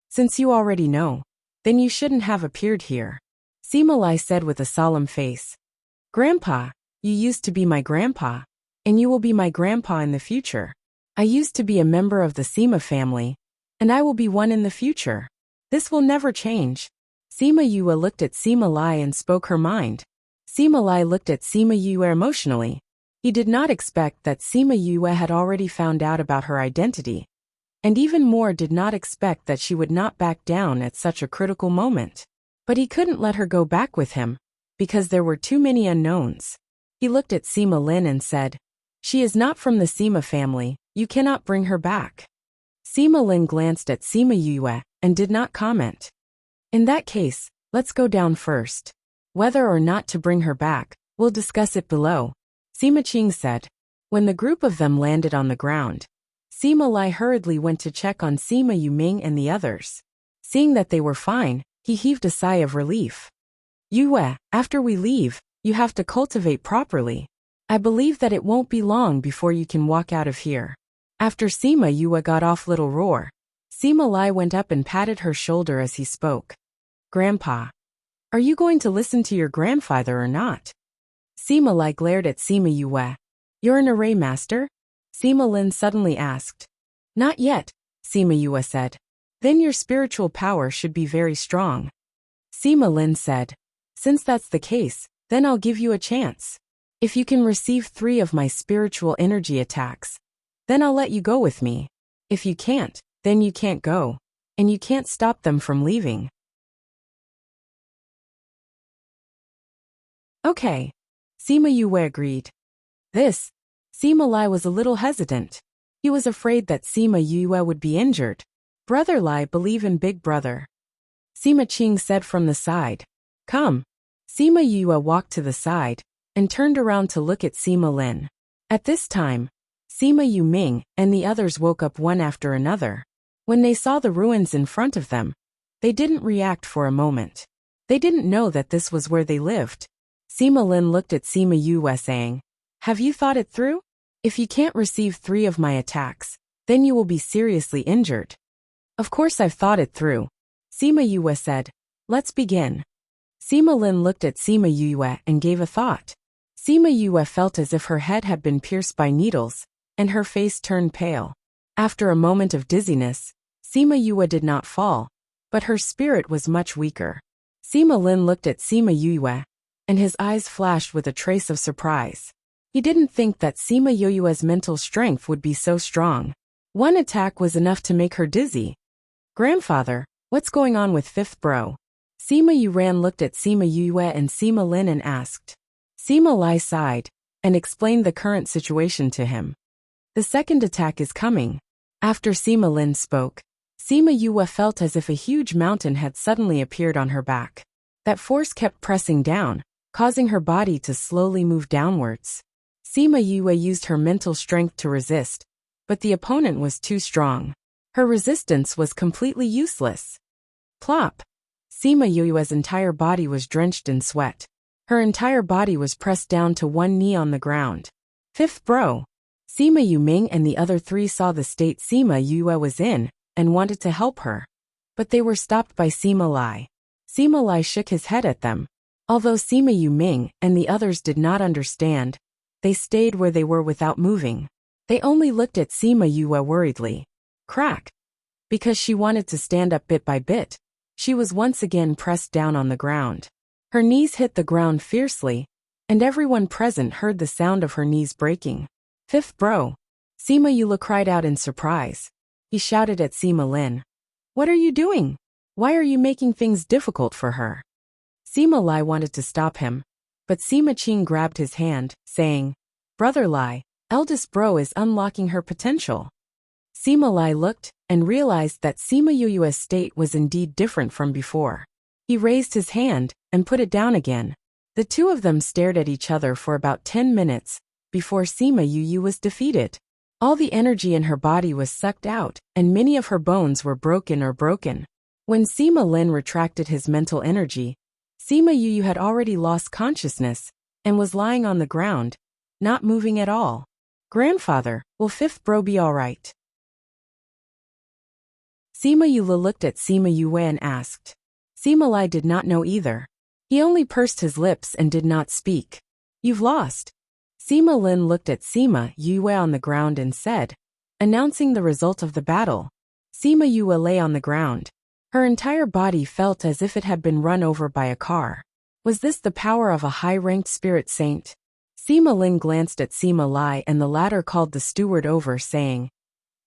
Since you already know, then you shouldn't have appeared here. Sima Lai said with a solemn face. Grandpa, you used to be my grandpa, and you will be my grandpa in the future. I used to be a member of the Sima family, and I will be one in the future. This will never change. Sima Yue looked at Sima Lai and spoke her mind. Sima Lai looked at Sima Yue emotionally. He did not expect that Sima Yue had already found out about her identity, and even more did not expect that she would not back down at such a critical moment. But he couldn't let her go back with him, because there were too many unknowns. He looked at Sima Lin and said, "She is not from the Sima family, you cannot bring her back." Sima Lin glanced at Sima Yue and did not comment. "In that case, let's go down first. Whether or not to bring her back, we'll discuss it below," Sima Qing said. When the group of them landed on the ground, Sima Lai hurriedly went to check on Sima Yuming and the others. Seeing that they were fine, he heaved a sigh of relief. "Yue, after we leave, you have to cultivate properly. I believe that it won't be long before you can walk out of here." After Sima Yue got off Little Roar, Sima Lai went up and patted her shoulder as he spoke. "Grandpa, are you going to listen to your grandfather or not?" Sima Lai glared at Sima Yue. "You're an array master?" Sima Lin suddenly asked. "Not yet," Sima Yue said. "Then your spiritual power should be very strong." Sima Lin said, "Since that's the case, then I'll give you a chance. If you can receive 3 of my spiritual energy attacks, then I'll let you go with me. If you can't, then you can't go, and you can't stop them from leaving." "Okay." Sima Yue agreed. Sima Lai was a little hesitant. He was afraid that Sima Yue would be injured. "Brother Lai believe in Big Brother," Sima Qing said from the side. "Come." Sima Yue walked to the side and turned around to look at Sima Lin. At this time, Sima Yuming and the others woke up one after another. When they saw the ruins in front of them, they didn't react for a moment. They didn't know that this was where they lived. Sima Lin looked at Sima Yue saying, "Have you thought it through? If you can't receive 3 of my attacks, then you will be seriously injured." "Of course I've thought it through," Sima Yue said. "Let's begin." Sima Lin looked at Sima Yue and gave a thought. Sima Yue felt as if her head had been pierced by needles, and her face turned pale. After a moment of dizziness, Sima Yue did not fall, but her spirit was much weaker. Sima Lin looked at Sima Yue, and his eyes flashed with a trace of surprise. He didn't think that Sima Yue's mental strength would be so strong. 1 attack was enough to make her dizzy. "Grandfather, what's going on with 5th bro?" Sima Yuran looked at Sima Yue and Sima Lin and asked. Sima Lai sighed and explained the current situation to him. "The 2nd attack is coming." After Sima Lin spoke, Sima Yue felt as if a huge mountain had suddenly appeared on her back. That force kept pressing down, causing her body to slowly move downwards. Sima Yue used her mental strength to resist, but the opponent was too strong. Her resistance was completely useless. Plop! Sima Yue's entire body was drenched in sweat. Her entire body was pressed down to 1 knee on the ground. 5th bro! Sima Yuming and the other 3 saw the state Sima Yue was in and wanted to help her. But they were stopped by Sima Lai. Sima Lai shook his head at them. Although Sima Yuming and the others did not understand, they stayed where they were without moving. They only looked at Sima Yue worriedly. Crack! Because she wanted to stand up bit by bit, she was once again pressed down on the ground. Her knees hit the ground fiercely, and everyone present heard the sound of her knees breaking. 5th bro! Sima Yue cried out in surprise. He shouted at Sima Lin. "What are you doing? Why are you making things difficult for her?" Sima Lai wanted to stop him, but Sima Qing grabbed his hand, saying, "Brother Lai, eldest bro is unlocking her potential." Sima Lai looked and realized that Sima Yue's state was indeed different from before. He raised his hand and put it down again. The 2 of them stared at each other for about 10 minutes before Sima Yue was defeated. All the energy in her body was sucked out, and many of her bones were broken. When Sima Lin retracted his mental energy, Sima Yue had already lost consciousness and was lying on the ground, not moving at all. "Grandfather, will 5th bro be all right?" Sima Yue looked at Sima Yue and asked. Sima Lai did not know either. He only pursed his lips and did not speak. "You've lost." Sima Lin looked at Sima Yue on the ground and said, announcing the result of the battle. Sima Yue lay on the ground. Her entire body felt as if it had been run over by a car. Was this the power of a high-ranked spirit saint? Sima Lin glanced at Sima Lai and the latter called the steward over saying,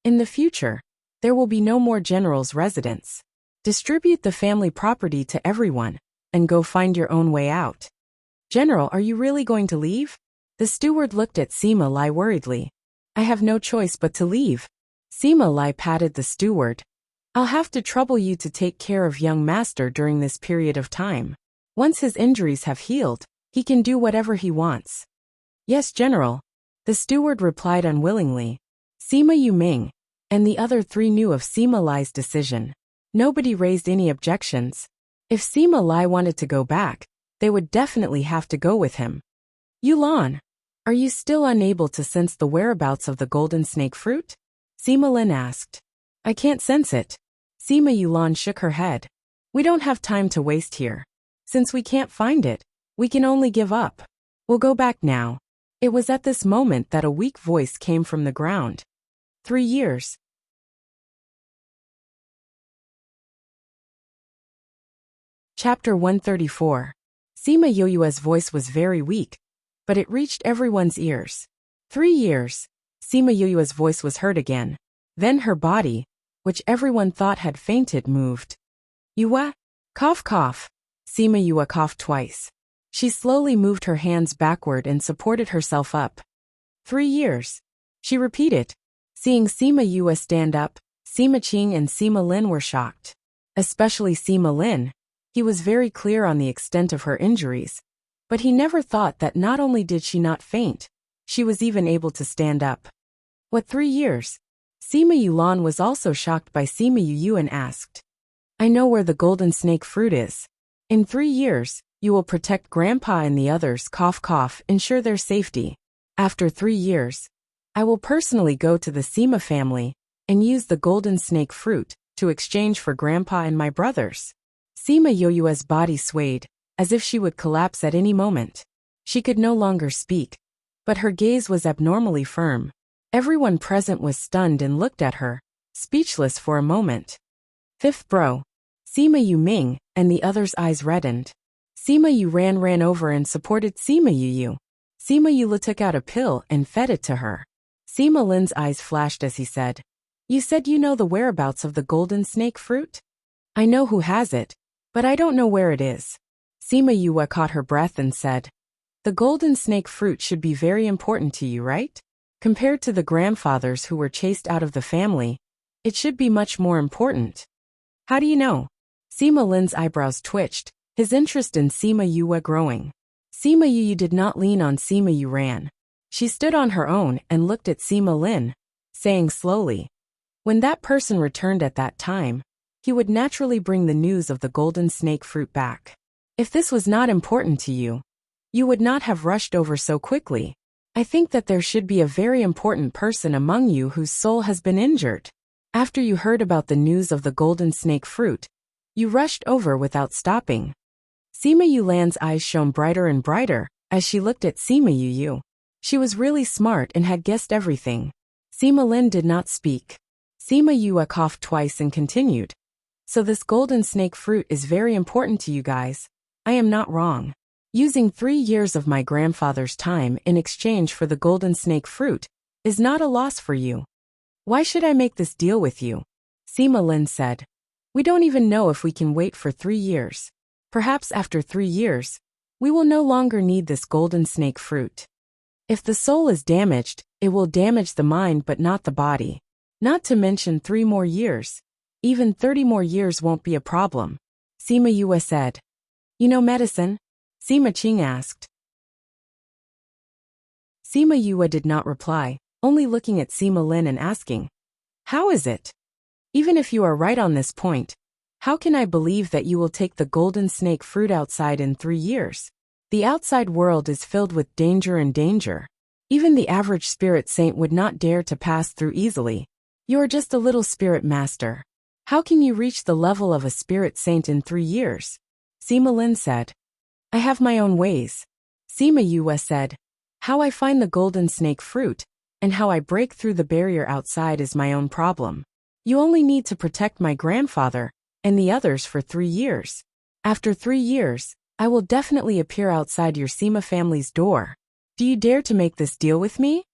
"In the future, there will be no more general's residence. Distribute the family property to everyone, and go find your own way out. General, are you really going to leave? The steward looked at Sima Lai worriedly. I have no choice but to leave. Sima Lai patted the steward. I'll have to trouble you to take care of young master during this period of time. Once his injuries have healed, he can do whatever he wants. Yes, General. The steward replied unwillingly. Sima Yuming and the other three knew of Sima Lai's decision. Nobody raised any objections. If Sima Lai wanted to go back, they would definitely have to go with him. Yulan, are you still unable to sense the whereabouts of the golden snake fruit? Sima Lin asked. I can't sense it. Sima Yulan shook her head. We don't have time to waste here. Since we can't find it, we can only give up. We'll go back now. It was at this moment that a weak voice came from the ground. 3 years. Chapter 134. Sima Yoyue's voice was very weak, but it reached everyone's ears. 3 years. Sima Yoyue's voice was heard again. Then her body, which everyone thought had fainted, moved. Yue? Cough cough. Sima Yue coughed twice. She slowly moved her hands backward and supported herself up. 3 years. She repeated. Seeing Sima Yue stand up, Sima Qing and Sima Lin were shocked. Especially Sima Lin. He was very clear on the extent of her injuries, but he never thought that not only did she not faint, she was even able to stand up. What 3 years? Sima Yulan was also shocked by Sima Yu and asked. I know where the golden snake fruit is. In 3 years, you will protect Grandpa and the others, cough cough, ensure their safety. After 3 years, I will personally go to the Sima family and use the golden snake fruit to exchange for Grandpa and my brothers. Sima Yoyue's body swayed, as if she would collapse at any moment. She could no longer speak, but her gaze was abnormally firm. Everyone present was stunned and looked at her, speechless for a moment. Fifth bro. Sima Yuming and the others' eyes reddened. Sima Yu ran over and supported Sima Yu. Sima Yu took out a pill and fed it to her. Sima Lin's eyes flashed as he said, You said you know the whereabouts of the golden snake fruit? I know who has it, but I don't know where it is. Sima Yue caught her breath and said, The golden snake fruit should be very important to you, right? Compared to the grandfathers who were chased out of the family, it should be much more important. How do you know? Sima Lin's eyebrows twitched, his interest in Sima Yue growing. Sima Yu did not lean on Sima Yu ran. She stood on her own and looked at Sima Lin, saying slowly, When that person returned at that time, he would naturally bring the news of the golden snake fruit back. If this was not important to you, you would not have rushed over so quickly. I think that there should be a very important person among you whose soul has been injured. After you heard about the news of the golden snake fruit, you rushed over without stopping. Sima Yulan's eyes shone brighter and brighter as she looked at Sima Yu. She was really smart and had guessed everything. Sima Lin did not speak. Sima Yue coughed twice and continued. So this golden snake fruit is very important to you guys. I am not wrong. Using 3 years of my grandfather's time in exchange for the golden snake fruit is not a loss for you. Why should I make this deal with you? Sima Lin said. We don't even know if we can wait for 3 years. Perhaps after 3 years, we will no longer need this golden snake fruit. If the soul is damaged, it will damage the mind but not the body. Not to mention 3 more years. Even 30 more years won't be a problem. Sima Yue said. You know medicine? Sima Qing asked. Sima Yue did not reply, only looking at Sima Lin and asking, How is it? Even if you are right on this point, how can I believe that you will take the golden snake fruit outside in 3 years? The outside world is filled with danger and danger. Even the average spirit saint would not dare to pass through easily. You are just a little spirit master. How can you reach the level of a spirit saint in 3 years? Sima Lin said. I have my own ways. Sima Yue said. How I find the golden snake fruit, and how I break through the barrier outside is my own problem. You only need to protect my grandfather and the others for 3 years. After 3 years, I will definitely appear outside your Sima family's door. Do you dare to make this deal with me?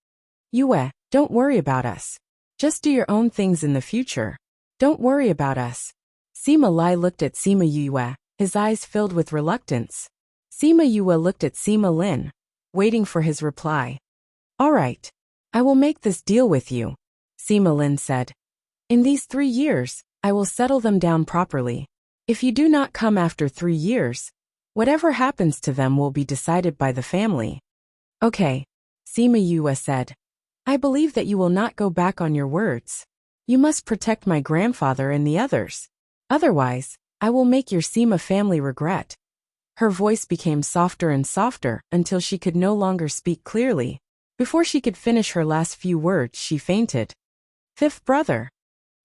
Yue, don't worry about us. Just do your own things in the future. Don't worry about us. Sima Lai looked at Sima Yue, his eyes filled with reluctance. Sima Yue looked at Sima Lin, waiting for his reply. All right. I will make this deal with you, Sima Lin said. In these 3 years, I will settle them down properly. If you do not come after 3 years, whatever happens to them will be decided by the family. Okay, Sima Yue said. I believe that you will not go back on your words. You must protect my grandfather and the others. Otherwise, I will make your Sima family regret. Her voice became softer and softer until she could no longer speak clearly. Before she could finish her last few words, she fainted. 5th brother.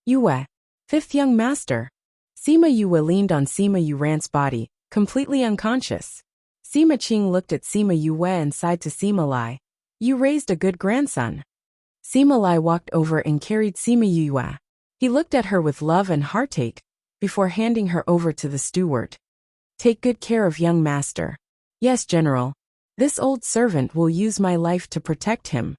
Yue. 5th young master. Sima Yue leaned on Sima Yuran's body, completely unconscious. Sima Qing looked at Sima Yue and sighed to Sima Lai. You raised a good grandson. Sima Lai walked over and carried Sima Yue. He looked at her with love and heartache, before handing her over to the steward. Take good care of young master. Yes, General. This old servant will use my life to protect him.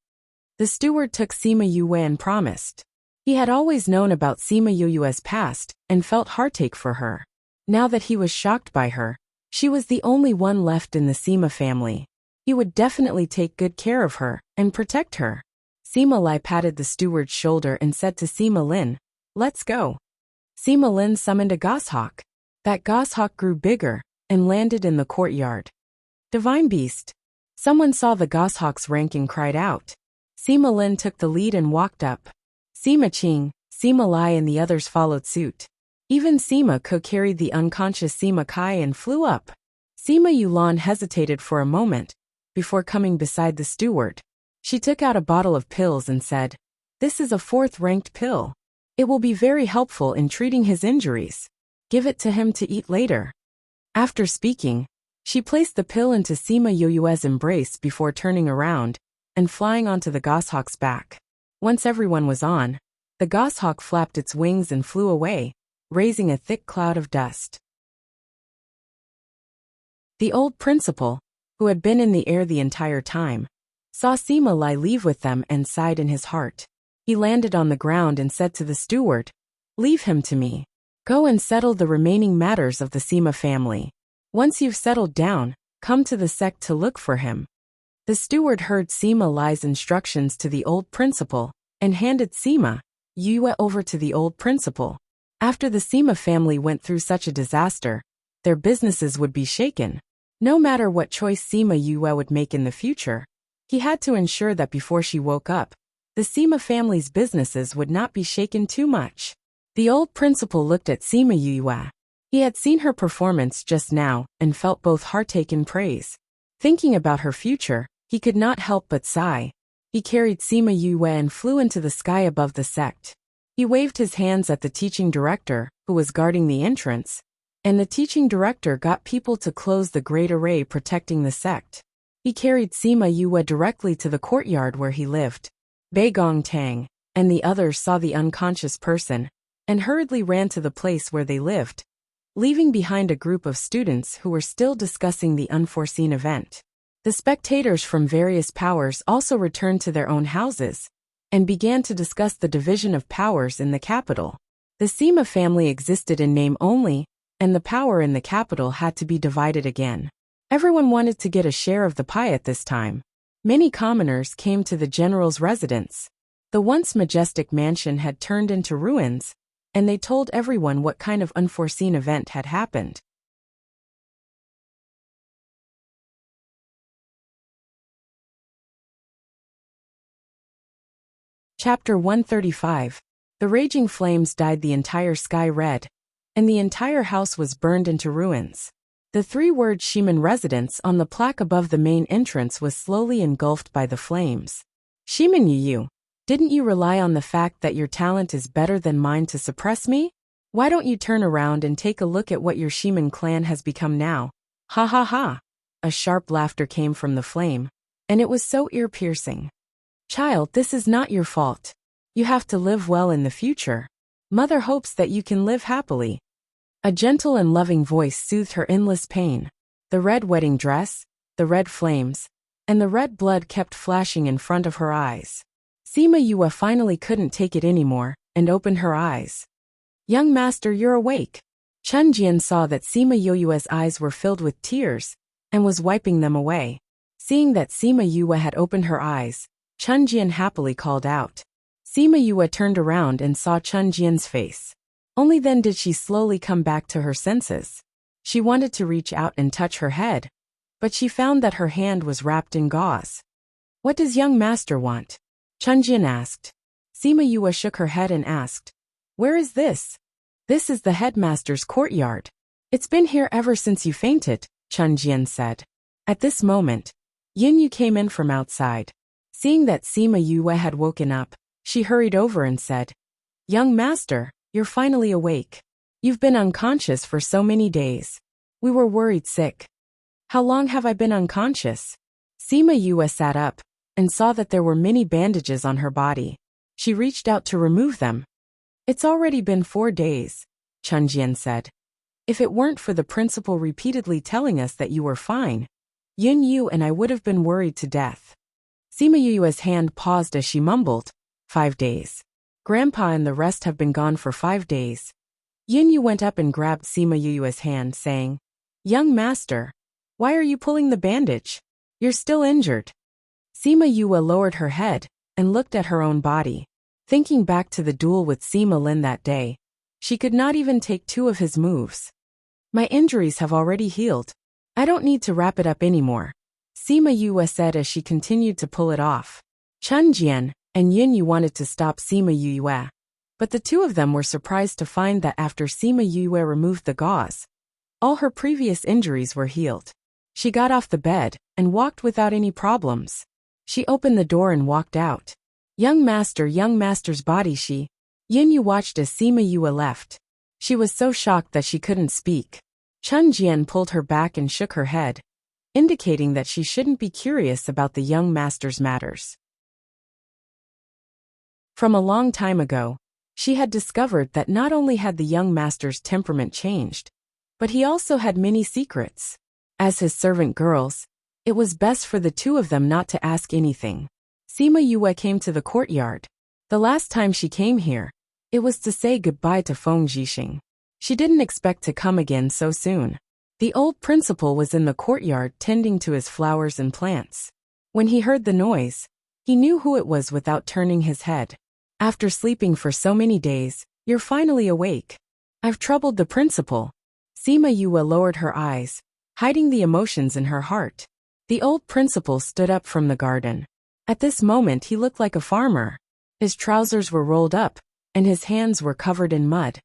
The steward took Sima Yue and promised. He had always known about Sima Yue's past and felt heartache for her. Now that he was shocked by her, she was the only one left in the Sima family. He would definitely take good care of her and protect her. Sima Lai patted the steward's shoulder and said to Sima Lin, Let's go. Sima Lin summoned a goshawk. That goshawk grew bigger and landed in the courtyard. Divine beast. Someone saw the goshawk's rank and cried out. Sima Lin took the lead and walked up. Sima Qing, Sima Lai and the others followed suit. Even Sima Ke carried the unconscious Sima Kai and flew up. Sima Yulan hesitated for a moment, before coming beside the steward. She took out a bottle of pills and said, This is a 4th-ranked pill. It will be very helpful in treating his injuries. Give it to him to eat later. After speaking, she placed the pill into Sima Yue's embrace before turning around and flying onto the goshawk's back. Once everyone was on, the goshawk flapped its wings and flew away, raising a thick cloud of dust. The old principal, who had been in the air the entire time, saw Sima Lai leave with them and sighed in his heart. He landed on the ground and said to the steward, Leave him to me. Go and settle the remaining matters of the Sima family. Once you've settled down, come to the sect to look for him. The steward heard Sima Lai's instructions to the old principal and handed Sima Yue over to the old principal. After the Sima family went through such a disaster, their businesses would be shaken. No matter what choice Sima Yue would make in the future, he had to ensure that before she woke up, the Sima family's businesses would not be shaken too much. The old principal looked at Sima Yue. He had seen her performance just now and felt both heartache and praise. Thinking about her future, he could not help but sigh. He carried Sima Yue and flew into the sky above the sect. He waved his hands at the teaching director, who was guarding the entrance, and the teaching director got people to close the great array protecting the sect. He carried Sima Yue directly to the courtyard where he lived. Bei Gong Tang and the others saw the unconscious person and hurriedly ran to the place where they lived, leaving behind a group of students who were still discussing the unforeseen event. The spectators from various powers also returned to their own houses and began to discuss the division of powers in the capital. The Sima family existed in name only, and the power in the capital had to be divided again. Everyone wanted to get a share of the pie at this time. Many commoners came to the general's residence. The once majestic mansion had turned into ruins, and they told everyone what kind of unforeseen event had happened. Chapter 135. The raging flames dyed the entire sky red, and the entire house was burned into ruins. The 3-word Shiman residence on the plaque above the main entrance was slowly engulfed by the flames. Shiman Yu, didn't you rely on the fact that your talent is better than mine to suppress me? Why don't you turn around and take a look at what your Shiman clan has become now? Ha ha ha. A sharp laughter came from the flame, and it was so ear-piercing. Child, this is not your fault. You have to live well in the future. Mother hopes that you can live happily. A gentle and loving voice soothed her endless pain. The red wedding dress, the red flames, and the red blood kept flashing in front of her eyes. Sima Yue finally couldn't take it anymore and opened her eyes. Young master, you're awake. Chun Jian saw that Sima Yue's eyes were filled with tears and was wiping them away. Seeing that Sima Yue had opened her eyes, Chun Jian happily called out. Sima Yue turned around and saw Chun Jian's face. Only then did she slowly come back to her senses. She wanted to reach out and touch her head, but she found that her hand was wrapped in gauze. What does young master want? Chun Jian asked. Sima Yue shook her head and asked, Where is this? This is the headmaster's courtyard. It's been here ever since you fainted, Chun Jian said. At this moment, Yin Yu came in from outside. Seeing that Sima Yue had woken up, she hurried over and said, Young master, you're finally awake. You've been unconscious for so many days. We were worried sick. How long have I been unconscious? Sima Yue sat up and saw that there were many bandages on her body. She reached out to remove them. It's already been 4 days, Chun Jian said. If it weren't for the principal repeatedly telling us that you were fine, Yin Yu and I would have been worried to death. Sima Yue's hand paused as she mumbled, 5 days. Grandpa and the rest have been gone for 5 days. Yin Yu went up and grabbed Sima Yue's hand, saying, Young master, why are you pulling the bandage? You're still injured. Sima Yue lowered her head and looked at her own body. Thinking back to the duel with Sima Lin that day, she could not even take 2 of his moves. My injuries have already healed. I don't need to wrap it up anymore, Sima Yue said as she continued to pull it off. Chun Jian and Yin Yu wanted to stop Sima Yue, but the 2 of them were surprised to find that after Sima Yue removed the gauze, all her previous injuries were healed. She got off the bed and walked without any problems. She opened the door and walked out. Young master's body. Yin Yu watched as Sima Yue left. She was so shocked that she couldn't speak. Chun Jian pulled her back and shook her head, indicating that she shouldn't be curious about the young master's matters. From a long time ago, she had discovered that not only had the young master's temperament changed, but he also had many secrets. As his servant girls, it was best for the 2 of them not to ask anything. Sima Yue came to the courtyard. The last time she came here, it was to say goodbye to Feng Jixing. She didn't expect to come again so soon. The old principal was in the courtyard tending to his flowers and plants. When he heard the noise, he knew who it was without turning his head. After sleeping for so many days, you're finally awake. I've troubled the principal. Sima Yue lowered her eyes, hiding the emotions in her heart. The old principal stood up from the garden. At this moment he looked like a farmer. His trousers were rolled up, and his hands were covered in mud.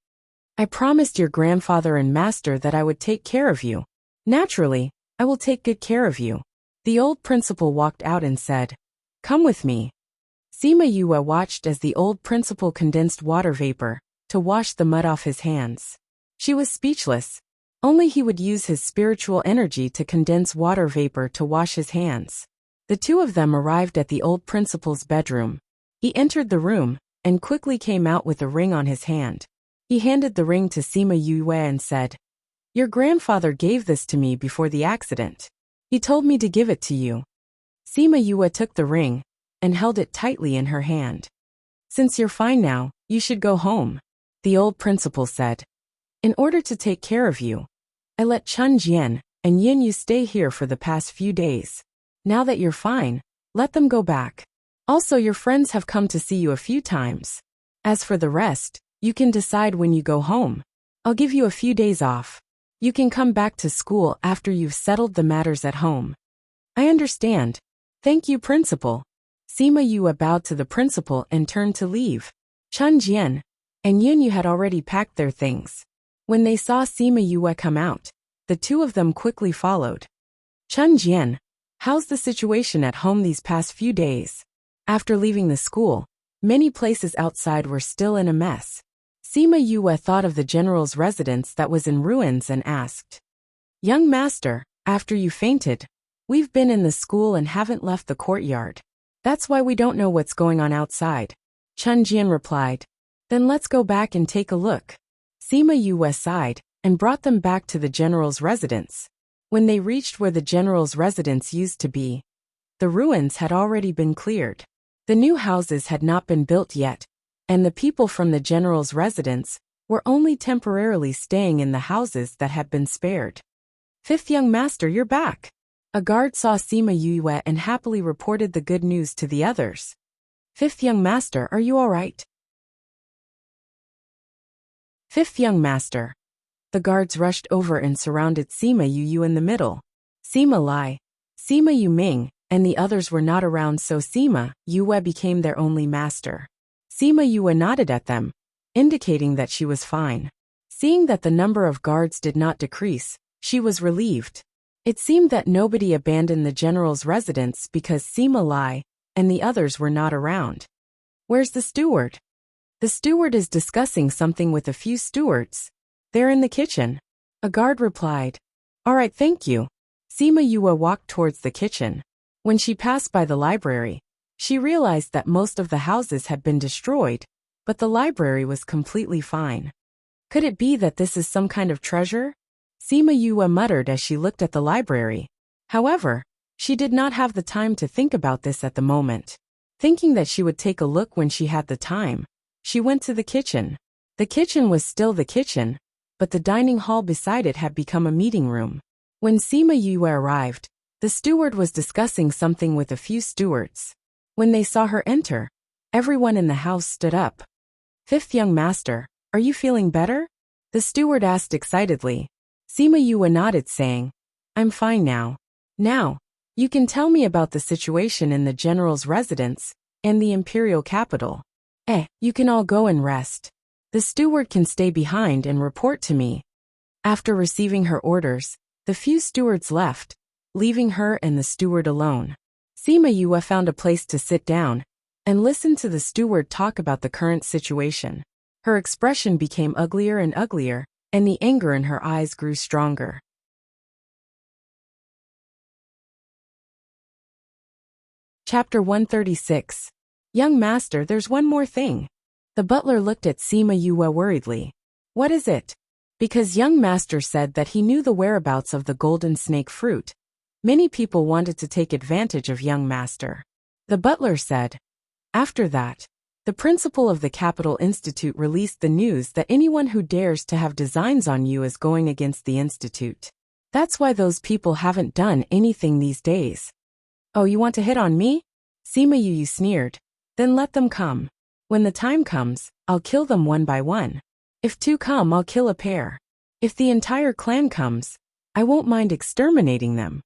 I promised your grandfather and master that I would take care of you. Naturally, I will take good care of you. The old principal walked out and said, Come with me. Sima Yue watched as the old principal condensed water vapor to wash the mud off his hands. She was speechless. Only he would use his spiritual energy to condense water vapor to wash his hands. The 2 of them arrived at the old principal's bedroom. He entered the room and quickly came out with a ring on his hand. He handed the ring to Sima Yue and said, Your grandfather gave this to me before the accident. He told me to give it to you. Sima Yue took the ring and held it tightly in her hand. Since you're fine now, you should go home, the old principal said. In order to take care of you, I let Chun Jian and Yin Yu stay here for the past few days. Now that you're fine, let them go back. Also, your friends have come to see you a few times. As for the rest, you can decide when you go home. I'll give you a few days off. You can come back to school after you've settled the matters at home. I understand. Thank you, principal. Sima Yue bowed to the principal and turned to leave. Chun Jian and Yin Yu had already packed their things. When they saw Sima Yue come out, the 2 of them quickly followed. Chun Jian, how's the situation at home these past few days? After leaving the school, many places outside were still in a mess. Sima Yue thought of the general's residence that was in ruins and asked, Young master, after you fainted, we've been in the school and haven't left the courtyard. That's why we don't know what's going on outside. Chun Jian replied, Then let's go back and take a look. Sima Yue sighed and brought them back to the general's residence. When they reached where the general's residence used to be, the ruins had already been cleared. The new houses had not been built yet, and the people from the general's residence were only temporarily staying in the houses that had been spared. Fifth young master, you're back. A guard saw Sima Yue and happily reported the good news to the others. Fifth young master, are you all right? Fifth young master. The guards rushed over and surrounded Sima Yu in the middle. Sima Lai, Sima Yu Ming, and the others were not around, so Sima Yue became their only master. Sima Yue nodded at them, indicating that she was fine. Seeing that the number of guards did not decrease, she was relieved. It seemed that nobody abandoned the general's residence because Sima Lai and the others were not around. Where's the steward? The steward is discussing something with a few stewards. They're in the kitchen. A guard replied. All right, thank you. Sima Yue walked towards the kitchen. When she passed by the library, she realized that most of the houses had been destroyed, but the library was completely fine. Could it be that this is some kind of treasure? Sima Yue muttered as she looked at the library. However, she did not have the time to think about this at the moment. Thinking that she would take a look when she had the time, she went to the kitchen. The kitchen was still the kitchen, but the dining hall beside it had become a meeting room. When Sima Yue arrived, the steward was discussing something with a few stewards. When they saw her enter, everyone in the house stood up. Fifth young master, are you feeling better? The steward asked excitedly. Sima Yue nodded, saying, I'm fine now. Now, you can tell me about the situation in the general's residence and the imperial capital. You can all go and rest. The steward can stay behind and report to me. After receiving her orders, the few stewards left, leaving her and the steward alone. Sima Yue found a place to sit down and listened to the steward talk about the current situation. Her expression became uglier and uglier, and the anger in her eyes grew stronger. Chapter 136. Young master, there's one more thing. The butler looked at Sima Yue worriedly. What is it? Because young master said that he knew the whereabouts of the golden snake fruit. Many people wanted to take advantage of young master. The butler said. After that, the principal of the Capital Institute released the news that anyone who dares to have designs on you is going against the institute. That's why those people haven't done anything these days. Oh, you want to hit on me? Sima Yue sneered. Then let them come. When the time comes, I'll kill them one by one. If two come, I'll kill a pair. If the entire clan comes, I won't mind exterminating them.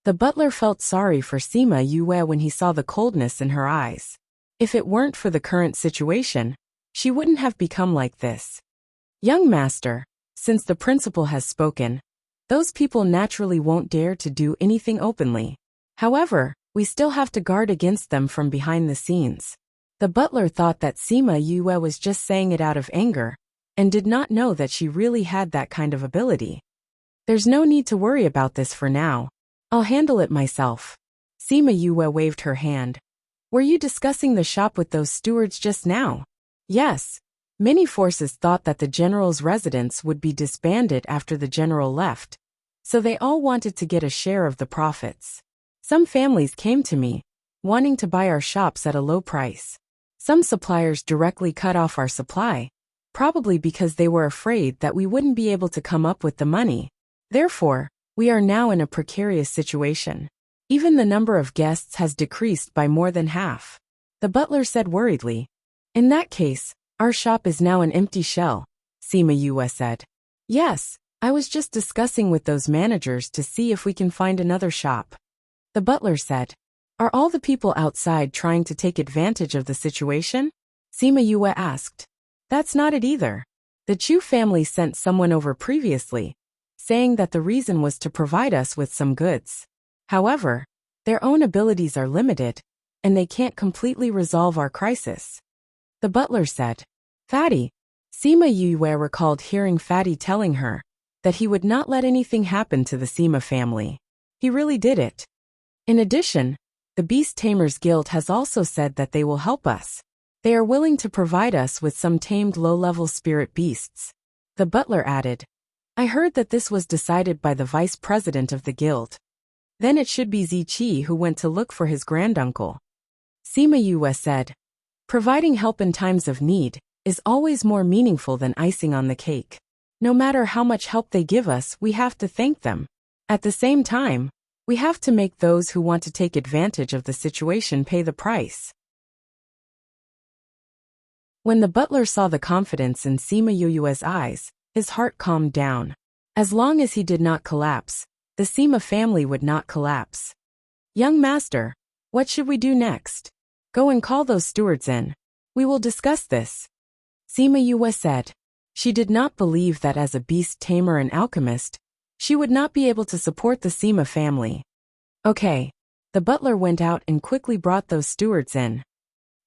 The butler felt sorry for Sima Yue when he saw the coldness in her eyes. If it weren't for the current situation, she wouldn't have become like this. Young master, since the principal has spoken, those people naturally won't dare to do anything openly. However, we still have to guard against them from behind the scenes. The butler thought that Sima Yue was just saying it out of anger, and did not know that she really had that kind of ability. There's no need to worry about this for now. I'll handle it myself. Sima Yue waved her hand. Were you discussing the shop with those stewards just now? Yes. Many forces thought that the general's residence would be disbanded after the general left, so they all wanted to get a share of the profits. Some families came to me, wanting to buy our shops at a low price. Some suppliers directly cut off our supply, probably because they were afraid that we wouldn't be able to come up with the money. Therefore, we are now in a precarious situation. Even the number of guests has decreased by more than half. The butler said worriedly. In that case, our shop is now an empty shell, Sima Yue said. Yes, I was just discussing with those managers to see if we can find another shop. The butler said. Are all the people outside trying to take advantage of the situation? Sima Yue asked. That's not it either. The Chu family sent someone over previously, saying that the reason was to provide us with some goods. However, their own abilities are limited, and they can't completely resolve our crisis. The butler said. Fatty. Sima Yue recalled hearing Fatty telling her that he would not let anything happen to the Sima family. He really did it. In addition, the Beast Tamers Guild has also said that they will help us. They are willing to provide us with some tamed low-level spirit beasts. The butler added. I heard that this was decided by the vice president of the guild. Then it should be Ziqi who went to look for his granduncle. Sima Yue said. Providing help in times of need is always more meaningful than icing on the cake. No matter how much help they give us, we have to thank them. At the same time, we have to make those who want to take advantage of the situation pay the price. When the butler saw the confidence in Sima Yue's eyes, his heart calmed down. As long as he did not collapse, the Sima family would not collapse. Young master, what should we do next? Go and call those stewards in. We will discuss this. Sima Yue said. She did not believe that as a beast tamer and alchemist, she would not be able to support the Sima family. Okay. The butler went out and quickly brought those stewards in.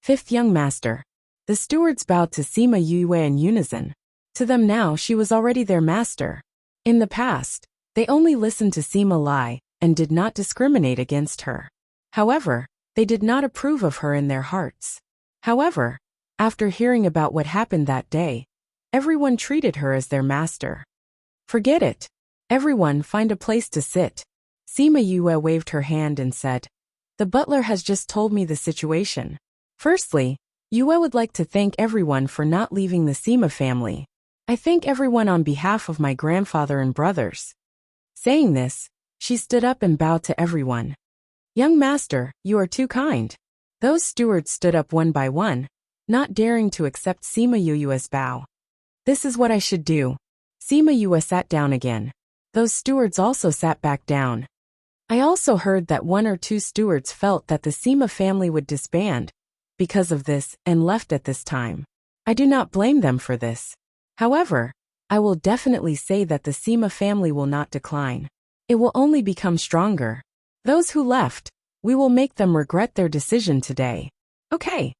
Fifth young master. The stewards bowed to Sima Yue in unison. To them now she was already their master. In the past, they only listened to Sima Lai and did not discriminate against her. However, they did not approve of her in their hearts. However, after hearing about what happened that day, everyone treated her as their master. Forget it. Everyone find a place to sit. Sima Yue waved her hand and said, The butler has just told me the situation. Firstly, Yue would like to thank everyone for not leaving the Sima family. I thank everyone on behalf of my grandfather and brothers. Saying this, she stood up and bowed to everyone. Young master, you are too kind. Those stewards stood up one by one, not daring to accept Sima Yue's bow. This is what I should do. Sima Yue sat down again. Those stewards also sat back down. I also heard that one or two stewards felt that the Sima family would disband because of this and left at this time. I do not blame them for this. However, I will definitely say that the Sima family will not decline. It will only become stronger. Those who left, we will make them regret their decision today. Okay.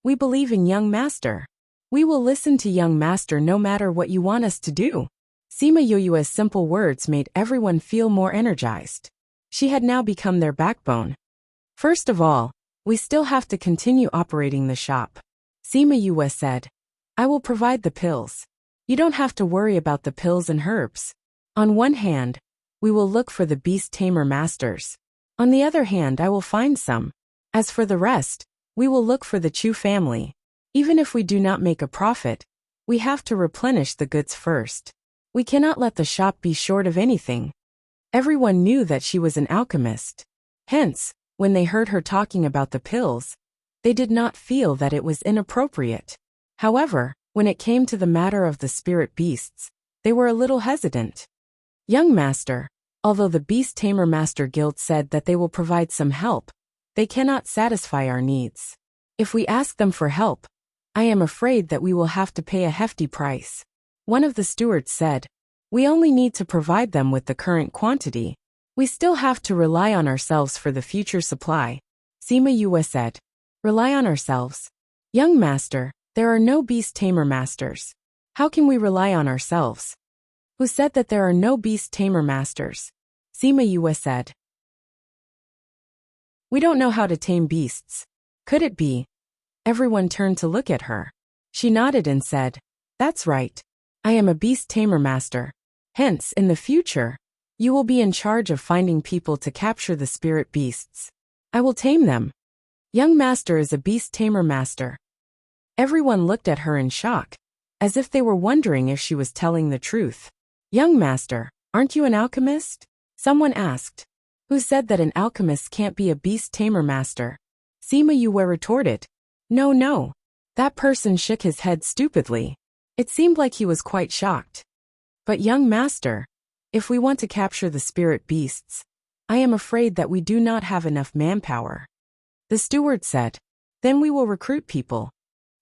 We believe in young master. We will listen to young master no matter what you want us to do. Sima Yue's simple words made everyone feel more energized. She had now become their backbone. First of all, we still have to continue operating the shop. Sima Yue said, I will provide the pills. You don't have to worry about the pills and herbs. On one hand, we will look for the beast tamer masters. On the other hand, I will find some. As for the rest, we will look for the Chu family. Even if we do not make a profit, we have to replenish the goods first. We cannot let the shop be short of anything. Everyone knew that she was an alchemist. Hence, when they heard her talking about the pills, they did not feel that it was inappropriate. However, when it came to the matter of the spirit beasts, they were a little hesitant. Young master, although the Beast Tamer Master Guild said that they will provide some help, they cannot satisfy our needs. If we ask them for help, I am afraid that we will have to pay a hefty price. One of the stewards said, We only need to provide them with the current quantity. We still have to rely on ourselves for the future supply. Sima Yue said, Rely on ourselves? Young master, there are no beast tamer masters. How can we rely on ourselves? Who said that there are no beast tamer masters? Sima Yue said, We don't know how to tame beasts. Could it be? Everyone turned to look at her. She nodded and said, That's right. I am a beast tamer master. Hence, in the future, you will be in charge of finding people to capture the spirit beasts. I will tame them. Young master is a beast tamer master. Everyone looked at her in shock, as if they were wondering if she was telling the truth. Young master, aren't you an alchemist? Someone asked. Who said that an alchemist can't be a beast tamer master? Sima Yue retorted. No. That person shook his head stupidly. It seemed like he was quite shocked. But young master, if we want to capture the spirit beasts, I am afraid that we do not have enough manpower. The steward said, Then we will recruit people.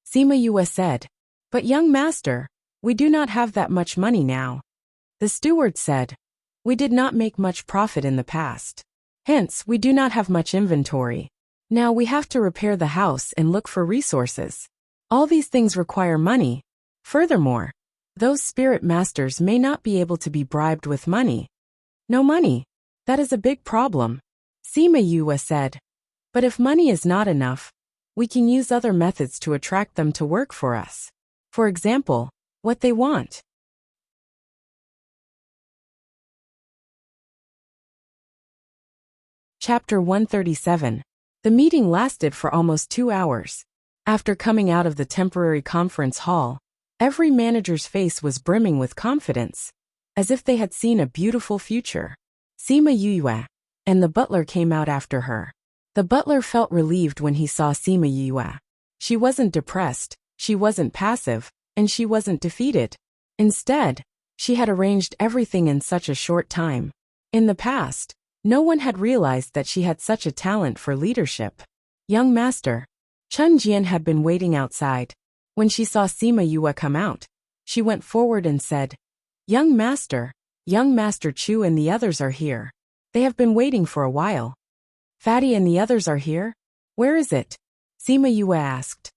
Sima Yue said, But young master, we do not have that much money now. The steward said, We did not make much profit in the past. Hence, we do not have much inventory. Now we have to repair the house and look for resources. All these things require money. Furthermore, those spirit masters may not be able to be bribed with money. No money. That is a big problem. Sima Yue said. But if money is not enough, we can use other methods to attract them to work for us. For example, what they want. Chapter 137. The meeting lasted for almost 2 hours. After coming out of the temporary conference hall, every manager's face was brimming with confidence, as if they had seen a beautiful future. Sima Yue, and the butler came out after her. The butler felt relieved when he saw Sima Yue. She wasn't depressed, she wasn't passive, and she wasn't defeated. Instead, she had arranged everything in such a short time. In the past, no one had realized that she had such a talent for leadership. Young master. Chun Jian had been waiting outside. When she saw Sima Yue come out, she went forward and said, Young Master Chu and the others are here. They have been waiting for a while. Fatty and the others are here? Where is it? Sima Yue asked.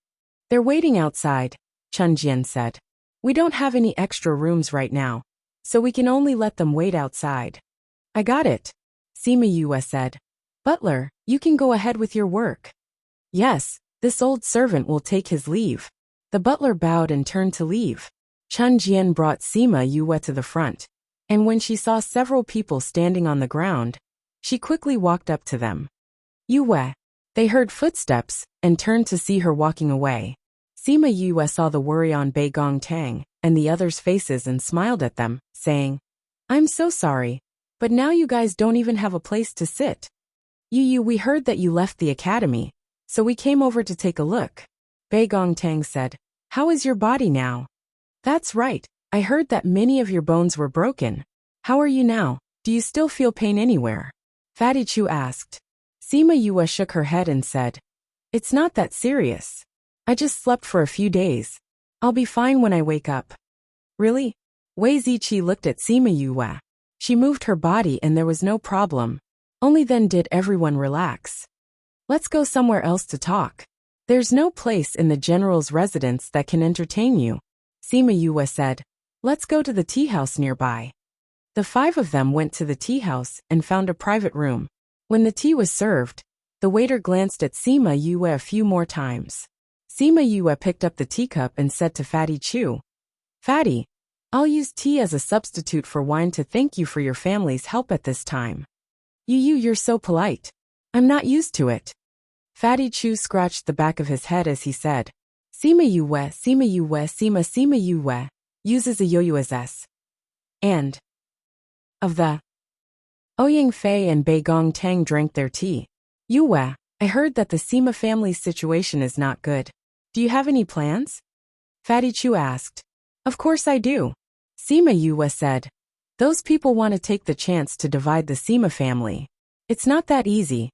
They're waiting outside, Chun Jian said. We don't have any extra rooms right now, so we can only let them wait outside. I got it, Sima Yue said. Butler, you can go ahead with your work. Yes, this old servant will take his leave. The butler bowed and turned to leave. Chun Jian brought Sima Yue to the front, and when she saw several people standing on the ground, she quickly walked up to them. Yue. They heard footsteps and turned to see her walking away. Sima Yue saw the worry on Bei Gong Tang and the others' faces and smiled at them, saying, I'm so sorry, but now you guys don't even have a place to sit. Yu, we heard that you left the academy, so we came over to take a look. Bei Gong Tang said, How is your body now? That's right, I heard that many of your bones were broken. How are you now? Do you still feel pain anywhere? Fatty Chu asked. Sima Yue shook her head and said, It's not that serious. I just slept for a few days. I'll be fine when I wake up. Really? Wei Ziqi looked at Sima Yue. She moved her body and there was no problem. Only then did everyone relax. Let's go somewhere else to talk. There's no place in the general's residence that can entertain you. Sima Yue said, Let's go to the tea house nearby. The five of them went to the tea house and found a private room. When the tea was served, the waiter glanced at Sima Yue a few more times. Sima Yue picked up the teacup and said to Fatty Chu, Fatty, I'll use tea as a substitute for wine to thank you for your family's help at this time. You're so polite. I'm not used to it. Fatty Chu scratched the back of his head as he said, Sima Yue uses a yo as s. And of the Ouyang Fei and Bei Gong Tang drank their tea. Yue, I heard that the Sima family's situation is not good. Do you have any plans? Fatty Chu asked. Of course I do. Sima Yue said. Those people want to take the chance to divide the Sima family. It's not that easy.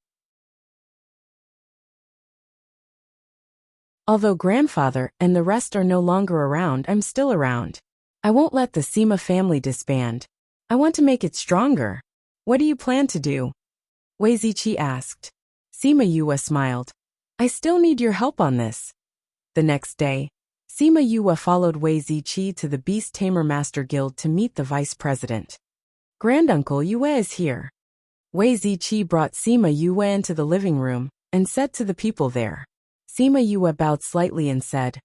Although grandfather and the rest are no longer around, I'm still around. I won't let the Sima family disband. I want to make it stronger. What do you plan to do? Wei Ziqi asked. Sima Yue smiled. I still need your help on this. The next day, Sima Yue followed Wei Ziqi to the Beast Tamer Master Guild to meet the vice president. Granduncle Yue is here. Wei Ziqi brought Sima Yue into the living room and said to the people there. Sima Yue bowed slightly and said,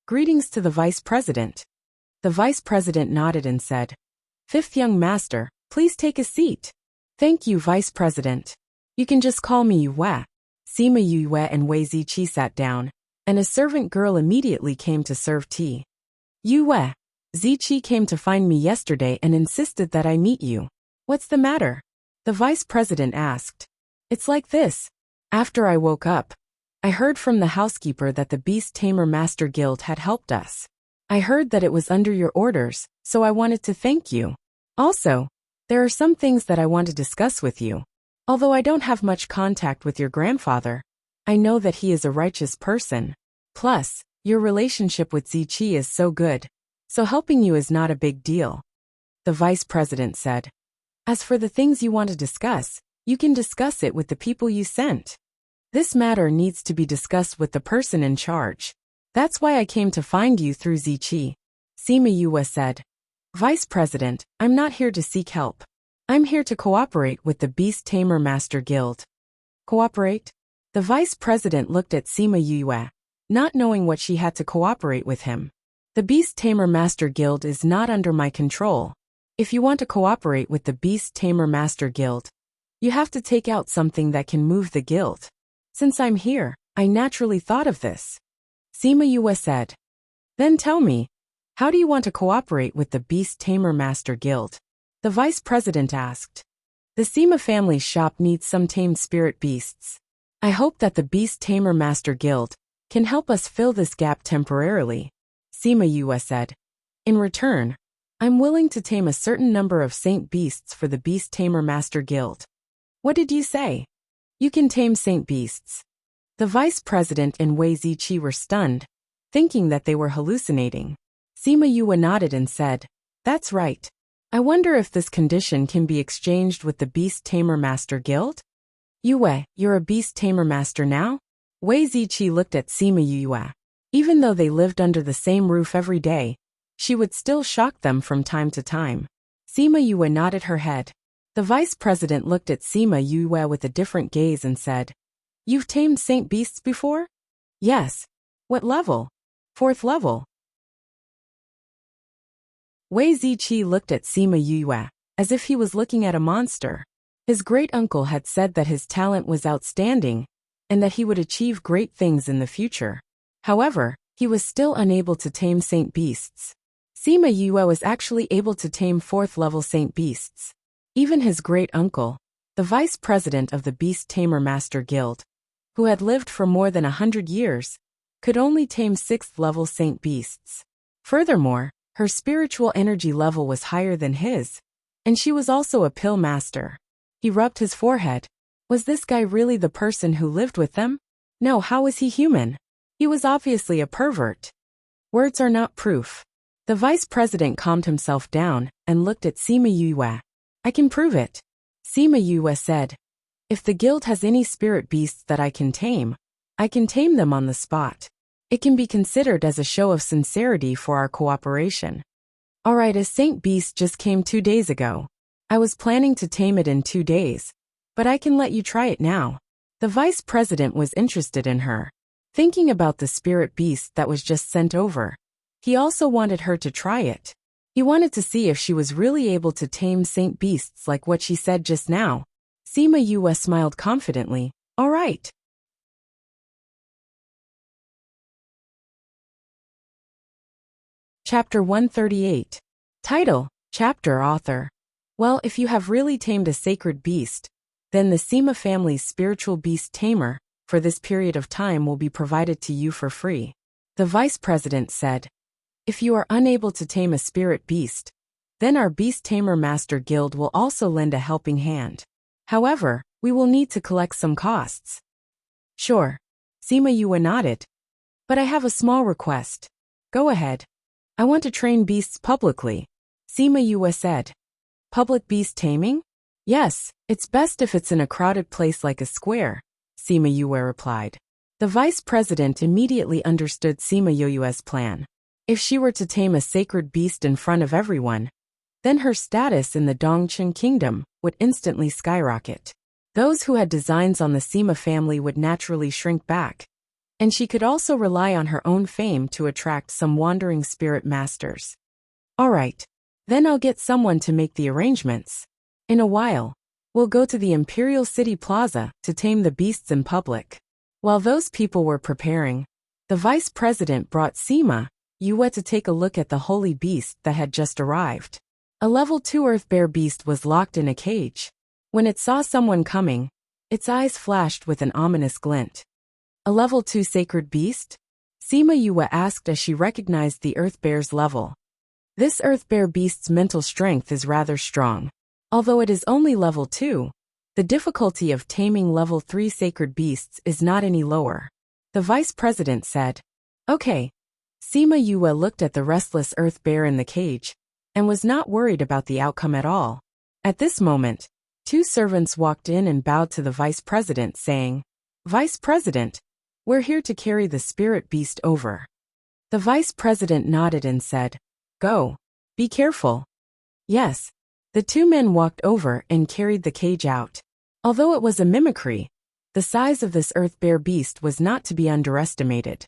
Greetings to the vice president. The vice president nodded and said, Fifth young master, please take a seat. Thank you, vice president. You can just call me Yue. Sima Yue and Wei Ziqi sat down, and a servant girl immediately came to serve tea. Yue, Ziqi came to find me yesterday and insisted that I meet you. What's the matter? The vice president asked. It's like this. After I woke up, I heard from the housekeeper that the Beast Tamer Master Guild had helped us. I heard that it was under your orders, so I wanted to thank you. Also, there are some things that I want to discuss with you. Although I don't have much contact with your grandfather, I know that he is a righteous person. Plus, your relationship with Ziqi is so good, so helping you is not a big deal. The vice president said. As for the things you want to discuss, you can discuss it with the people you sent. This matter needs to be discussed with the person in charge. That's why I came to find you through Ziqi. Sima Yue said. Vice President, I'm not here to seek help. I'm here to cooperate with the Beast Tamer Master Guild. Cooperate? The vice president looked at Sima Yue, not knowing what she had to cooperate with him. The Beast Tamer Master Guild is not under my control. If you want to cooperate with the Beast Tamer Master Guild, you have to take out something that can move the guild. Since I'm here, I naturally thought of this. Sima Yue said. Then tell me, how do you want to cooperate with the Beast Tamer Master Guild? The vice president asked. The Sima family's shop needs some tamed spirit beasts. I hope that the Beast Tamer Master Guild can help us fill this gap temporarily, Sima Yue said. In return, I'm willing to tame a certain number of saint beasts for the Beast Tamer Master Guild. What did you say? You can tame saint beasts. The vice president and Wei Ziqi were stunned, thinking that they were hallucinating. Sima Yue nodded and said, That's right. I wonder if this condition can be exchanged with the Beast Tamer Master Guild? Yue, you're a Beast Tamer Master now? Wei Ziqi looked at Sima Yue. Even though they lived under the same roof every day, she would still shock them from time to time. Sima Yue nodded her head. The vice president looked at Sima Yue with a different gaze and said, You've tamed saint beasts before? Yes. What level? 4th level. Wei Ziqi looked at Sima Yue, as if he was looking at a monster. His great-uncle had said that his talent was outstanding, and that he would achieve great things in the future. However, he was still unable to tame saint beasts. Sima Yue was actually able to tame 4th-level saint beasts. Even his great-uncle, the vice president of the Beast Tamer Master Guild, who had lived for more than 100 years, could only tame 6th-level saint beasts. Furthermore, her spiritual energy level was higher than his, and she was also a pill master. He rubbed his forehead. Was this guy really the person who lived with them? No, how was he human? He was obviously a pervert. Words are not proof. The vice president calmed himself down and looked at Sima Yue. I can prove it. Sima Yue said. If the guild has any spirit beasts that I can tame them on the spot. It can be considered as a show of sincerity for our cooperation. Alright, a saint beast just came 2 days ago. I was planning to tame it in 2 days, but I can let you try it now. The vice president was interested in her. Thinking about the spirit beast that was just sent over, he also wanted her to try it. He wanted to see if she was really able to tame saint beasts like what she said just now. Sima Yue smiled confidently. All right. Chapter 138. Title, Chapter Author. Well, if you have really tamed a sacred beast, then the Sima family's spiritual beast tamer, for this period of time will be provided to you for free. The vice president said. If you are unable to tame a spirit beast, then our Beast Tamer Master Guild will also lend a helping hand. However, we will need to collect some costs. Sure. Sima Yue nodded. But I have a small request. Go ahead. I want to train beasts publicly. Sima Yue said. Public beast taming? Yes, it's best if it's in a crowded place like a square, Sima Yue replied. The vice president immediately understood Sima Yue's plan. If she were to tame a sacred beast in front of everyone, then her status in the Dongchen kingdom would instantly skyrocket. Those who had designs on the Sima family would naturally shrink back, and she could also rely on her own fame to attract some wandering spirit masters. All right, then I'll get someone to make the arrangements. In a while, we'll go to the Imperial City Plaza to tame the beasts in public. While those people were preparing, the vice president brought Sima Yue to take a look at the holy beast that had just arrived. A level 2 earth bear beast was locked in a cage. When it saw someone coming, its eyes flashed with an ominous glint. A level 2 sacred beast? Sima Yue asked as she recognized the earth bear's level. This earth bear beast's mental strength is rather strong. Although it is only level 2, the difficulty of taming level 3 sacred beasts is not any lower. The vice president said. Okay. Sima Yue looked at the restless earth bear in the cage, and was not worried about the outcome at all. At this moment, 2 servants walked in and bowed to the vice president saying, Vice President, we're here to carry the spirit beast over. The vice president nodded and said, Go. Be careful. Yes. The 2 men walked over and carried the cage out. Although it was a mimicry, the size of this earth bear beast was not to be underestimated.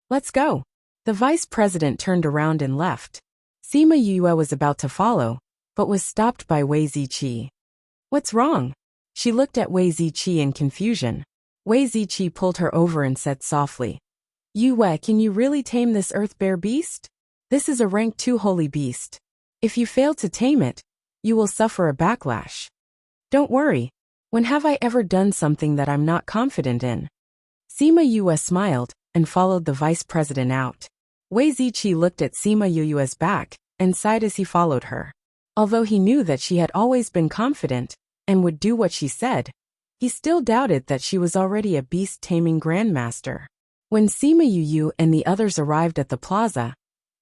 Let's go. The vice president turned around and left. Sima Yue was about to follow, but was stopped by Wei Ziqi. What's wrong? She looked at Wei Ziqi in confusion. Wei Ziqi pulled her over and said softly, Yue, can you really tame this earth bear beast? This is a rank 2 holy beast. If you fail to tame it, you will suffer a backlash. Don't worry. When have I ever done something that I'm not confident in? Sima Yue smiled and followed the vice president out. Wei Ziqi looked at Sima Yue's back and sighed as he followed her. Although he knew that she had always been confident and would do what she said, he still doubted that she was already a beast-taming grandmaster. When Sima Yue and the others arrived at the plaza,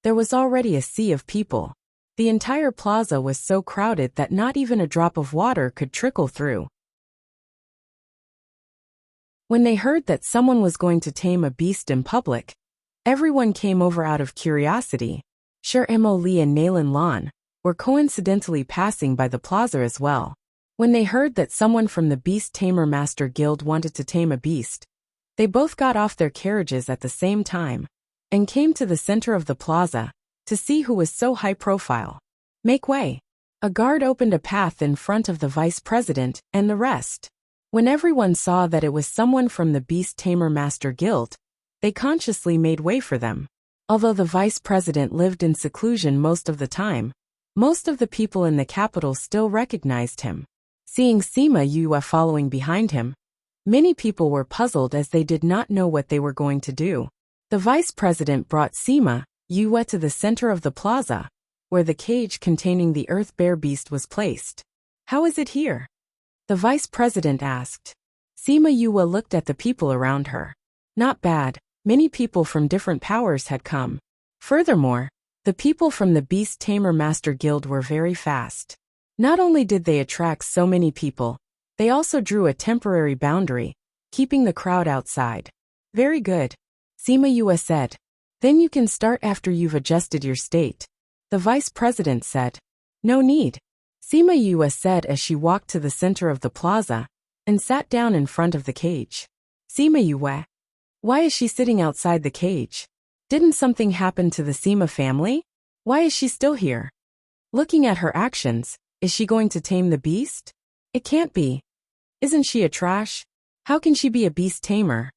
there was already a sea of people. The entire plaza was so crowded that not even a drop of water could trickle through. When they heard that someone was going to tame a beast in public, everyone came over out of curiosity. Mo Li and Nailin Lan were coincidentally passing by the plaza as well. When they heard that someone from the Beast Tamer Master Guild wanted to tame a beast, they both got off their carriages at the same time and came to the center of the plaza to see who was so high profile. Make way. A guard opened a path in front of the vice president and the rest. When everyone saw that it was someone from the Beast Tamer Master Guild, they consciously made way for them. Although the vice president lived in seclusion most of the time, most of the people in the capital still recognized him. Seeing Sima Yue following behind him, many people were puzzled as they did not know what they were going to do. The vice president brought Sima Yue to the center of the plaza, where the cage containing the earth bear beast was placed. How is it here? The vice president asked. Sima Yue looked at the people around her. Not bad, many people from different powers had come. Furthermore, the people from the Beast Tamer Master Guild were very fast. Not only did they attract so many people, they also drew a temporary boundary, keeping the crowd outside. Very good, Sima Yue said. Then you can start after you've adjusted your state. The vice president said. No need, Sima Yue said as she walked to the center of the plaza and sat down in front of the cage. Sima Yue. Why is she sitting outside the cage? Didn't something happen to the Sima family? Why is she still here? Looking at her actions, is she going to tame the beast? It can't be. Isn't she a trash? How can she be a beast tamer?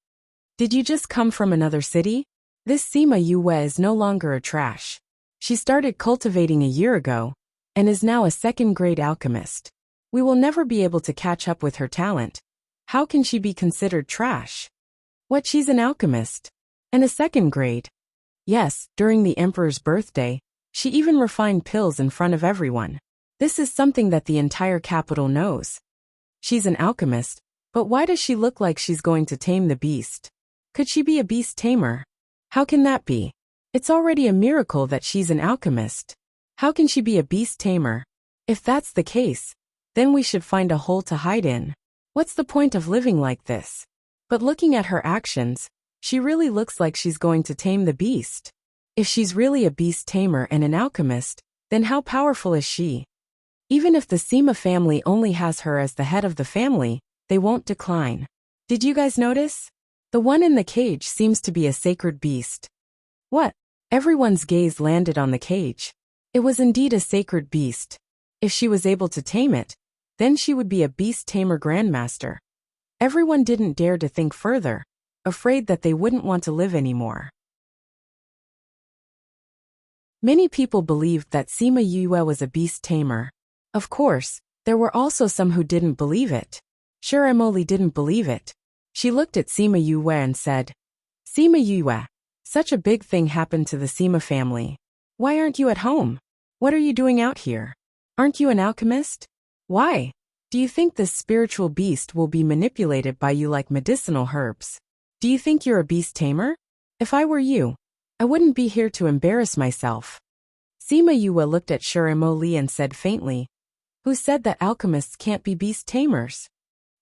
Did you just come from another city? This Sima Yue is no longer a trash. She started cultivating a year ago and is now a second-grade alchemist. We will never be able to catch up with her talent. How can she be considered trash? What, she's an alchemist? And a second grade? Yes, during the emperor's birthday, she even refined pills in front of everyone. This is something that the entire capital knows. She's an alchemist, but why does she look like she's going to tame the beast? Could she be a beast tamer? How can that be? It's already a miracle that she's an alchemist. How can she be a beast tamer? If that's the case, then we should find a hole to hide in. What's the point of living like this? But looking at her actions, she really looks like she's going to tame the beast. If she's really a beast tamer and an alchemist, then how powerful is she? Even if the Sima family only has her as the head of the family, they won't decline. Did you guys notice? The one in the cage seems to be a sacred beast. What? Everyone's gaze landed on the cage. It was indeed a sacred beast. If she was able to tame it, then she would be a beast tamer grandmaster. Everyone didn't dare to think further, afraid that they wouldn't want to live anymore. Many people believed that Sima Yue was a beast tamer. Of course, there were also some who didn't believe it. Mo Li didn't believe it. She looked at Sima Yue and said, Sima Yue, such a big thing happened to the Sima family. Why aren't you at home? What are you doing out here? Aren't you an alchemist? Why? Do you think this spiritual beast will be manipulated by you like medicinal herbs? Do you think you're a beast tamer? If I were you, I wouldn't be here to embarrass myself. Sima Yue looked at Mo Li and said faintly, Who said that alchemists can't be beast tamers?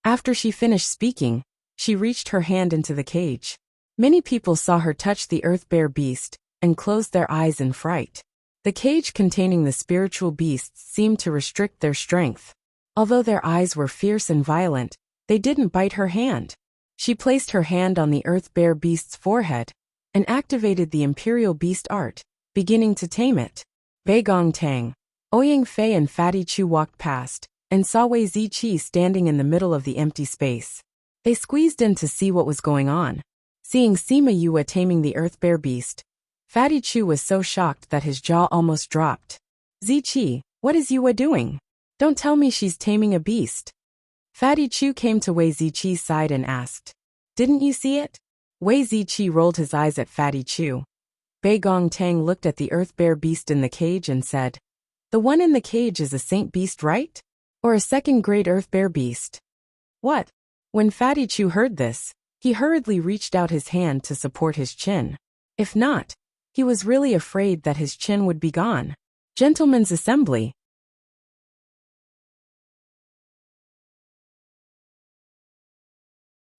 After she finished speaking, she reached her hand into the cage. Many people saw her touch the earth bear beast and closed their eyes in fright. The cage containing the spiritual beasts seemed to restrict their strength. Although their eyes were fierce and violent, they didn't bite her hand. She placed her hand on the earth bear beast's forehead and activated the imperial beast art, beginning to tame it. Bei Gong Tang, Ouyang Fei and Fatty Chu walked past and saw Wei Ziqi standing in the middle of the empty space. They squeezed in to see what was going on. Seeing Sima Yue taming the earth bear beast, Fatty Chu was so shocked that his jaw almost dropped. Ziqi, what is Yue doing? Don't tell me she's taming a beast. Fatty Chu came to Wei Ziqi's side and asked. Didn't you see it? Wei Ziqi rolled his eyes at Fatty Chu. Bei Gong Tang looked at the earth bear beast in the cage and said, the one in the cage is a saint beast, right? Or a second-grade earth bear beast? What? When Fatty Chu heard this, he hurriedly reached out his hand to support his chin. If not, he was really afraid that his chin would be gone. Gentlemen's Assembly.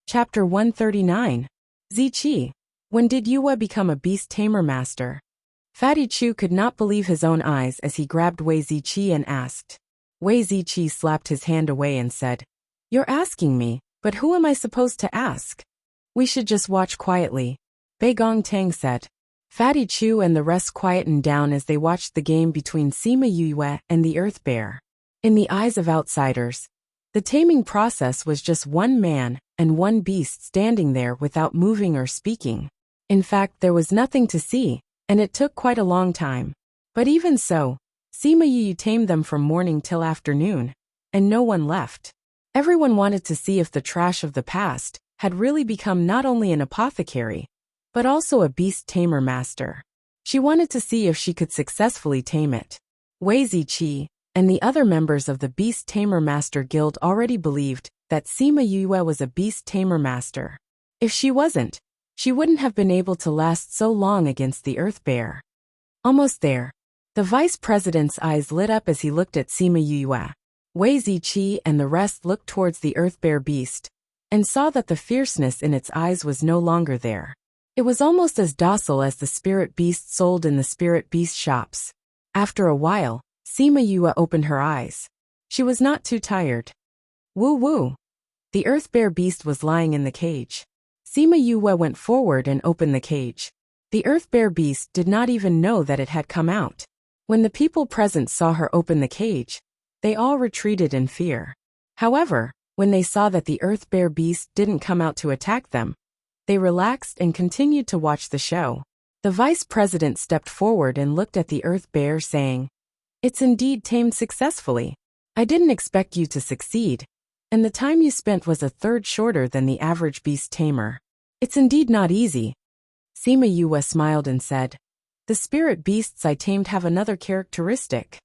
Chapter 139. Ziqi. When did Yue become a beast tamer master? Fatty Chu could not believe his own eyes as he grabbed Wei Ziqi and asked. Wei Ziqi slapped his hand away and said, You're asking me, but who am I supposed to ask? We should just watch quietly. Bei Gong Tang said. Fatty Chu and the rest quietened down as they watched the game between Sima Yue and the earth bear. In the eyes of outsiders, the taming process was just one man and one beast standing there without moving or speaking. In fact, there was nothing to see, and it took quite a long time. But even so, Sima Yue tamed them from morning till afternoon, and no one left. Everyone wanted to see if the trash of the past had really become not only an apothecary, but also a beast tamer master. She wanted to see if she could successfully tame it. Wei Ziqi and the other members of the Beast Tamer Master Guild already believed that Sima Yue was a beast tamer master. If she wasn't, she wouldn't have been able to last so long against the earth bear. Almost there. The vice president's eyes lit up as he looked at Sima Yue. Wei Ziqi and the rest looked towards the earth bear beast and saw that the fierceness in its eyes was no longer there. It was almost as docile as the spirit beast sold in the spirit beast shops. After a while, Sima Yue opened her eyes. She was not too tired. Woo woo. The earth bear beast was lying in the cage. Sima Yue went forward and opened the cage. The earth bear beast did not even know that it had come out. When the people present saw her open the cage, they all retreated in fear. However, when they saw that the earth bear beast didn't come out to attack them, they relaxed and continued to watch the show. The vice president stepped forward and looked at the earth bear, saying, It's indeed tamed successfully. I didn't expect you to succeed, and the time you spent was a third shorter than the average beast tamer. It's indeed not easy. Sima Yue smiled and said, The spirit beasts I tamed have another characteristic.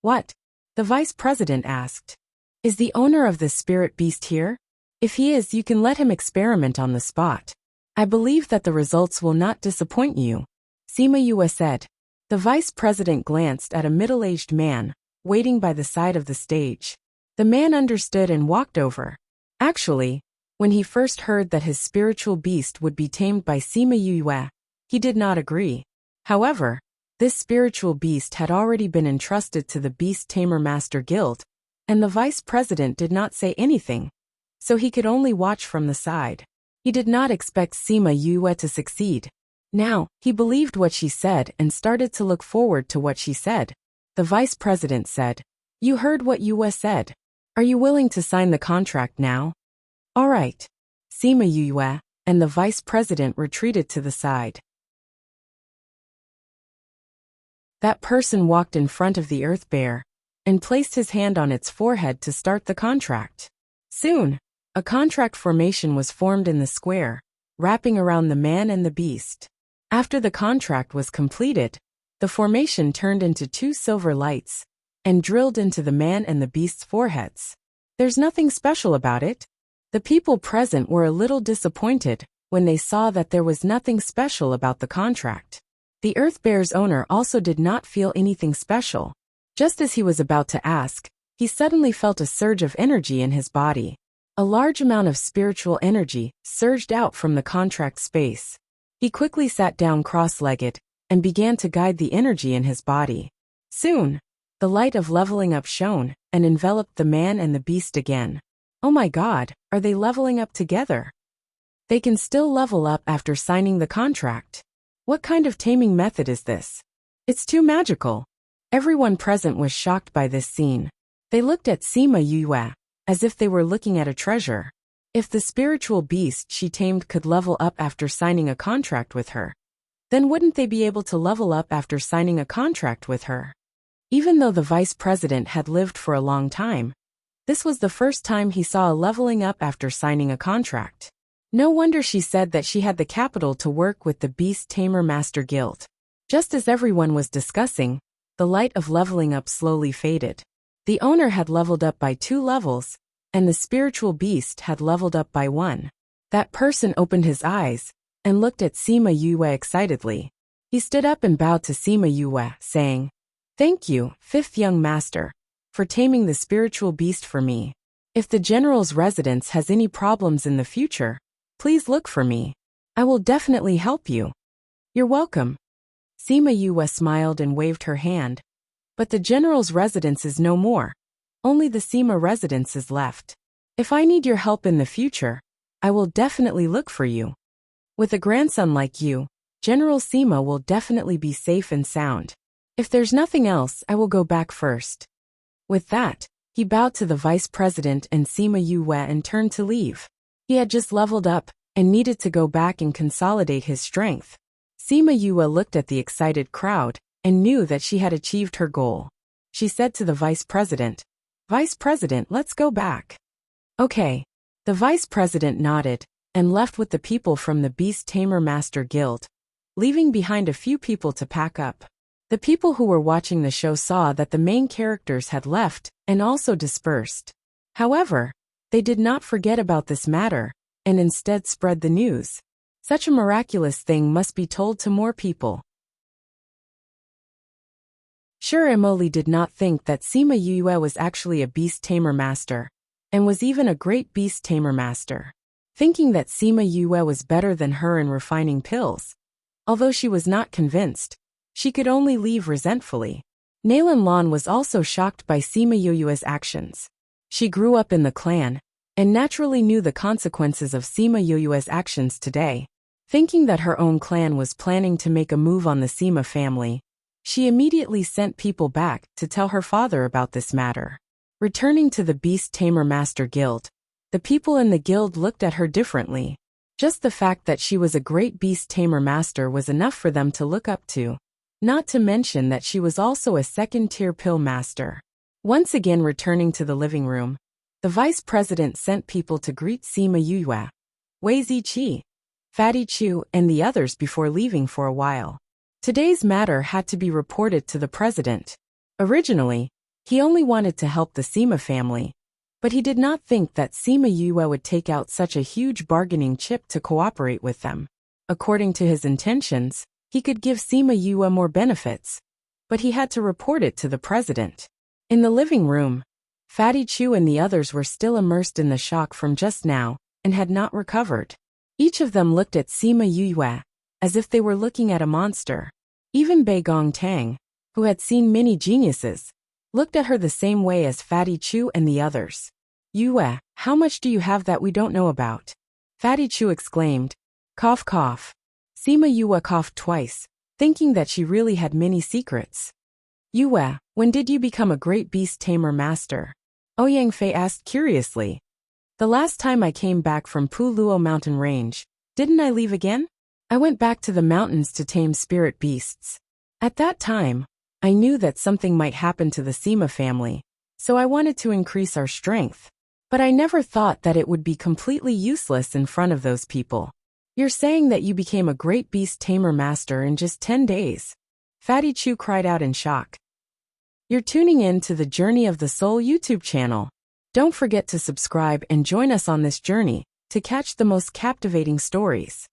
What? The vice president asked. Is the owner of this spirit beast here? If he is, you can let him experiment on the spot. I believe that the results will not disappoint you. Sima Yue said. The vice president glanced at a middle-aged man, waiting by the side of the stage. The man understood and walked over. Actually, when he first heard that his spiritual beast would be tamed by Sima Yue, he did not agree. However, this spiritual beast had already been entrusted to the Beast Tamer Master Guild, and the vice president did not say anything, so he could only watch from the side. He did not expect Sima Yue to succeed. Now, he believed what she said and started to look forward to what she said. The vice president said, You heard what Yue said. Are you willing to sign the contract now? All right. Sima Yue and the vice president retreated to the side. That person walked in front of the earth bear and placed his hand on its forehead to start the contract. Soon, a contract formation was formed in the square, wrapping around the man and the beast. After the contract was completed, the formation turned into two silver lights and drilled into the man and the beast's foreheads. There's nothing special about it. The people present were a little disappointed when they saw that there was nothing special about the contract. The earth bear's owner also did not feel anything special. Just as he was about to ask, he suddenly felt a surge of energy in his body. A large amount of spiritual energy surged out from the contract space. He quickly sat down cross-legged and began to guide the energy in his body. Soon, the light of leveling up shone and enveloped the man and the beast again. Oh my God, are they leveling up together? They can still level up after signing the contract. What kind of taming method is this? It's too magical. Everyone present was shocked by this scene. They looked at Sima Yue as if they were looking at a treasure. If the spiritual beast she tamed could level up after signing a contract with her, then wouldn't they be able to level up after signing a contract with her? Even though the vice president had lived for a long time, this was the first time he saw a leveling up after signing a contract. No wonder she said that she had the capital to work with the Beast Tamer Master Guild. Just as everyone was discussing, the light of leveling up slowly faded. The owner had leveled up by 2 levels, and the spiritual beast had leveled up by 1. That person opened his eyes and looked at Sima Yue excitedly. He stood up and bowed to Sima Yue, saying, "Thank you, 5th young master, for taming the spiritual beast for me. If the general's residence has any problems in the future, please look for me. I will definitely help you." "You're welcome." Sima Yue smiled and waved her hand. "But the general's residence is no more. Only the Sima residence is left. If I need your help in the future, I will definitely look for you. With a grandson like you, General Sima will definitely be safe and sound. If there's nothing else, I will go back first." With that, he bowed to the vice president and Sima Yue and turned to leave. He had just leveled up and needed to go back and consolidate his strength. Sima Yue looked at the excited crowd and knew that she had achieved her goal. She said to the vice president, "Vice President, let's go back." "Okay." The vice president nodded and left with the people from the Beast Tamer Master Guild, leaving behind a few people to pack up. The people who were watching the show saw that the main characters had left and also dispersed. However, they did not forget about this matter and instead spread the news. Such a miraculous thing must be told to more people. Sure, Emily did not think that Sima Yue was actually a beast tamer master, and was even a great beast tamer master. Thinking that Sima Yue was better than her in refining pills. Although she was not convinced, she could only leave resentfully. Nalan Lan was also shocked by Sima Yue's actions. She grew up in the clan, and naturally knew the consequences of Sima Yue's actions today. Thinking that her own clan was planning to make a move on the Sima family, she immediately sent people back to tell her father about this matter. Returning to the Beast Tamer Master Guild, the people in the guild looked at her differently. Just the fact that she was a great beast tamer master was enough for them to look up to. Not to mention that she was also a second-tier pill master. Once again returning to the living room, the vice president sent people to greet Sima Yue, Wei Ziqi, Fatty Chu, and the others before leaving for a while. Today's matter had to be reported to the president. Originally, he only wanted to help the Sima family, but he did not think that Sima Yue would take out such a huge bargaining chip to cooperate with them. According to his intentions, he could give Sima Yue more benefits, but he had to report it to the president. In the living room, Fatty Chu and the others were still immersed in the shock from just now and had not recovered. Each of them looked at Sima Yue as if they were looking at a monster. Even Bei Gong Tang, who had seen many geniuses, looked at her the same way as Fatty Chu and the others. "Yue, how much do you have that we don't know about?" Fatty Chu exclaimed. Cough cough. Sima Yue coughed twice, thinking that she really had many secrets. "Yue, when did you become a great beast tamer master?" Ouyang Fei asked curiously. "The last time I came back from Puluo mountain range, didn't I leave again? I went back to the mountains to tame spirit beasts. At that time, I knew that something might happen to the Sima family, so I wanted to increase our strength. But I never thought that it would be completely useless in front of those people." "You're saying that you became a great beast tamer master in just 10 days? Fatty Chu cried out in shock. You're tuning in to the Journey of the Soul YouTube channel. Don't forget to subscribe and join us on this journey to catch the most captivating stories.